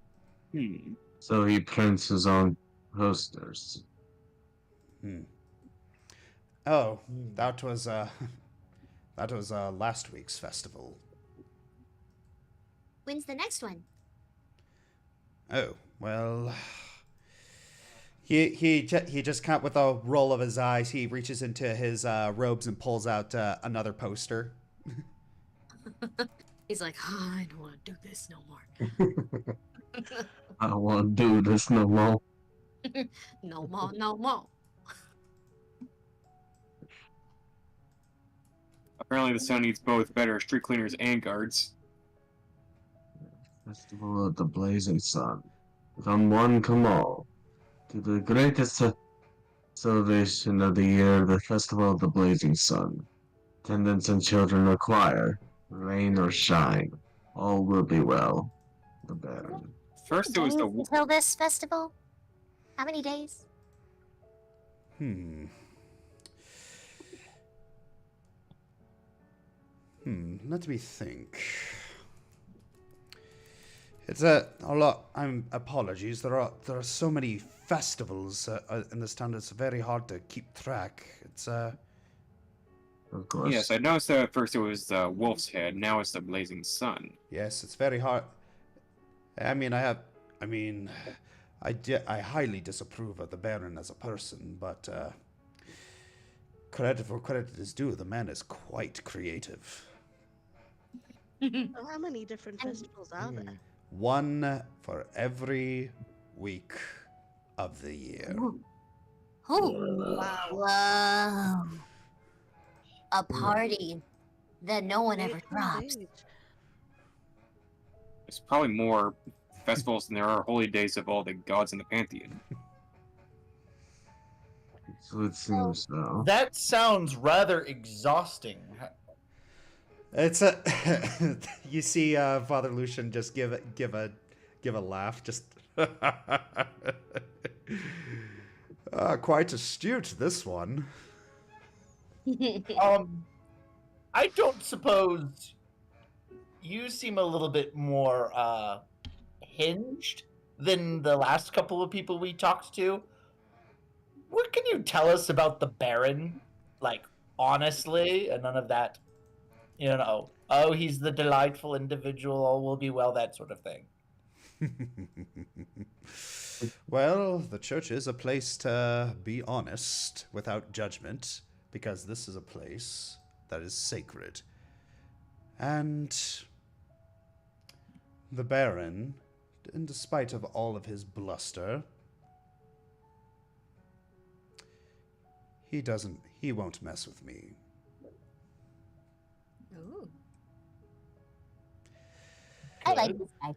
So he prints his own posters. Oh, that was last week's festival. When's the next one? Oh, well, he just can't, with a roll of his eyes, he reaches into his robes and pulls out another poster. He's like, oh, I don't want to do this no more. I don't want to do this no more. No more, no more. Apparently, the town needs both better street cleaners and guards. Festival of the Blazing Sun. Come one, come all. To the greatest celebration of the year, the Festival of the Blazing Sun. Attendants and children require, rain or shine, all will be well. The Baron. First, it was the until this festival. How many days? Let me think. It's a lot. Apologies. There are so many festivals in this town. It's very hard to keep track. It's Of course. Yes, I noticed that at first it was the Wolf's Head. Now it's the Blazing Sun. Yes, it's very hard. I highly disapprove of the Baron as a person, but credit for credit is due. The man is quite creative. Well, how many different festivals are there? One for every week of the year. Oh, wow. Whoa. A party that no one ever drops. Indeed. There's probably more festivals than there are holy days of all the gods in the pantheon. So it seems so. That sounds rather exhausting. It's you see Father Lucian just give a laugh, just quite astute, this one. I don't suppose you seem a little bit more hinged than the last couple of people we talked to. What can you tell us about the Baron? Like, honestly, and none of that, oh, he's the delightful individual, all will be well, that sort of thing. Well, the church is a place to be honest without judgment, because this is a place that is sacred. And the Baron, in despite of all of his bluster, He won't mess with me. Ooh. I like this guy.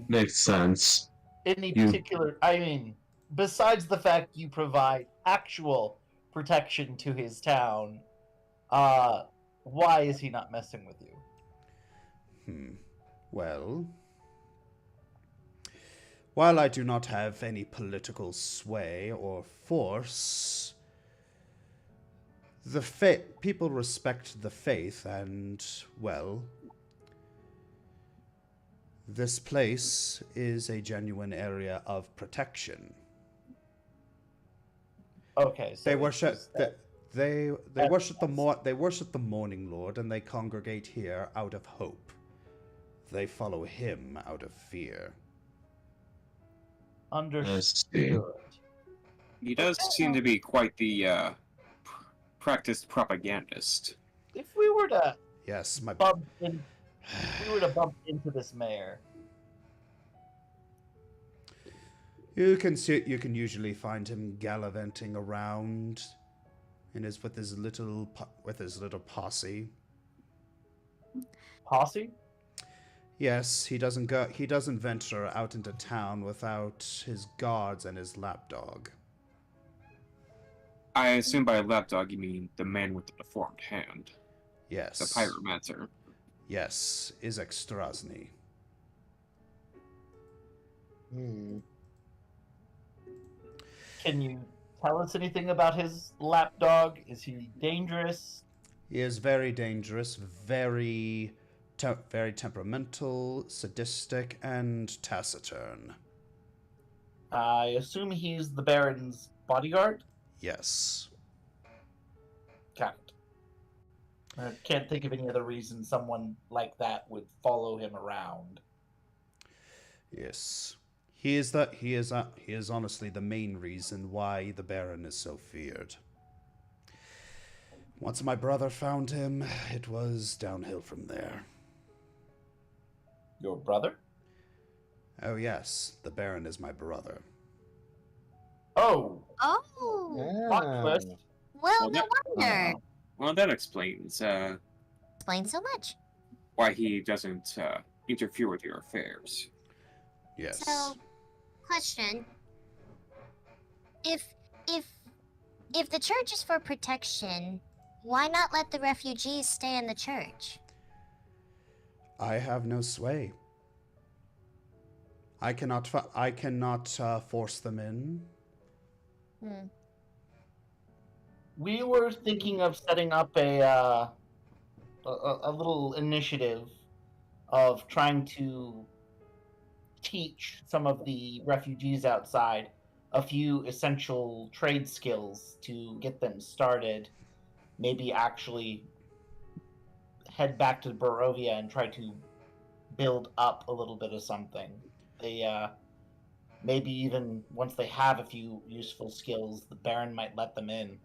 Makes sense. Any You- particular? I mean, besides the fact you provide actual protection to his town, why is he not messing with you? Well, while I do not have any political sway or force, people respect the faith, and, well, this place is a genuine area of protection. Okay, so They it's worship just that- they worship they worship the Morning Lord, and they congregate here out of hope. They follow him out of fear. Understood. He does seem to be quite the practiced propagandist. If we were to Yes, bump into this mayor, You can usually find him gallivanting around with his little posse. posse. Yes, he doesn't venture out into town without his guards and his lapdog. I assume by lapdog you mean the man with the deformed hand. Yes. The pyromancer. Yes, Izek Strasny. Can you tell us anything about his lapdog? Is he dangerous? He is very dangerous, very temperamental, sadistic, and taciturn. I assume he's the Baron's bodyguard? Yes. Got it. I can't think of any other reason someone like that would follow him around. Yes. He is honestly the main reason why the Baron is so feared. Once my brother found him, it was downhill from there. Your brother? Oh yes, the Baron is my brother. Oh! Oh. Plot twist. Well, no wonder. Well, that explains Explain so much. why he doesn't interfere with your affairs. Yes. So, question: If the church is for protection, why not let the refugees stay in the church? I have no sway. I cannot force them in. We were thinking of setting up a little initiative of trying to teach some of the refugees outside a few essential trade skills to get them started. Maybe actually head back to Barovia and try to build up a little bit of something. They maybe even once they have a few useful skills, the Baron might let them in.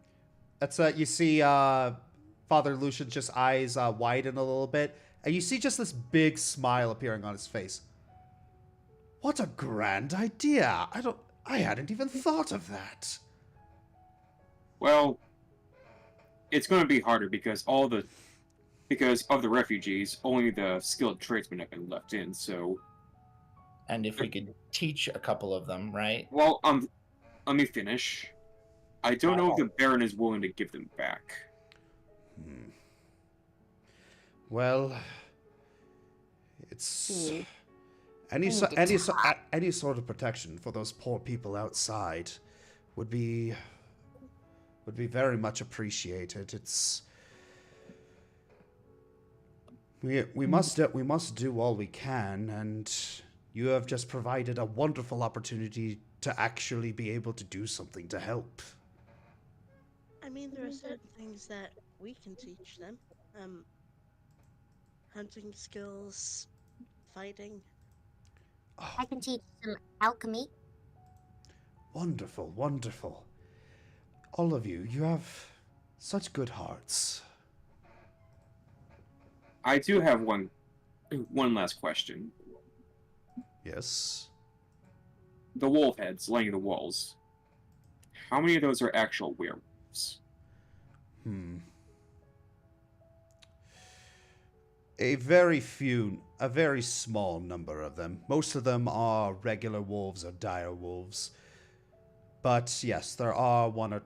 That's you see Father Lucian's just eyes widen a little bit, and you see just this big smile appearing on his face. What a grand idea! I hadn't even thought of that. Well, it's going to be harder because of the refugees, only the skilled tradesmen have been left in. So, and if we could teach a couple of them, right? Well, let me finish. I don't know if the Baron is willing to give them back. Well, it's any sort of protection for those poor people outside would be very much appreciated. We must do all we can, and you have just provided a wonderful opportunity to actually be able to do something to help. I mean, there are certain things that we can teach them. Hunting skills, fighting. I can teach some alchemy. Wonderful, wonderful. All of you have such good hearts. I do have one last question. Yes. The wolf heads lining the walls. how many of those are actual werewolves? A very small number of them. Most of them are regular wolves or dire wolves. But yes, there are one,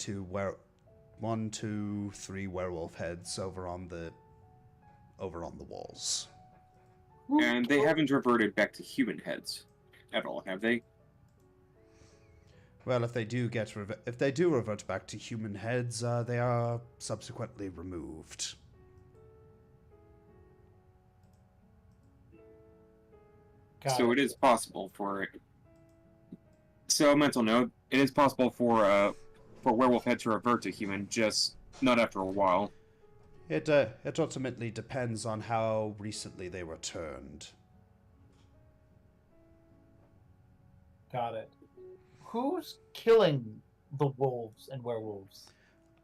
two, three werewolf heads over on the walls. And they haven't reverted back to human heads at all, have they? Well, if they do revert back to human heads, they are subsequently removed. So it is possible for. So, mental note: it is possible for werewolf head to revert to human, just not after a while. It ultimately depends on how recently they were turned. Got it. Who's killing the wolves and werewolves?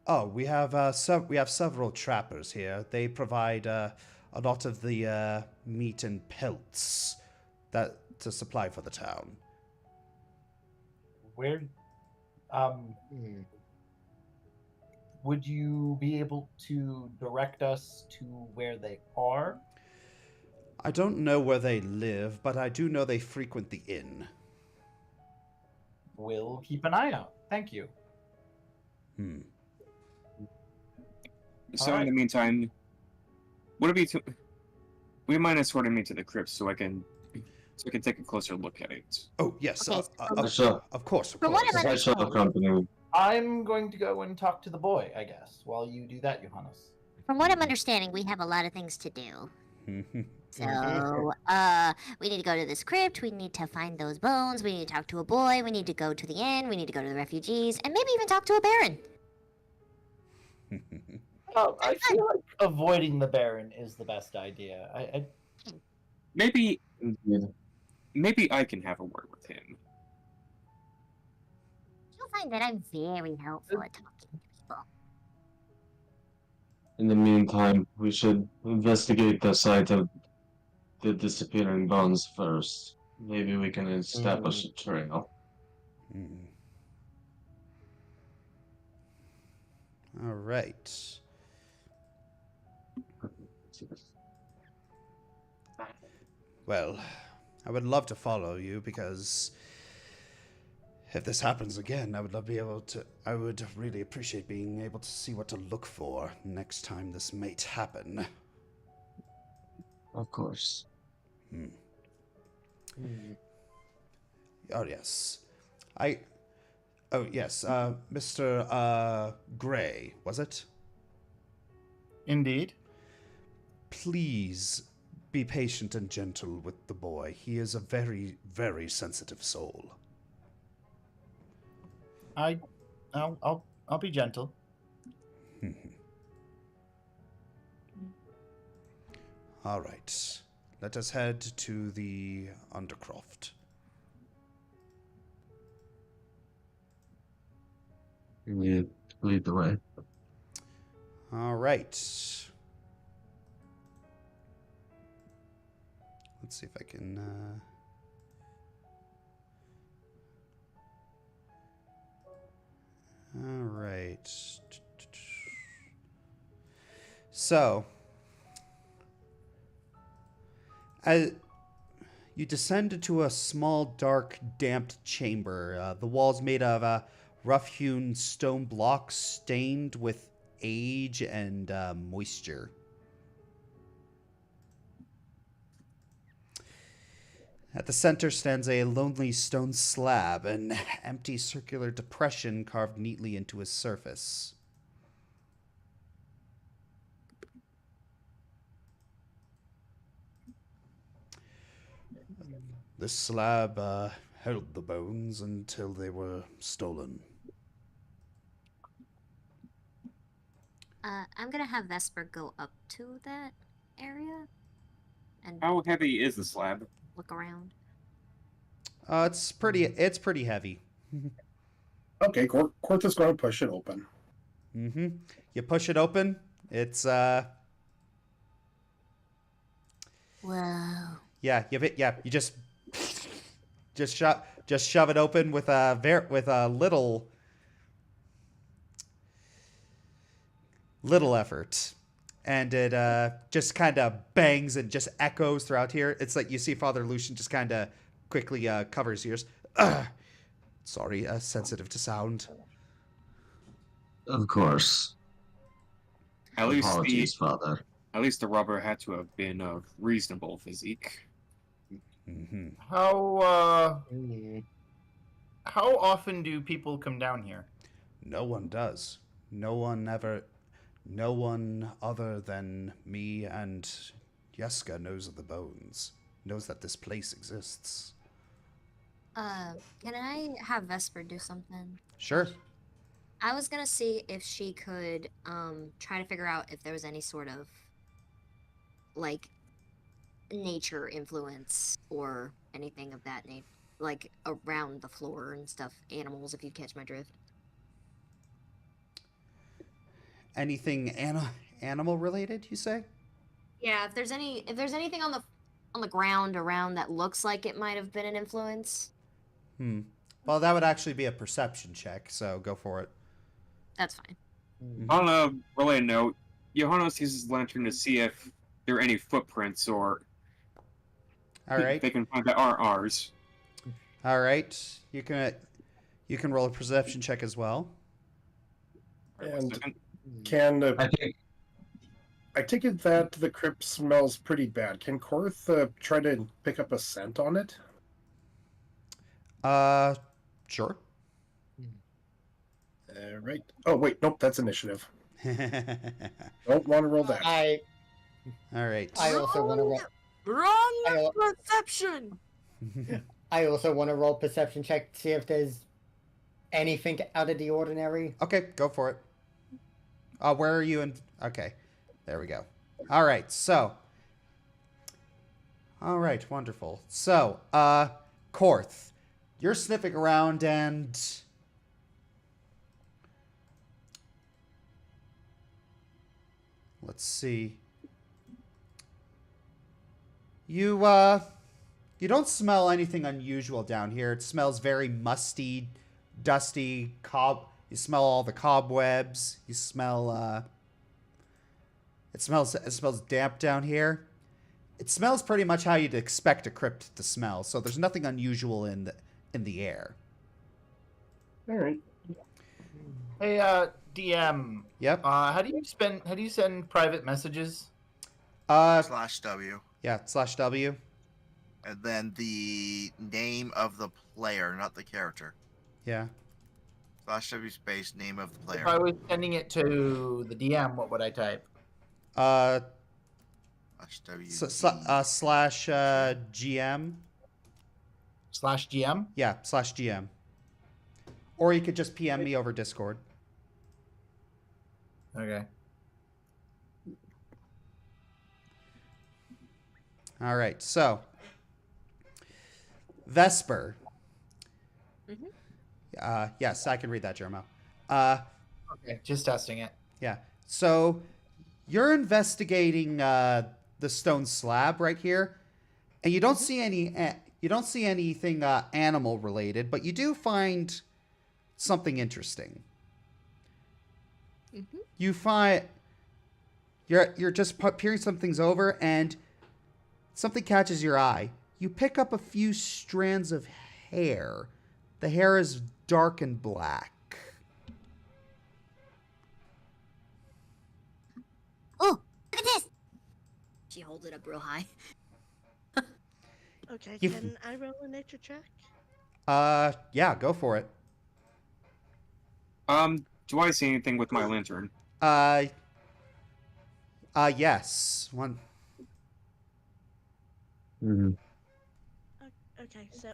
Oh, we have several trappers here. They provide a lot of the meat and pelts to supply for the town. Where, would you be able to direct us to where they are? I don't know where they live, but I do know they frequent the inn. We'll keep an eye out. Thank you. So in the meantime, would we mind escorting me to the crypt so I can take a closer look at it? Oh yes, Okay, of course. From what I'm understanding, I'm going to go and talk to the boy, I guess, while you do that, Johannes. from what I'm understanding, we have a lot of things to do. So, we need to go to this crypt, we need to find those bones, we need to talk to a boy, we need to go to the inn, we need to go to the refugees, and maybe even talk to a baron. I feel like avoiding the Baron is the best idea. Maybe I can have a word with him. You'll find that I'm very helpful at talking to people. In the meantime, we should investigate the site of the disappearing bones first. Maybe we can establish a trail. All right. Well, I would love to follow you because if this happens again, I would really appreciate being able to see what to look for next time this might happen. Of course. Oh yes. Mr. Gray, was it? Indeed. Please be patient and gentle with the boy. He is a very, very sensitive soul. I'll be gentle. All right. Let us head to the Undercroft. You lead the way. All right. Let's see if I can... All right. So, as you descend into a small, dark, damped chamber. The walls made of rough-hewn stone blocks stained with age and moisture. At the center stands a lonely stone slab, an empty circular depression carved neatly into its surface. This slab held the bones until they were stolen. I'm gonna have Vesper go up to that area and How heavy is the slab? look around. It's pretty heavy. Okay, Quartz is going to push it open. Mm-hmm. You push it open. It's Whoa. yeah. You just shove it open with a little little effort. And it just kind of bangs and just echoes throughout here. It's like you see Father Lucian just kind of quickly covers his ears. Sorry, sensitive to sound. Of course. Apologies, Father. At least the rubber had to have been of reasonable physique. Mm-hmm. How often do people come down here? No one does. No one other than me and Yeska knows of the bones. Knows that this place exists. Can I have Vesper do something? Sure. I was gonna see if she could try to figure out if there was any sort of like nature influence or anything of that nature, like around the floor and stuff, animals, if you catch my drift. Anything animal related, you say? Yeah, if there's anything on the ground around that looks like it might have been an influence. Well, that would actually be a perception check, so go for it. That's fine. On a related note, Johannes uses his lantern to see if there are any footprints or All right. they can find that aren't ours. All right. You can roll a perception check as well. And I take it that the crypt smells pretty bad. Can Korth try to pick up a scent on it? Sure. Right. Oh, wait. Nope, that's initiative. Don't want to roll that. All right. I also want to roll. Wrong perception. I also want to roll perception check to see if there's anything out of the ordinary. Okay, go for it. Where are you in? Okay, there we go. All right, so. All right, wonderful. So, Korth, you're sniffing around and. Let's see. You don't smell anything unusual down here. It smells very musty, dusty, you smell all the cobwebs. You smell it smells damp down here. It smells pretty much how you'd expect a crypt to smell. So there's nothing unusual in the air. All right. Hey, DM. Yep. How do you send private messages? /W. Yeah, /W. And then the name of the player, not the character. Yeah. /W space name of the player. If I was sending it to the DM, what would I type? /W. /GM. /GM? Yeah, /GM. Or you could just PM me over Discord. Okay. All right, so Vesper. Mm-hmm. Yes, I can read that, Jermo. Okay, just testing it. Yeah. So you're investigating the stone slab right here, and you don't see anything animal related, but you do find something interesting. Mm-hmm. You find you're just peering some things over, and something catches your eye. You pick up a few strands of hair. The hair is dark and black. Oh, look at this! She holds it up real high. Okay, You- can I roll a nature check? Yeah, go for it. Do I see anything with my lantern? Yes. One. Mm-hmm. Okay, so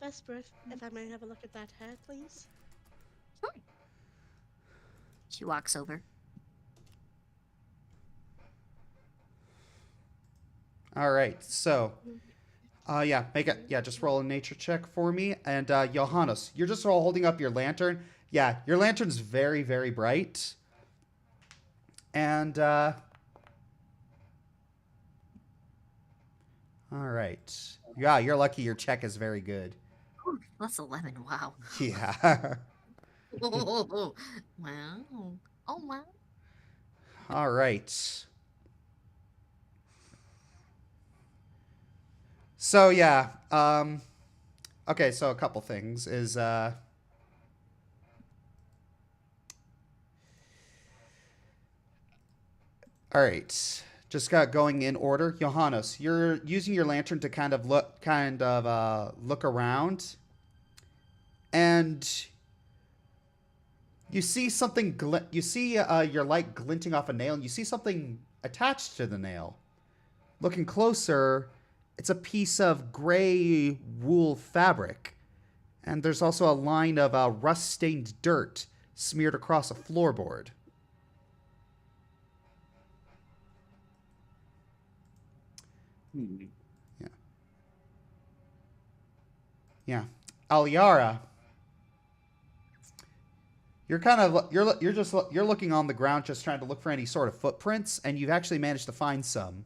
Vesper, if I may have a look at that hair, please. Sure. She walks over. All right, so, just roll a nature check for me. And Johannes, you're just all holding up your lantern. Yeah, your lantern's very, very bright. And, all right. Yeah, you're lucky your check is very good. Ooh, that's 11. Wow. Yeah. Oh, wow. Oh, wow. All right. So yeah, okay. So a couple things is all right. Just got going in order. Johannes, you're using your lantern to look around, and you see something. You see your light glinting off a nail, and you see something attached to the nail. Looking closer, it's a piece of gray wool fabric, and there's also a line of rust-stained dirt smeared across a floorboard. Yeah. Yeah. Aliara, you're looking on the ground, just trying to look for any sort of footprints, and you've actually managed to find some.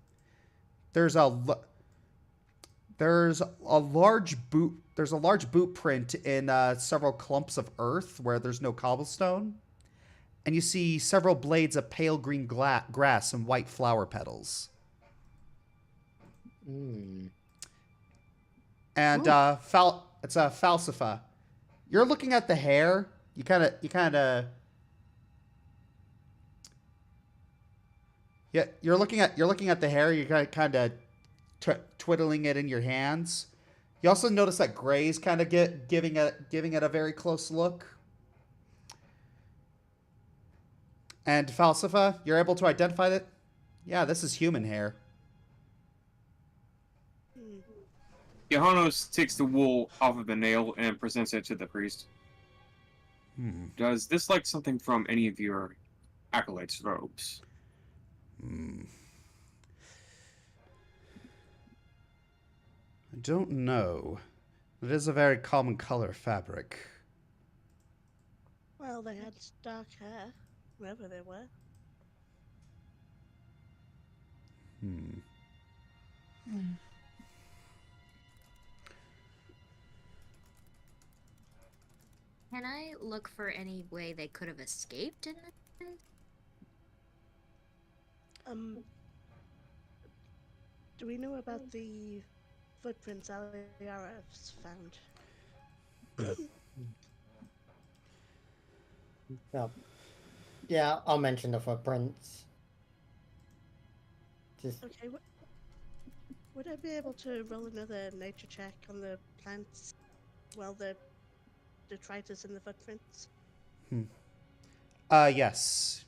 There's a large boot print in several clumps of earth where there's no cobblestone, and you see several blades of pale green grass and white flower petals. And it's a falsifa. You're looking at the hair. You kind of. Yeah, you're looking at the hair. You're kind of twiddling it in your hands. You also notice that Gray's kind of giving it a very close look. And Falsifa, you're able to identify that. Yeah, this is human hair. Johannes takes the wool off of the nail and presents it to the priest. Does this like something from any of your acolytes' robes? I don't know. It is a very common color fabric. Well, they had dark hair, whoever they were. Can I look for any way they could have escaped in this? Do we know about the footprints Aliara's found? Yeah, I'll mention the footprints. Okay, would I be able to roll another nature check on the plants while the detritus in the footprints? Yes.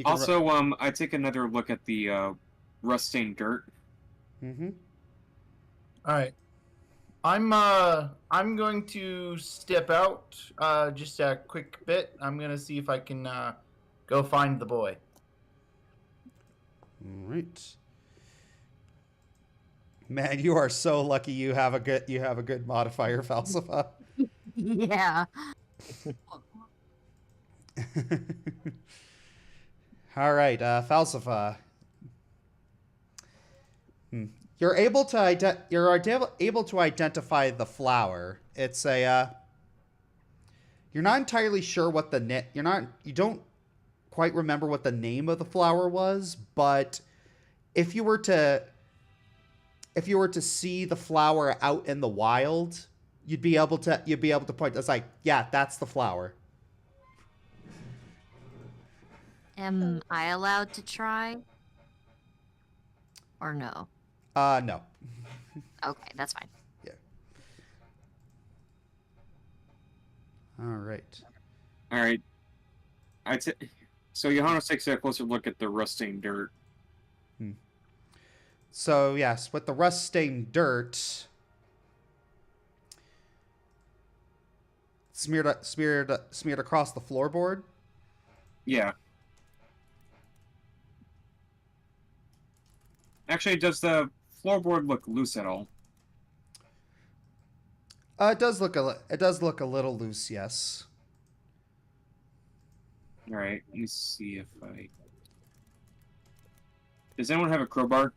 Also, I take another look at the rust-stained dirt. All right. I'm going to step out just a quick bit. I'm gonna see if I can go find the boy. All right. Man, you are so lucky you have a good modifier, Falsifa. Yeah. All right, Falsifa. You're able to identify the flower. It's a. You're not entirely sure what you don't quite remember what the name of the flower was, but if you were to see the flower out in the wild, you'd be able to point. It's like, yeah, that's the flower. Am I allowed to try? Or no? No. Okay, that's fine. Yeah. All right. All right. So Johannes takes a closer look at the rusting dirt. So yes, with the rust-stained dirt smeared across the floorboard. Yeah. Actually, does the floorboard look loose at all? It does look a little loose, yes. All right. Let me see if I. Does anyone have a crowbar?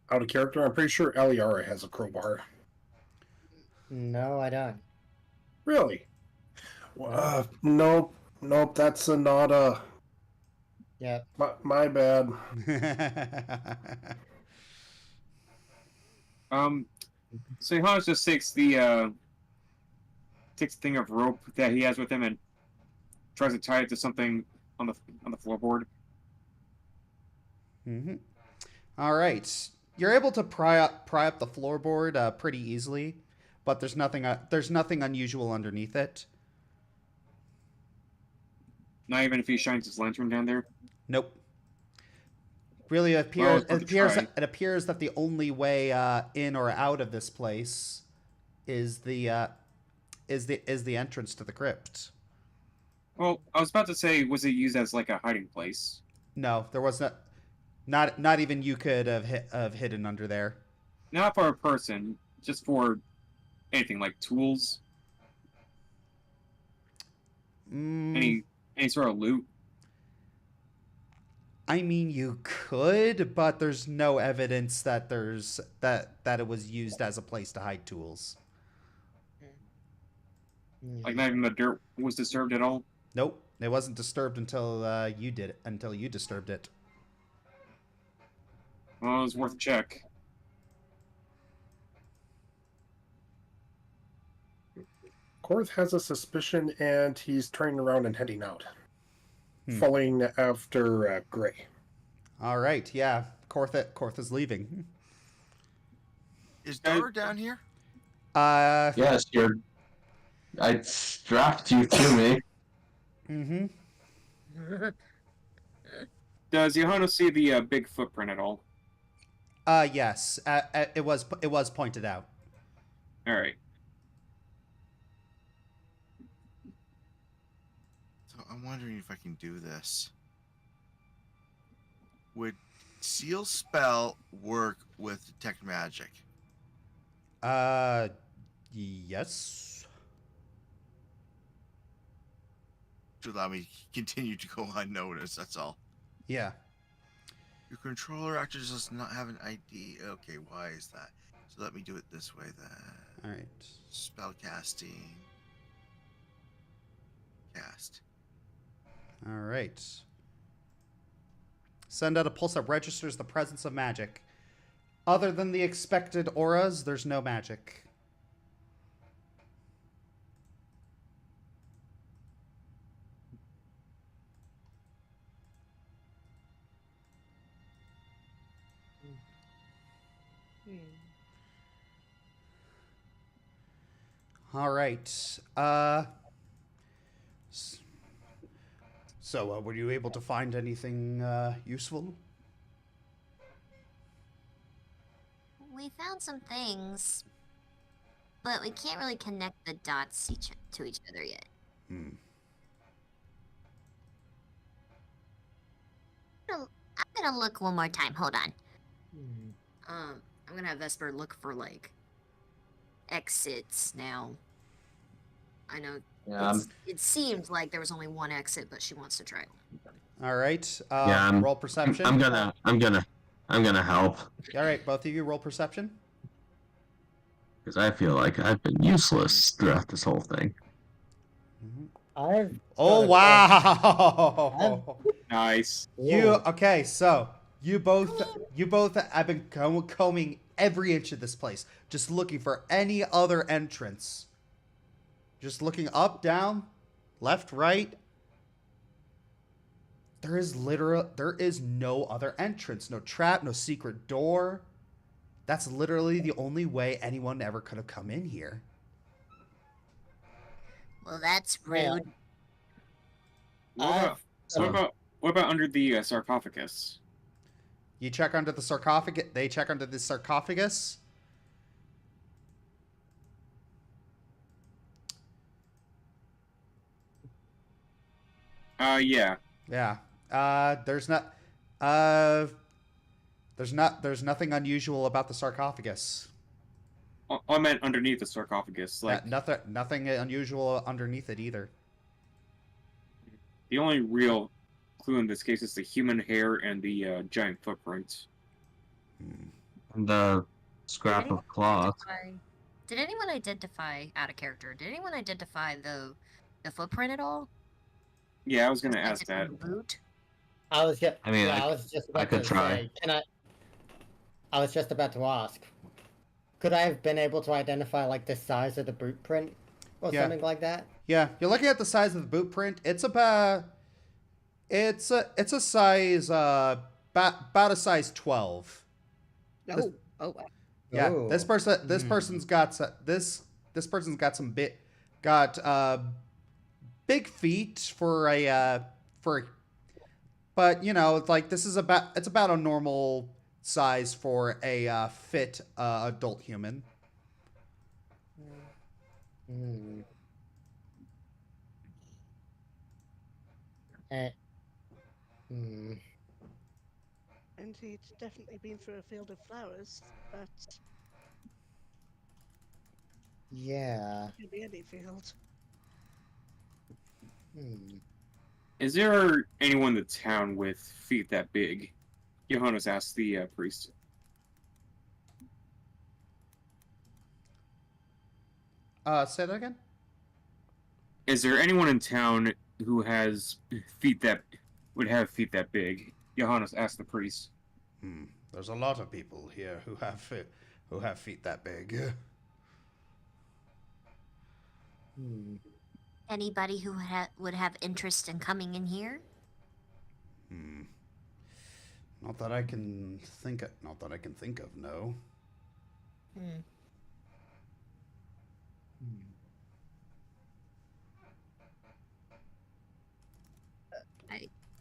Out of character, I'm pretty sure Aliara has a crowbar. No, I don't. Really? Nope, nope. That's not a. Yeah. My bad. So Hans just takes the thing of rope that he has with him and tries to tie it to something on the floorboard. All right, you're able to pry up the floorboard pretty easily, but there's nothing unusual underneath it. Not even if he shines his lantern down there. Nope. Really, Well, it's worth a try. it appears that the only way in or out of this place is the entrance to the crypt. Well, I was about to say, was it used as like a hiding place? No, there was not even you could have hidden under there. Not for a person, just for anything like tools. Any sort of loot. I mean, you could, but there's no evidence that that it was used as a place to hide tools. Like not even the dirt was disturbed at all. Nope, it wasn't disturbed until you did it. Until you disturbed it. Well, it was worth a check. Korth has a suspicion, and he's turning around and heading out, following after Gray. All right, yeah, Korth is leaving. Is Dora down here? Yes, I strapped you to me. Does Johanna see the big footprint at all? Yes, it was pointed out. All right. So I'm wondering if I can do this. Would seal spell work with detect magic? Yes. To allow me to continue to go unnoticed, that's all. Yeah. Your controller actually does not have an ID. Okay, why is that? So let me do it this way then. All right. Spell casting. Cast. All right. Send out a pulse that registers the presence of magic. Other than the expected auras, there's no magic. All right. So, were you able to find anything useful? We found some things, but we can't really connect the dots to each other yet. I'm gonna look one more time. Hold on. I'm gonna have Vesper look for like exits now. I know it seemed like there was only one exit, but she wants to try one. All right. Yeah, roll perception. I'm gonna help All right, both of you roll perception. because I feel like I've been useless throughout this whole thing. Oh wow! Nice. Okay? So you both have been combing every inch of this place, just looking for any other entrance. Just looking up, down, left, right. There is no other entrance, no trap, no secret door. That's literally the only way anyone ever could have come in here. Well, that's rude. What about under the sarcophagus? You check under the sarcophagus. They check under the sarcophagus. Yeah. Yeah. There's nothing unusual about the sarcophagus. I meant underneath the sarcophagus. Like nothing unusual underneath it either. the only real clue in this case is the human hair and the giant footprint. And the scrap of cloth. Did anyone identify out of character? Did anyone identify the the footprint at all? Yeah, I was gonna Like ask it's in that. the boot? I was just, I mean, yeah, I I was just I about could to try. say, I was just about to ask, could I have been able to identify like the size of the boot print or Yeah. something like that? Yeah, you're looking at the size of the boot print. It's about it's a size about a size 12. Oh, oh wow. Yeah, Oh. this person's got this person's got some big feet for but you know, like this is it's about a normal size for a fit adult human. Hmm. Eh. Hmm. And he'd definitely been through a field of flowers, but Yeah. it could be any field. Hmm. Is there anyone in the town with feet that big? Johannes asked the priest. Say that again? Is there anyone in town who has feet that would have feet that big? Johannes asked the priest. There's a lot of people here who have feet that big. Hmm. Anybody who would have interest in coming in here? Not that I can think of. Not that I can think of. No. Hmm.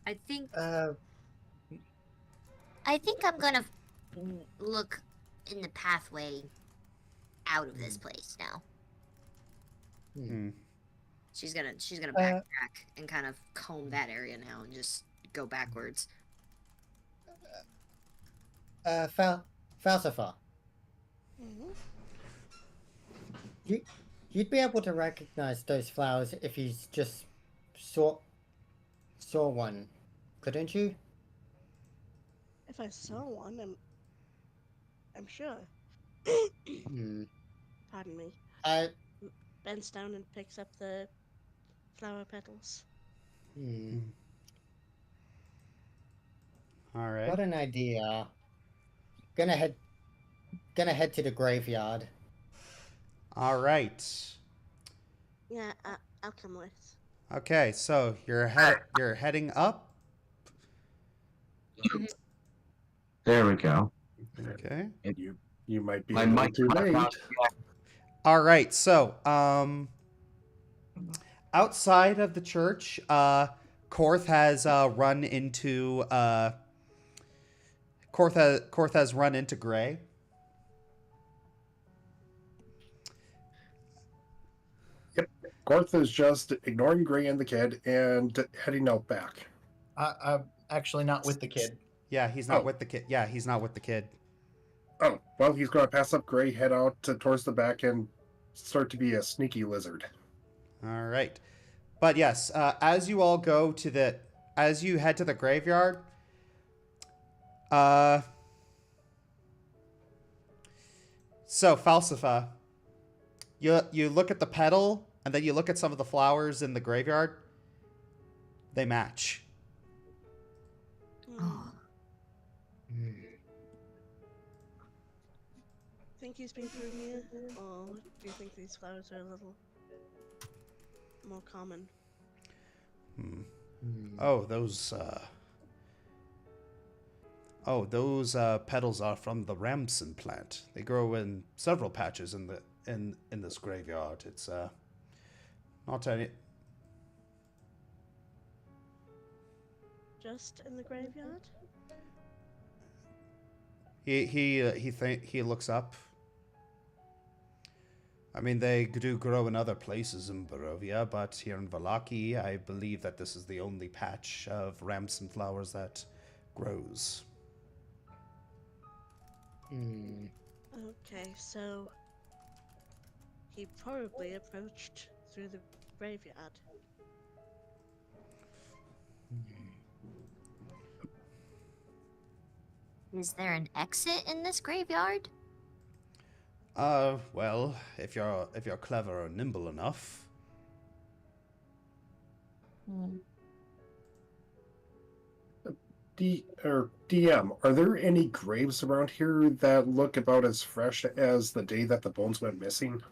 I think I think I'm gonna look in the pathway out of this place now. she's gonna backtrack and kind of comb that area now and just go backwards. Falsifer. Mm-hmm. You'd be able to recognize those flowers if you just saw one, couldn't you? If I saw one, I'm sure. Pardon me. Bends down and picks up the flower petals. All right. What an idea. Gonna head to the graveyard. All right. Yeah, I'll come with. Okay, so you're heading up. There we go. Okay. You might be My a little mic too cut late. out. All right, so outside of the church, Korth has run into Korth has run into Gray. Yep. Gorth is just ignoring Gray and the kid and heading out back. I'm actually not with the kid. Yeah, he's not with the kid. Yeah, he's not with the kid. Oh, well, he's going to pass up Gray, head out towards the back, and start to be a sneaky lizard. All right. But yes, as you all go as you head to the graveyard, so Falsifa, you look at the petal, and then you look at some of the flowers in the graveyard. They match. Think he's been through here, or do you think these flowers are a little more common? Oh, those petals are from the Ramson plant. They grow in several patches in this graveyard. It's not any. Just in the graveyard? He looks up. I mean, they do grow in other places in Barovia, but here in Vallaki, I believe that this is the only patch of Ramson flowers that grows. Okay, so he probably approached through the graveyard. Is there an exit in this graveyard? Well, if you're clever or nimble enough. Hmm. DM, are there any graves around here that look about as fresh as the day that the bones went missing?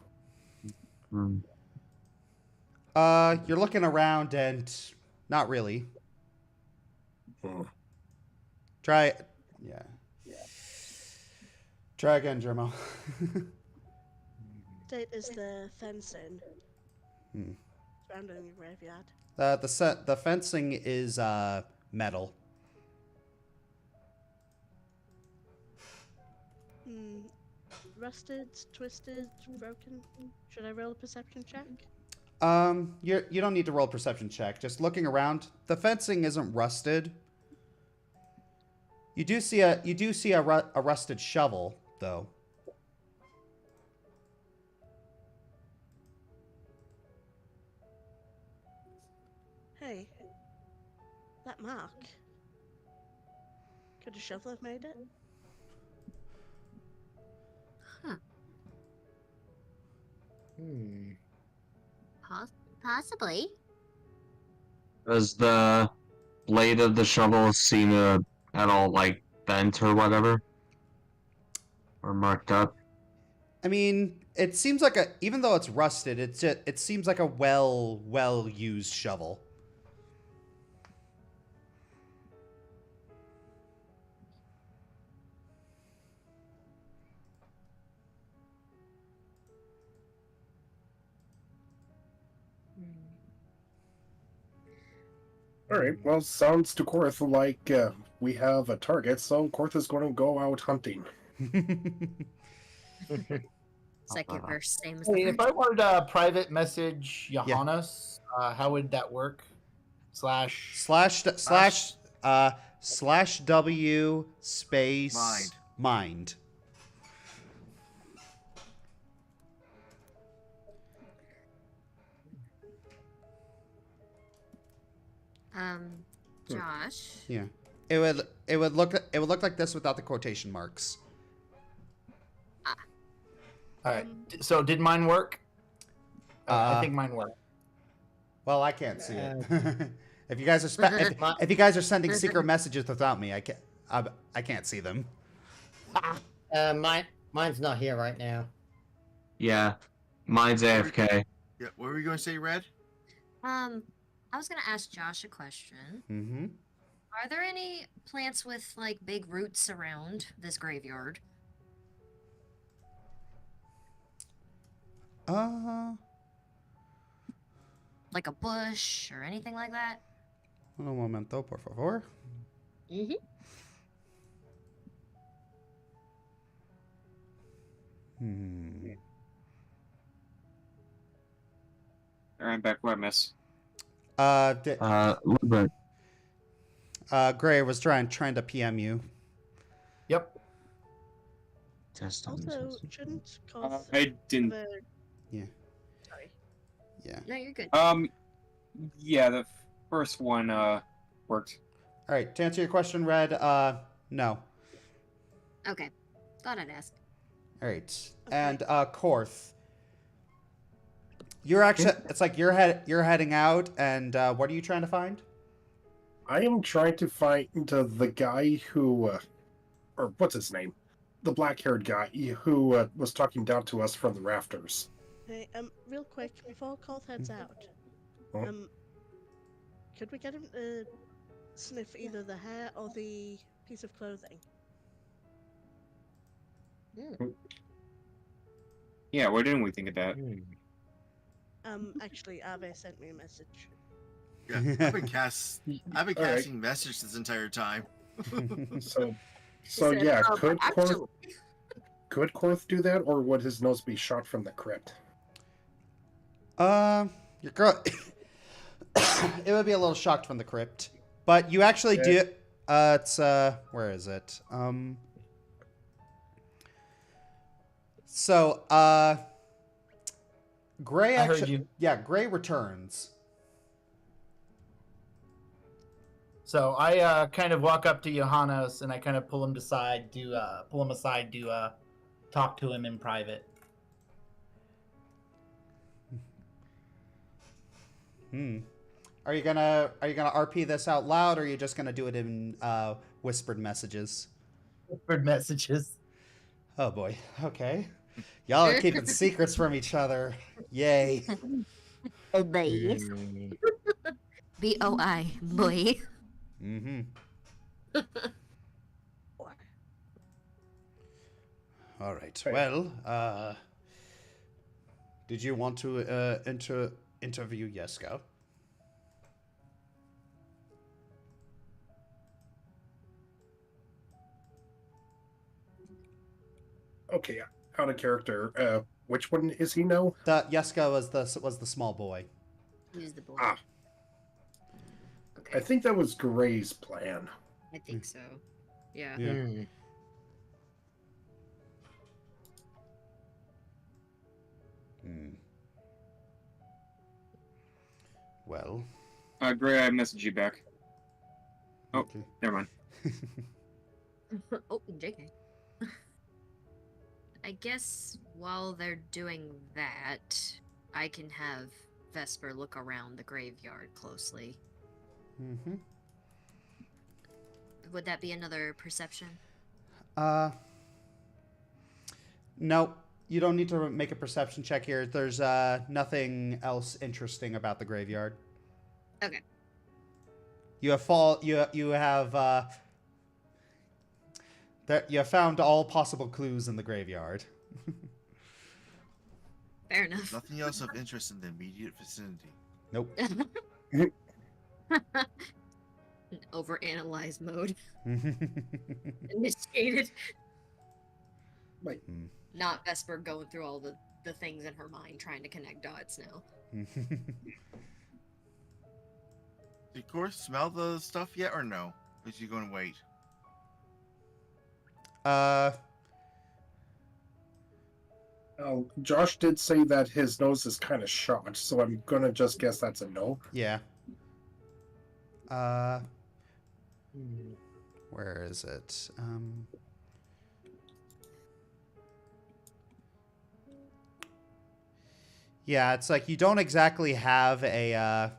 Hmm. You're looking around and not really. Hmm. Try it. Yeah. Try again, Jermo. Date is the fencing Hmm. surrounding the graveyard. The fencing is metal. Hmm. Rusted, twisted, broken. Should I roll a perception check? You don't need to roll a perception check. Just looking around, the fencing isn't rusted. You do see a rusted shovel though. Hey, that mark. Could a shovel have made it? Huh. Hmm. Possibly. Does the blade of the shovel seem at all like bent or whatever? Or marked up? I mean, it seems like even though it's rusted, it seems like a well used shovel. Alright, well, sounds to Korth like we have a target, so Korth is going to go out hunting. Second verse, same as Hey, the if first. I wanted to private message Johannes, how would that work? Slash /W space mind. Josh. Yeah. It would look like this without the quotation marks. All right. So did mine work? I think mine worked. Well, I can't see it. If you guys are if you guys are sending secret messages without me, I can't see them. Mine's not here right now. Yeah. Mine's AFK. Yeah, what were you going to say, Red? I was gonna ask Josh a question. Mm-hmm. Are there any plants with like big roots around this graveyard? Like a bush or anything like that? Un momento, por favor. Mm-hmm. Alright, back where I miss. But Gray was trying to PM you. Yep. Also, shouldn't Koth I didn't. have a... Yeah. Sorry. Yeah. No, you're good. Yeah, the first one worked. All right. To answer your question, Red. No. Okay. Thought I'd ask. All right. And Korth. You're actually. It's like you're heading out, and what are you trying to find? I am trying to find the guy who, or what's his name? The black-haired guy who was talking down to us from the rafters. Hey, real quick, before Koth heads out, Huh? could we get him to sniff either the hair or the piece of clothing? Yeah, why didn't we think of that? Actually, Ave sent me a message. Yeah, I've been casting messages this entire time. So yeah, could Korth do that, or would his nose be shot from the crypt? Your girl. It would be a little shocked from the crypt, but you actually do. It's where is it? So Gray I heard actually. you. Yeah, Gray returns. So I kind of walk up to Johannes and I kind of pull him aside to talk to him in private. Are you gonna RP this out loud, or are you just gonna do it in whispered messages? Whispered messages. Oh boy. Okay. Y'all are keeping secrets from each other. Yay. Oh, boy. B-O-I, boy. Mm-hmm. All right. Well, did you want to interview Yesko? Okay, out of character. Which one is he now? The Yesko was the small boy. Who's the boy? Ah, Okay. I think that was Gray's plan. I think so. Yeah. Yeah. Hmm. Well. Gray, I messaged you back. Oh, Okay. never mind. Oh, JK. I guess while they're doing that, I can have Vesper look around the graveyard closely. Mm-hmm. Would that be another perception? No, you don't need to make a perception check here. There's nothing else interesting about the graveyard. Okay. You have you have found all possible clues in the graveyard. Fair enough. Nothing else of interest in the immediate vicinity. Nope. Overanalyze mode. Initiated. Wait. Not Vesper going through all the things in her mind trying to connect dots now. Did Gorth smell the stuff yet or no? Is he going to wait? Oh, Josh did say that his nose is kind of shot, so I'm gonna just guess that's a no. Yeah. Where is it? Yeah, it's like you don't exactly have a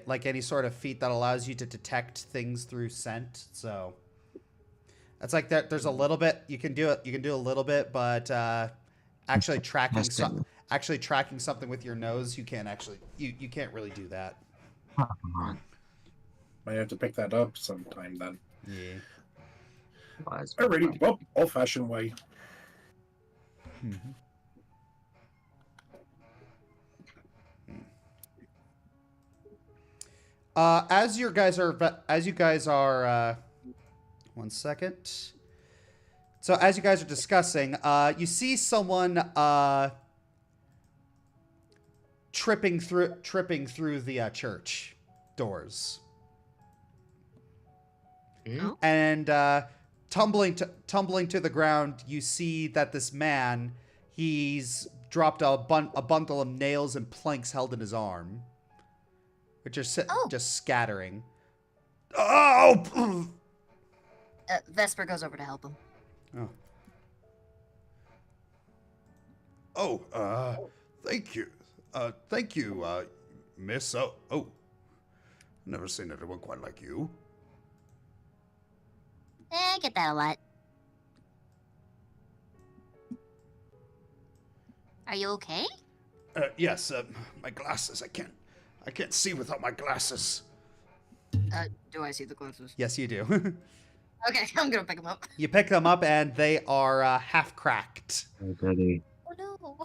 like any sort of feat that allows you to detect things through scent. So it's like there's a little bit you can do it. You can do a little bit, but actually tracking something with your nose, you can't actually you can't really do that. Might have to pick that up sometime then. Yeah. Alrighty, well, old-fashioned way. Mm-hmm. As you guys are, one second. So as you guys are discussing, you see someone tripping through the church doors, and tumbling to the ground. You see that this man, he's dropped a bundle of nails and planks held in his arm, which are just scattering. Oh! Vesper goes over to help him. Thank you. Miss. Never seen anyone quite like you. I get that a lot. Are you okay? Yes, my glasses. I can't see without my glasses. Do I see the glasses? Yes, you do. Okay, I'm gonna pick them up. You pick them up, and they are half cracked. Okay. Oh no.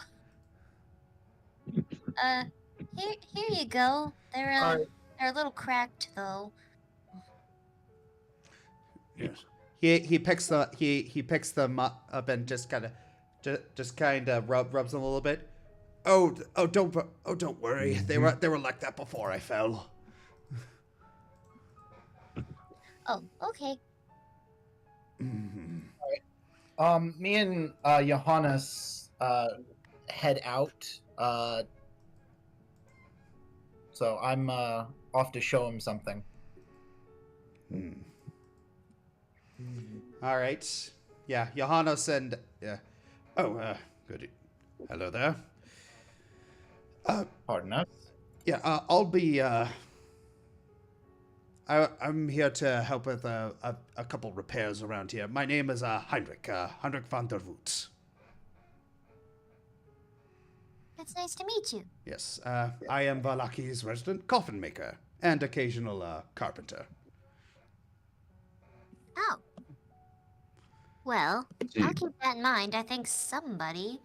Here you go. They're a little cracked though. Yes. He picks them up and just kind of rubs them a little bit. Don't worry. They were like that before I fell. Oh, okay. Me and Johannes head out. So I'm off to show him something. All right. Yeah, Johannes and Good. Hello there. Pardon us. Yeah, I'll be. I'm here to help with a couple repairs around here. My name is Heinrich van der Voot. It's nice to meet you. Yes, I am Vallaki's resident coffin maker and occasional carpenter. Oh. Well, I'll keep that in mind. I think somebody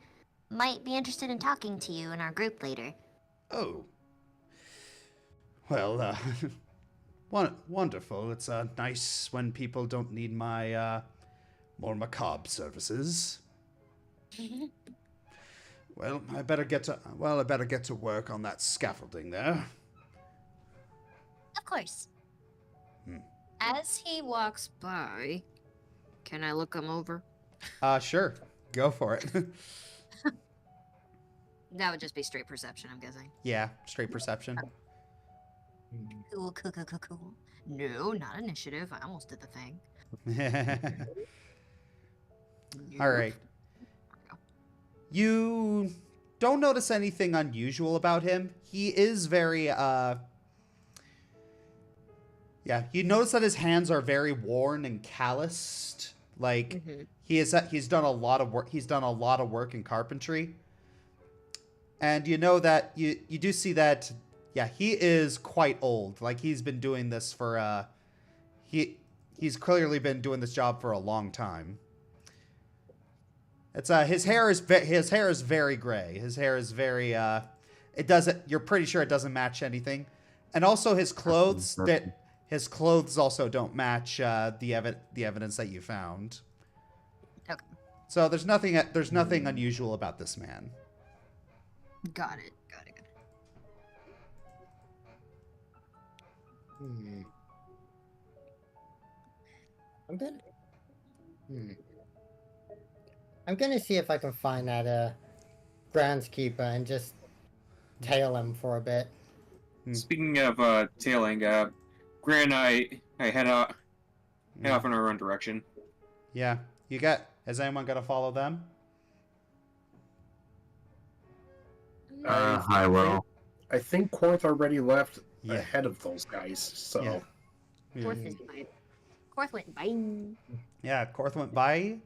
might be interested in talking to you in our group later. Oh. Well, wonderful. It's nice when people don't need my more macabre services. Well, I better get to work on that scaffolding there. Of course. As he walks by, can I look him over? Sure. Go for it. That would just be straight perception, I'm guessing. Yeah, straight perception. Cool, cool, cool, cool, cool. No, not initiative. I almost did the thing. All right. You don't notice anything unusual about him. He is very, yeah, you notice that his hands are very worn and calloused. Like, he's done a lot of work. He's done a lot of work in carpentry. And you know that, you do see that, yeah, he is quite old. Like, he's been doing this for, he's clearly been doing this job for a long time. It's his hair is very gray. His hair is very you're pretty sure it doesn't match anything. And also his clothes also don't match the evidence that you found. Okay. So there's nothing unusual about this man. Got it. I'm gonna see if I can find that groundskeeper and just tail him for a bit. Speaking of tailing, Gran and I head off in our own direction. Yeah. Has anyone got to follow them? I will. I think Korth already left ahead of those guys, so... Yeah. Korth went by. Yeah, Korth went by.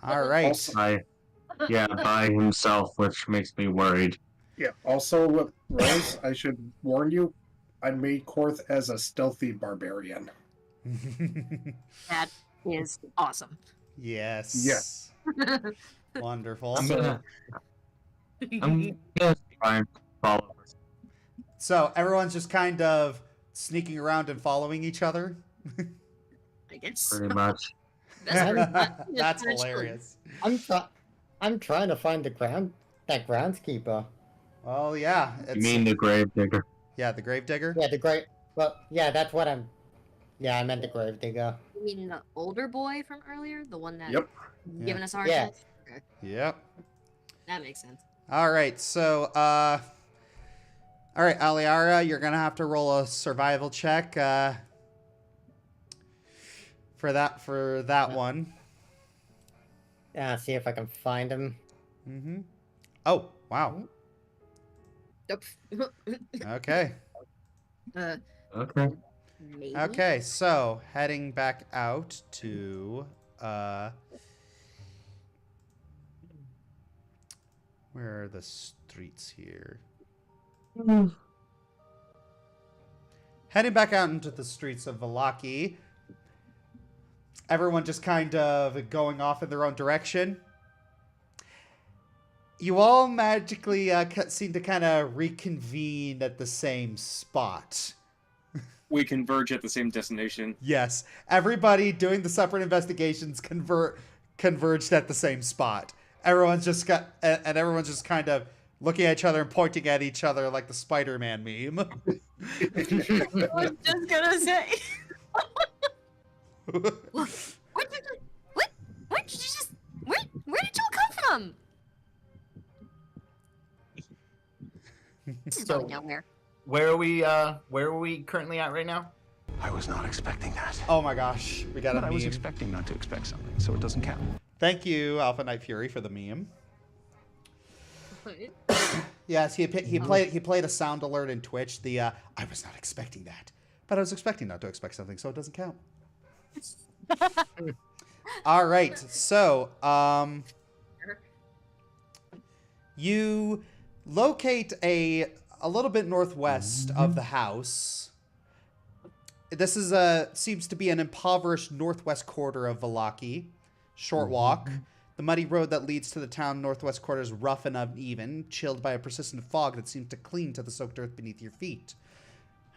All right. By himself, which makes me worried. Yeah, also, Rose, I should warn you, I made Korth as a stealthy barbarian. That is awesome. Yes. Yes. Wonderful. I'm gonna try and follow. So everyone's just kind of sneaking around and following each other. I guess. Pretty much. That's hilarious. I'm trying to find that groundskeeper. Oh yeah. You mean the gravedigger? Yeah, the gravedigger. Yeah, that's what I'm. Yeah, I meant the gravedigger. You mean the older boy from earlier, the one that giving us our Yeah. shit? Okay. Yep. That makes sense. All right. So, all right, Aliara, you're gonna have to roll a survival check. For that one. Yeah, see if I can find him. Mm-hmm. Oh, wow. Nope. Okay. Okay. Maybe. Okay, so heading back out to where are the streets here? Heading back out into the streets of Vallaki. Everyone just kind of going off in their own direction. You all magically seem to kind of reconvene at the same spot. We converge at the same destination. Yes, everybody doing the separate investigations converged at the same spot. Everyone's just kind of looking at each other and pointing at each other like the Spider-Man meme. I was just gonna say. What did you just? Where did you all come from? This is going nowhere. Where are we currently at right now? I was not expecting that. Oh my gosh, we got a But meme. I was expecting not to expect something, so it doesn't count. Thank you, Alpha Night Fury, for the meme. Yes, he played a sound alert in Twitch. I was not expecting that, but I was expecting not to expect something, so it doesn't count. All right, so you locate a little bit northwest of the house. This is seems to be an impoverished northwest quarter of Vallaki. Short walk. The muddy road that leads to the town northwest quarter is rough and uneven, chilled by a persistent fog that seems to cling to the soaked earth beneath your feet.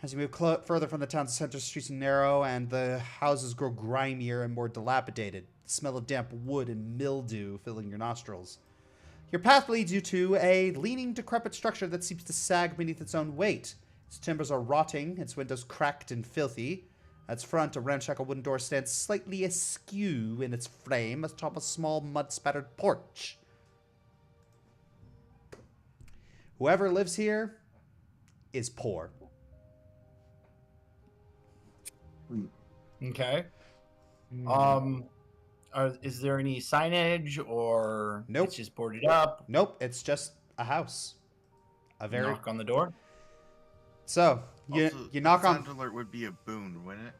As you move further from the town's center, streets are narrow and the houses grow grimier and more dilapidated. The smell of damp wood and mildew filling your nostrils. Your path leads you to a leaning, decrepit structure that seems to sag beneath its own weight. Its timbers are rotting, its windows cracked and filthy. At its front, a ramshackle wooden door stands slightly askew in its frame atop a small mud-spattered porch. Whoever lives here is poor. Okay. Is there any signage or Nope. It's just boarded up? Nope, it's just a house. Knock on the door. So you knock on. Sound alert would be a boon, wouldn't it?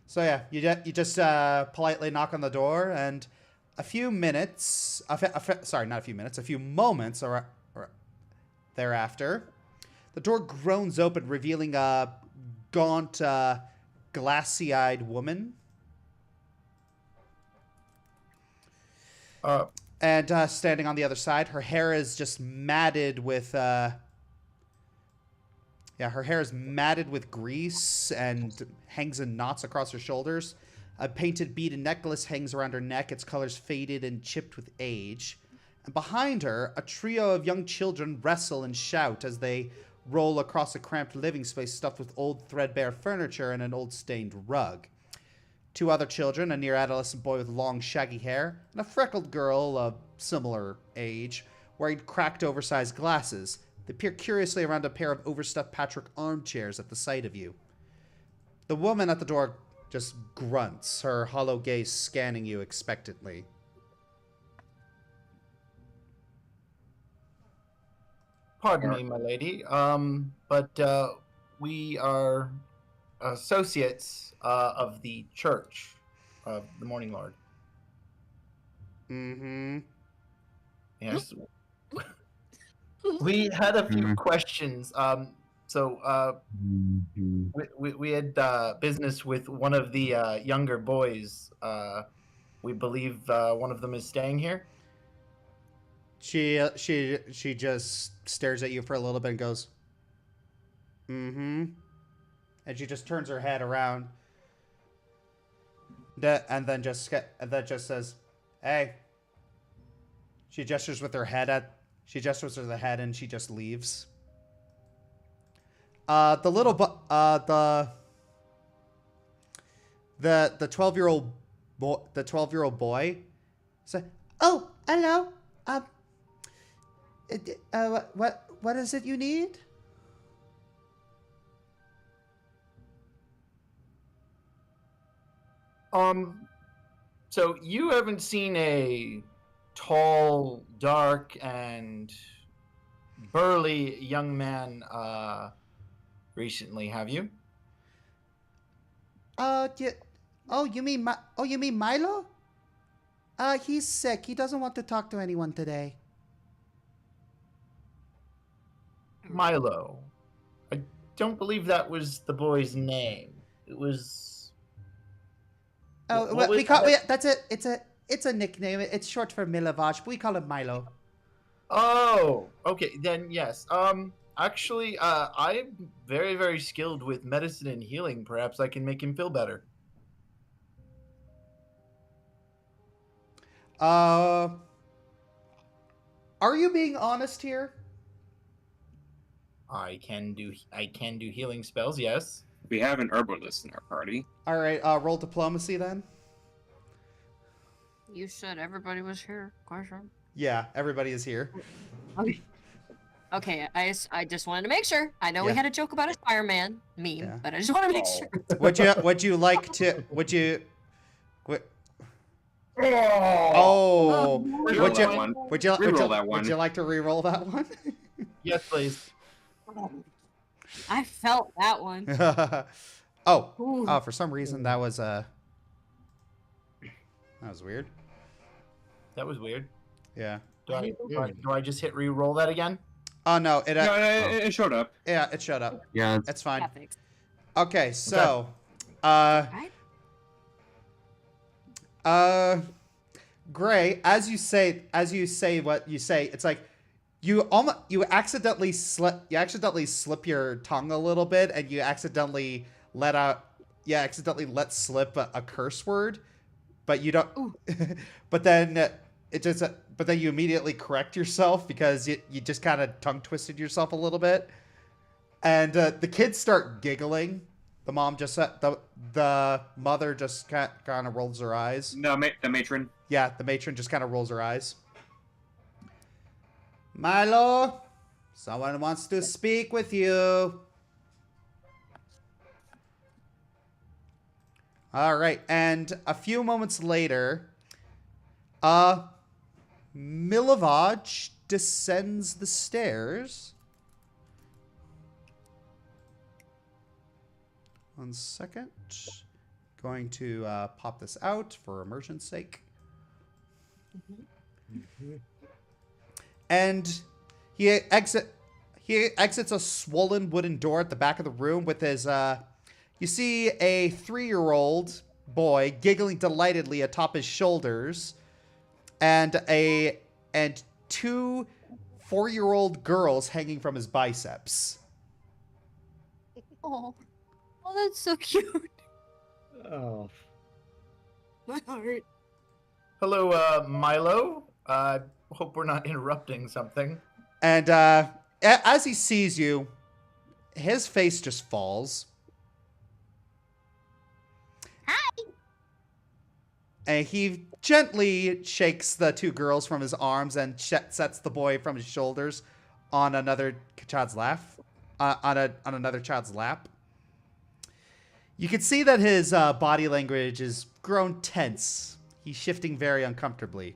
So yeah, you just politely knock on the door, and a few moments or thereafter, the door groans open, revealing a gaunt, glassy-eyed woman. And standing on the other side, her hair is just matted with her hair is matted with grease and hangs in knots across her shoulders. A painted beaded necklace hangs around her neck, its colors faded and chipped with age. And behind her, a trio of young children wrestle and shout as they roll across a cramped living space stuffed with old threadbare furniture and an old stained rug. Two other children, a near-adolescent boy with long, shaggy hair, and a freckled girl of similar age, wearing cracked, oversized glasses. They peer curiously around a pair of overstuffed patchwork armchairs at the sight of you. The woman at the door just grunts, her hollow gaze scanning you expectantly. Pardon me, my lady. But we are associates of the Church of the Morning Lord. Mm-hmm. Yes. We had a few questions. We had business with one of the younger boys. We believe one of them is staying here. She just stares at you for a little bit and goes, mm-hmm. And she just turns her head around. And then just says, hey. She gestures with her head and she just leaves. The 12-year-old boy said, "Oh, hello. What is it you need?" So you haven't seen a tall, dark, and burly young man recently, have you? You mean Milo? He's sick. He doesn't want to talk to anyone today. Milo. I don't believe that was the boy's name. It was. That's it. It's a nickname. It's short for Milovaj. We call him Milo. Oh, okay. Then yes. Actually, I'm very, very skilled with medicine and healing. Perhaps I can make him feel better. Are you being honest here? I can do healing spells. Yes. We have an herbalist in our party. All right. Roll diplomacy then. You said everybody was here? Question. Yeah, everybody is here. Okay, I just wanted to make sure. I know we had a joke about a fireman meme, but I just want to make sure. Would you like to? Oh, Reroll would that you one. would you Reroll that would one. you like to re-roll that one? Yes, please. I felt that one. oh, for some reason that was weird. That was weird. Yeah. Do I just hit re-roll that again? Oh no, it showed up. Yeah, it showed up. Yeah, it's fine. Yeah, thanks. Okay, so Gray, as you say what you say, it's like you accidentally slip your tongue a little bit, and you accidentally let slip a curse word, but you don't. but then you immediately correct yourself because you just kind of tongue twisted yourself a little bit, and the kids start giggling. The mom just the mother just kind of rolls her eyes. No, the matron. Yeah, the matron just kind of rolls her eyes. Milo, someone wants to speak with you. All right, and a few moments later, Milovaj descends the stairs. 1 second. Going to pop this out for immersion's sake. And he exits a swollen wooden door at the back of the room with his you see a 3-year-old boy giggling delightedly atop his shoulders, and 2 4-year-old girls hanging from his biceps. Oh, that's so cute. Oh. My heart. Hello, Milo. Hope we're not interrupting something. And as he sees you, his face just falls. Hi. And he gently shakes the 2 girls from his arms and sets the boy from his shoulders on another child's lap. On another child's lap. You can see that his body language is grown tense. He's shifting very uncomfortably.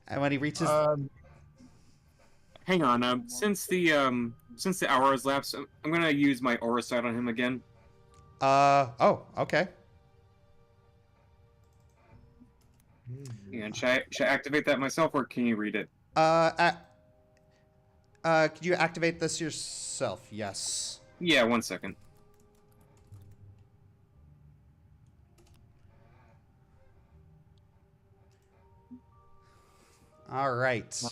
And when he reaches, hang on. Since the hour has lapsed, I'm gonna use my aura sight on him again. Oh, okay. And should I activate that myself, or can you read it? Could you activate this yourself? Yes. Yeah, 1 second. All right.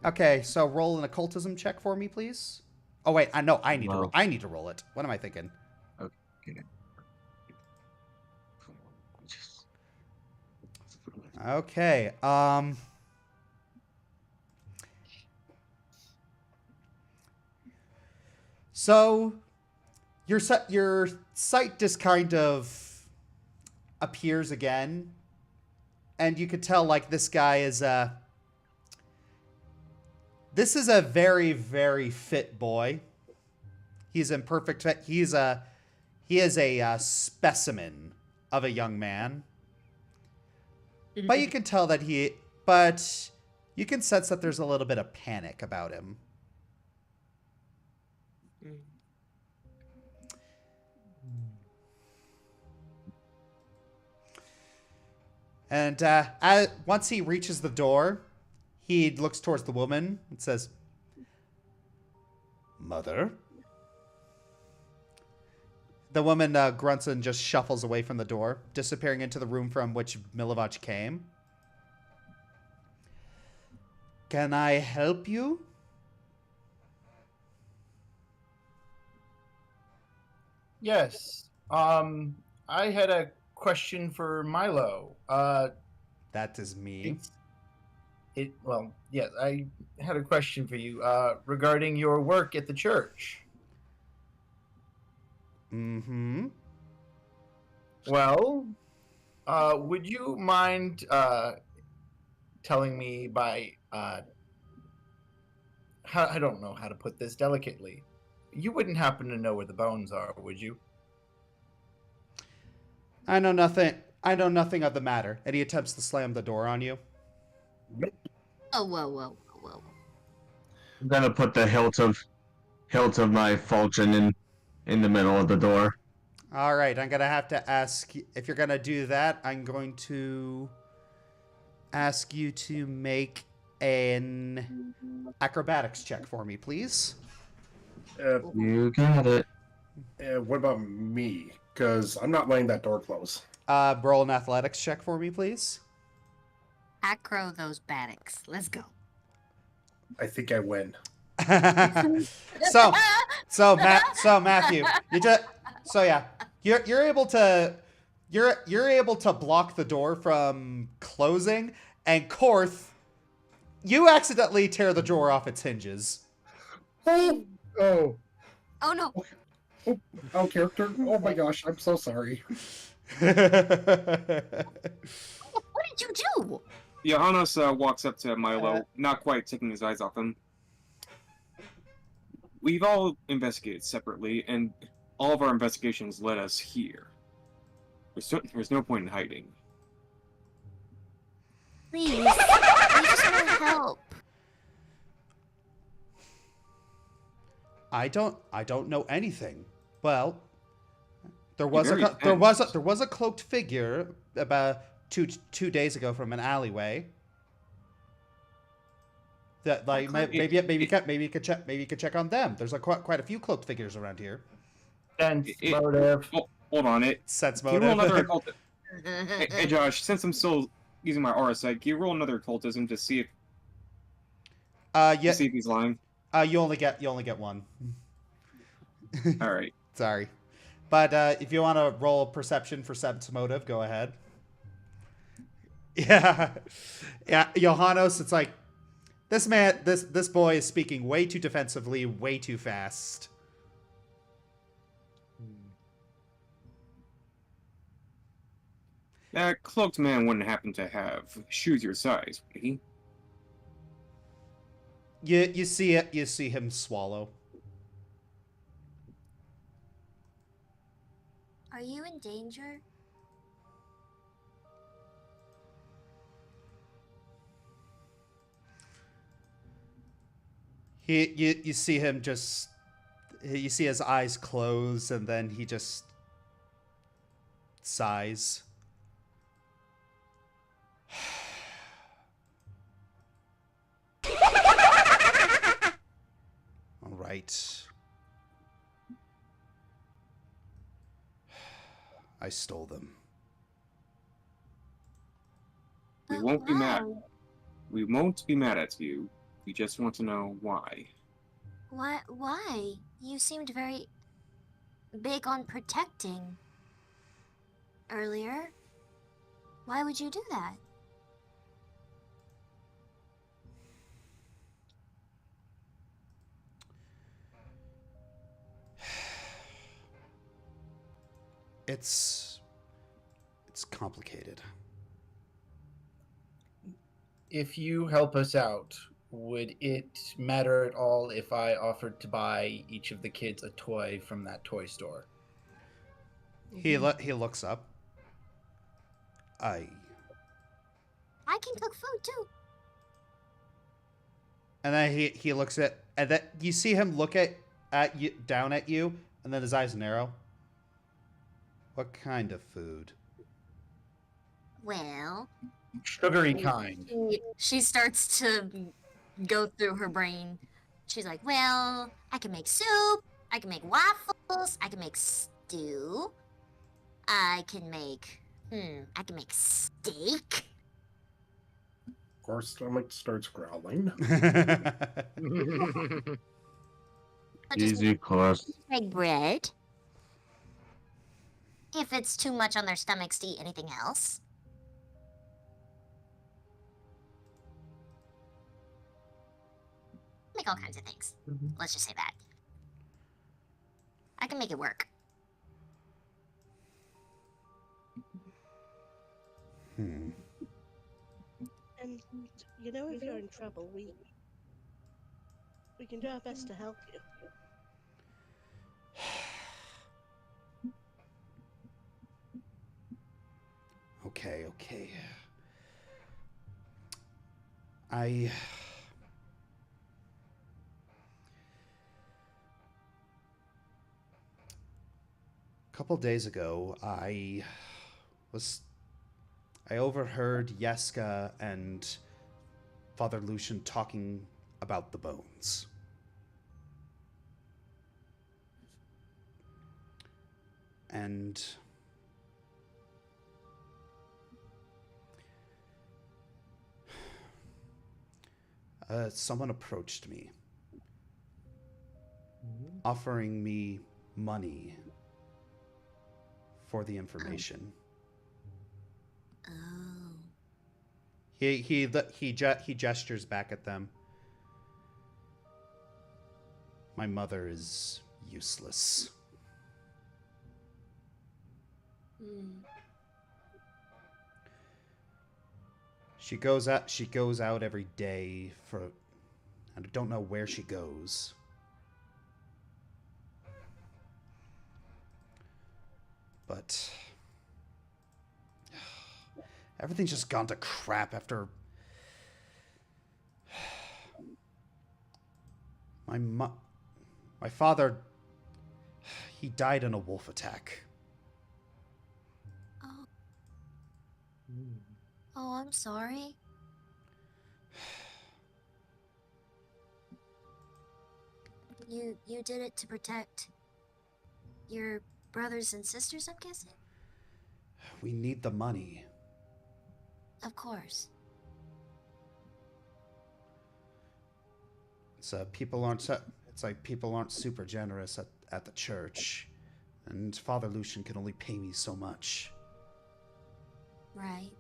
Okay, so roll an occultism check for me, please. Oh wait, I need to roll it. What am I thinking? Okay. Okay. So your sight just kind of appears again, and you could tell like this guy is this is a very, very fit boy. He's in perfect fit. He is a specimen of a young man. But you can tell that you can sense that there's a little bit of panic about him. And once he reaches the door, he looks towards the woman and says, "Mother?" The woman grunts and just shuffles away from the door, disappearing into the room from which Milovaj came. "Can I help you?" Yes. I had a question for Milo. That is me. Well, yes, I had a question for you regarding your work at the church. Mm-hmm. Well, would you mind telling me by I don't know how to put this delicately. You wouldn't happen to know where the bones are, would you? I know nothing. I know nothing of the matter. And he attempts to slam the door on you. Oh, whoa. I'm gonna put the hilt of my falchion in the middle of the door. All right, I'm gonna have to ask if you're gonna do that. I'm going to ask you to make an acrobatics check for me, please. You got it. What about me? Because I'm not letting that door close. Roll an athletics check for me, please. Acro those batics. Let's go. I think I win. So Matthew, you're able to block the door from closing, and Korth, you accidentally tear the door off its hinges. Oh. Oh no. Oh, character. Oh my gosh, I'm so sorry. What did you do? Johannes walks up to Milo, not quite taking his eyes off him. We've all investigated separately, and all of our investigations led us here. There's no point in hiding. Please, we just want to help. I don't know anything. Well, there was a cloaked figure about two days ago from an alleyway. That like maybe you could check on them. There's like quite a few cloaked figures around here. Sense motive. Hold on, Sense Can you roll motive. another occult? Hey Josh, since I'm still using my aura sight, can you roll another occultism to see if Yeah. see if he's lying? You only get one. All right. Sorry, but if you want to roll perception for sense motive, go ahead. Yeah, Johannes, it's like this boy is speaking way too defensively, way too fast. That cloaked man wouldn't happen to have shoes your size, would he? You see it. You see him swallow. Are you in danger? You see him just. You see his eyes close, and then he just sighs. All right. I stole them. We won't be mad. We won't be mad at you. We just want to know why. Why? You seemed very big on protecting earlier. Why would you do that? It's complicated. If you help us out, would it matter at all if I offered to buy each of the kids a toy from that toy store? He looks up. I can cook food too. And then he looks at, and then you see him look at you, down at you, and then his eyes narrow. What kind of food? Well, sugary kind. She starts to go through her brain. She's like, well, I can make soup, I can make waffles, I can make stew, I can make steak. Of course, stomach starts growling. Easy course. Make bread. If it's too much on their stomachs to eat anything else. Make all kinds of things. Let's just say that. I can make it work. And you know, if you're in trouble, we can do our best to help you. Okay, okay. A couple days ago, I overheard Yeska and Father Lucian talking about the bones. And someone approached me, offering me money for the information. Oh. He gestures back at them. My mother is useless. She goes out every day for, and I don't know where she goes. But everything's just gone to crap after my father, he died in a wolf attack. Oh. Oh, I'm sorry. You did it to protect your brothers and sisters, I'm guessing? We need the money. Of course. It's like people aren't super generous at the church, and Father Lucian can only pay me so much. Right.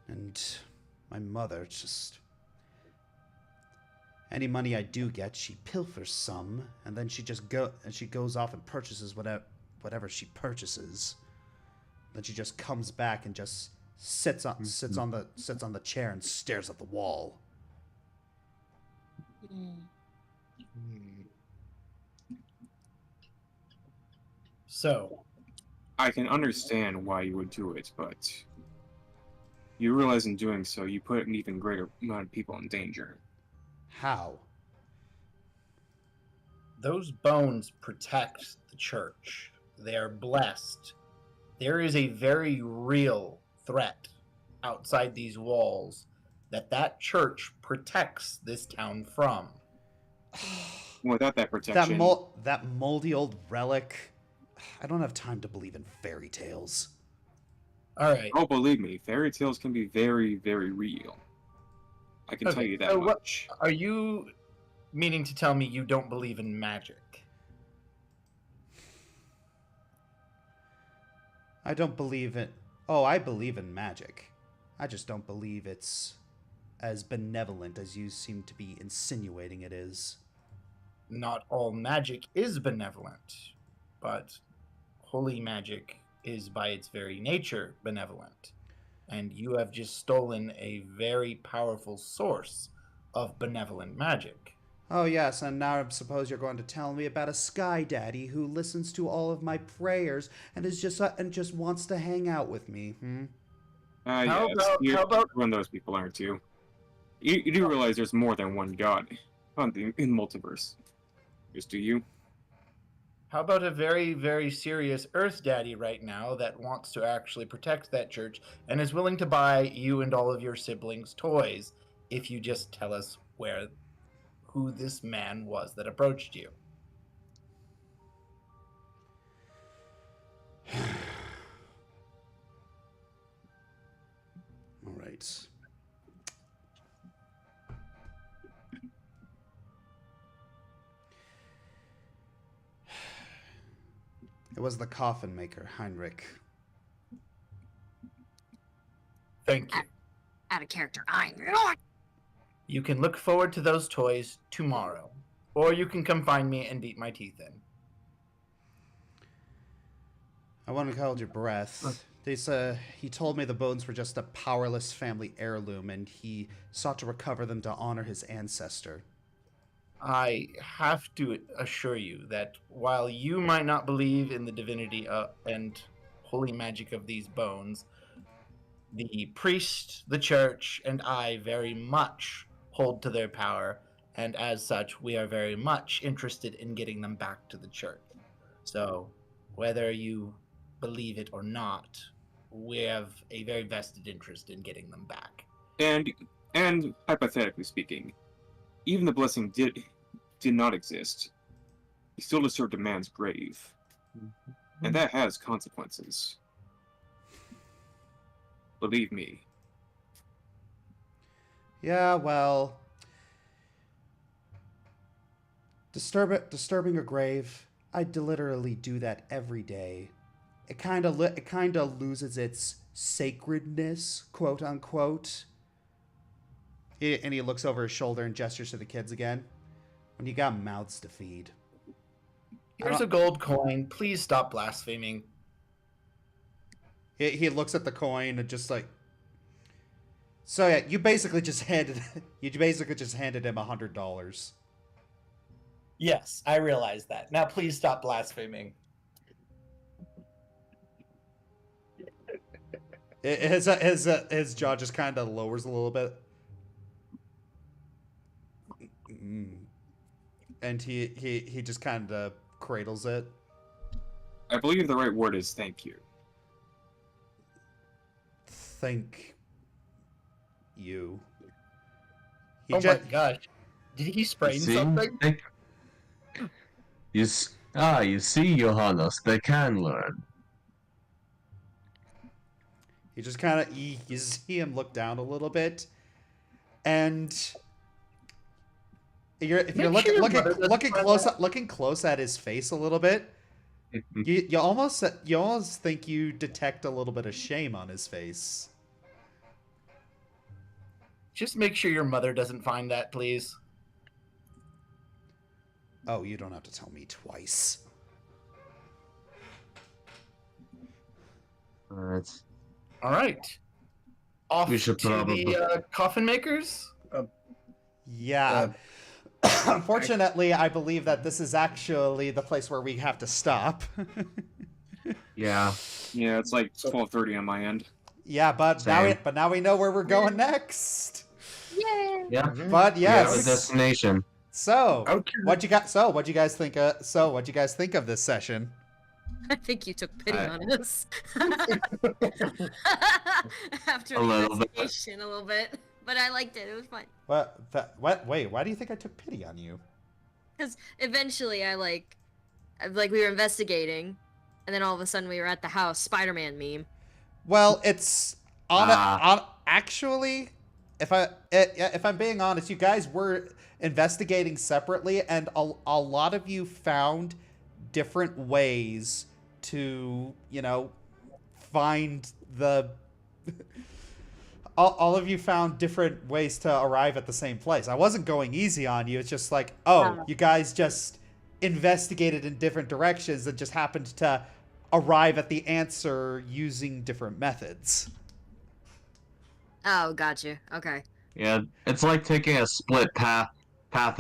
And my mother just, any money I do get, she pilfers some, and then she goes off and purchases whatever she purchases. Then she just comes back and just sits on the chair and stares at the wall. So, I can understand why you would do it, but you realize in doing so, you put an even greater amount of people in danger. How? Those bones protect the church. They are blessed. There is a very real threat outside these walls that church protects this town from. Without that protection... That moldy old relic. I don't have time to believe in fairy tales. All right. Oh, believe me, fairy tales can be very, very real. I can tell you that much. Are you meaning to tell me you don't believe in magic? I don't believe in... Oh, I believe in magic. I just don't believe it's as benevolent as you seem to be insinuating it is. Not all magic is benevolent, but holy magic is by its very nature benevolent. And you have just stolen a very powerful source of benevolent magic. Oh yes, and now I suppose you're going to tell me about a sky daddy who listens to all of my prayers and just wants to hang out with me. How about when those people aren't you? You do realize there's more than one god in the multiverse. Just do you? How about a very, very serious Earth Daddy right now that wants to actually protect that church and is willing to buy you and all of your siblings toys if you just tell us who this man was that approached you? All right. It was the coffin maker, Heinrich. Thank you. Out of character, Heinrich. You can look forward to those toys tomorrow, or you can come find me and beat my teeth in. I want to hold your breath. He told me the bones were just a powerless family heirloom, and he sought to recover them to honor his ancestor. I have to assure you that while you might not believe in the divinity and holy magic of these bones, the priest, the church, and I very much hold to their power, and as such, we are very much interested in getting them back to the church. So, whether you believe it or not, we have a very vested interest in getting them back. And hypothetically speaking, even the blessing did not exist, he still disturbed a man's grave. And that has consequences. Believe me. Yeah, well, disturbing a grave. I literally do that every day. It kind of loses its sacredness, quote unquote. And he looks over his shoulder and gestures to the kids again. When you got mouths to feed. Here's a gold coin. Please stop blaspheming. He looks at the coin and just like. So yeah, you basically just handed him $100. Yes, I realize that. Now please stop blaspheming. His jaw just kind of lowers a little bit. And he just kind of cradles it. I believe the right word is thank you. Thank you. Oh my gosh. Did he sprain something? You see, Johannes, they can learn. He just kind of you see him look down a little bit, and if you're looking close at his face a little bit, you almost think you detect a little bit of shame on his face. Just make sure your mother doesn't find that, please. Oh, you don't have to tell me twice. All right. Off We should to the coffin makers? Yeah. Unfortunately, I believe that this is actually the place where we have to stop. Yeah. Yeah, it's like 12:30 on my end. Yeah, but now we know where we're going next. Yay! Yeah. But yes. We have a destination. So, what'd you guys think of this session? I think you took pity on us. After A the little bit. investigation, a little bit. But I liked it. It was fun. What? Wait, why do you think I took pity on you? Because eventually I we were investigating, and then all of a sudden we were at the house. Spider-Man meme. Well, it's actually, if I'm being honest, you guys were investigating separately, and a lot of you found different ways to, find the. All of you found different ways to arrive at the same place. I wasn't going easy on you. It's just like, you guys just investigated in different directions and just happened to arrive at the answer using different methods. Oh, gotcha. Okay. Yeah, it's like taking a split path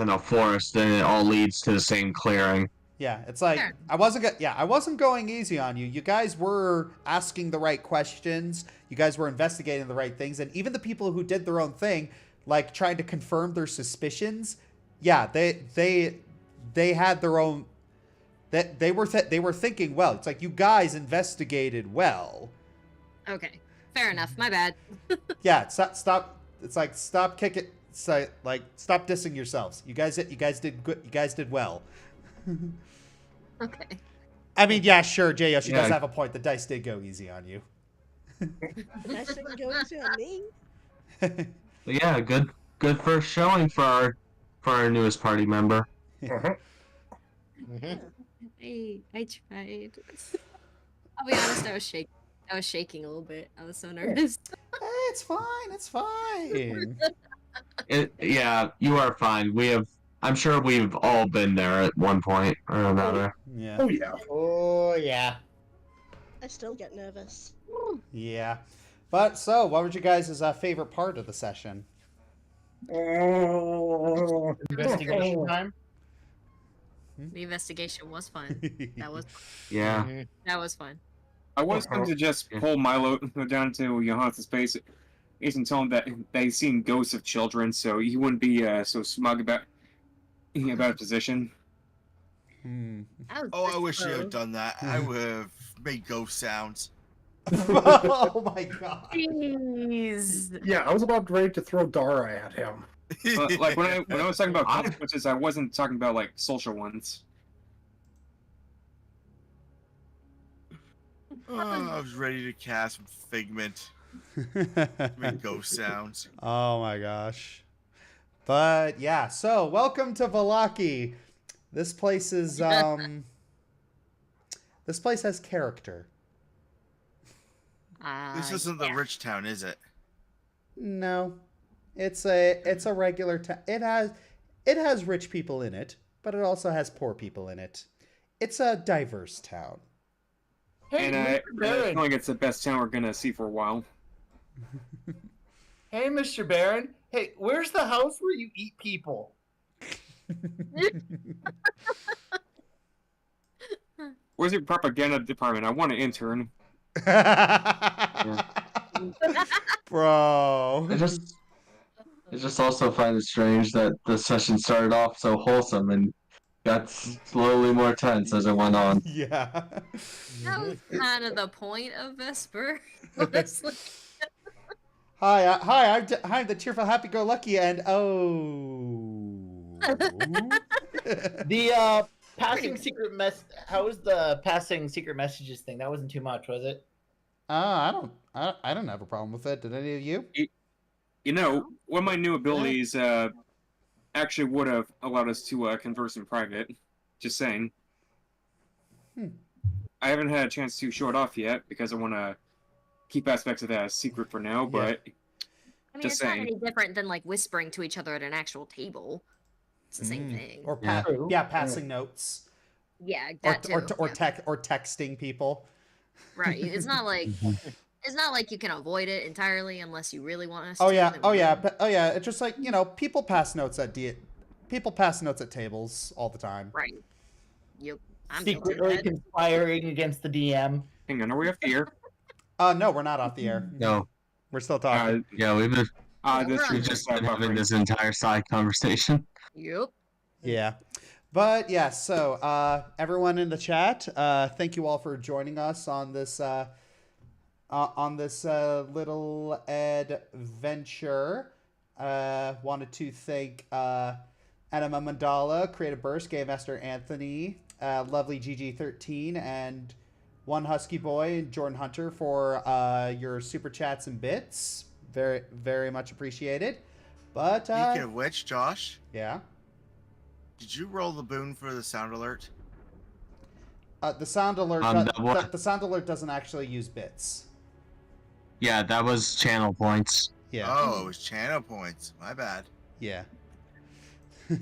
in a forest, and it all leads to the same clearing. Yeah, it's like I wasn't going easy on you. You guys were asking the right questions. You guys were investigating the right things, and even the people who did their own thing, like trying to confirm their suspicions, yeah, they had their own. That they were thinking well. It's like you guys investigated well. Okay, fair enough. My bad. Yeah, stop. It's like stop kicking. Stop dissing yourselves. You guys did good. You guys did well. Okay. I mean, yeah, sure, J.O. does have a point. The dice did go easy on you. The dice didn't go easy on me. But yeah, good first showing for our newest party member. I tried. I'll be honest, I was shaking a little bit. I was so nervous. Hey, it's fine. It's fine. Yeah, you are fine. I'm sure we've all been there at one point or another. Yeah. Oh yeah. Oh yeah. I still get nervous. Yeah. But so, what was you guys' favorite part of the session? Investigation time. The investigation was fun. That was. Yeah. That was fun. I was going to just pull Milo down to Johannes' space and tell him that he's seen ghosts of children, so he wouldn't be so smug about his position. Oh, I wish you had done that. I would have made ghost sounds. Oh my god. Jeez. Yeah, I was about ready to throw Dara at him. Like when I was talking about consequences, I wasn't talking about like social ones. Oh, I was ready to cast some Figment. Make ghost sounds. Oh my gosh. But yeah, so welcome to Vallaki. This place is this place has character. This isn't the rich town, is it? No. It's a regular town. It has rich people in it, but it also has poor people in it. It's a diverse town. Hey, And I feel like it's the best town we're gonna see for a while. Hey, Mr. Baron. Hey, where's the house where you eat people? Where's your propaganda department? I want an intern. Bro. I just also find it strange that the session started off so wholesome and got slowly more tense as it went on. Yeah. That was kind of the point of Vesper, honestly. Hi, I'm the cheerful, happy-go-lucky, and The passing secret How was the passing secret messages thing? That wasn't too much, was it? I don't have a problem with it. Did any of you? You know, one of my new abilities actually would have allowed us to converse in private. Just saying. I haven't had a chance to show it off yet because I want to keep aspects of that a secret for now, but I mean, just it's saying. not any different than like whispering to each other at an actual table. It's the same thing. Or passing notes. Yeah, that too. Or texting people. Right. It's not like you can avoid it entirely unless you really want us Oh to. yeah. then Oh we yeah. will. But, it's just like, people pass notes at tables all the time. Right. Yep. I'm guilty of Secretly that. conspiring against the DM. Hang on, are we off the air? No, we're not off the air. No. We're still talking. Yeah, we've just been having this entire side conversation. Yep. Yeah. But yeah, so everyone in the chat, thank you all for joining us on this little adventure. Wanted to thank Anima Mandala, Creative Burst, Game Master Anthony, lovely GG13, and One Husky Boy and Jordan Hunter for your super chats and bits. Very, very much appreciated. But Speaking of which, Josh. Yeah. Did you roll the boon for the sound alert? The sound alert. The sound alert doesn't actually use bits. Yeah, that was channel points. Yeah. Oh, it was channel points. My bad. Yeah. You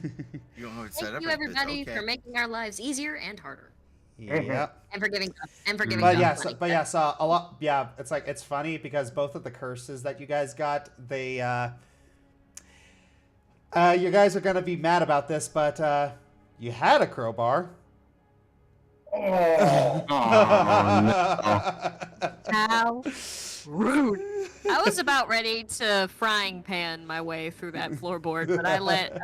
don't know it's set Thank up you, like this. everybody, Okay. for making our lives easier and harder. Yeah. And for giving But money. yeah, so a lot. Yeah, it's funny because both of the curses that you guys got, they you guys are gonna be mad about this, but you had a crowbar. Oh, How rude! I was about ready to frying pan my way through that floorboard, but I let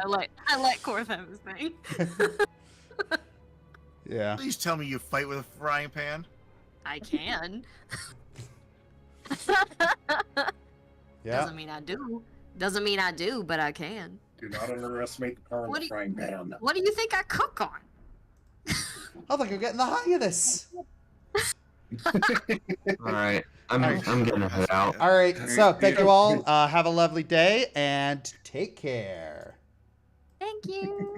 Korth have his thing. Yeah. Please tell me you fight with a frying pan. I can. Yeah. Doesn't mean I do. Doesn't mean I do, but I can. Do not underestimate the power of the frying pan. What do you think I cook on? I think I'm getting the hang of this. All right, I'm gonna head out. All right, so thank you all. Have a lovely day and take care. Thank you.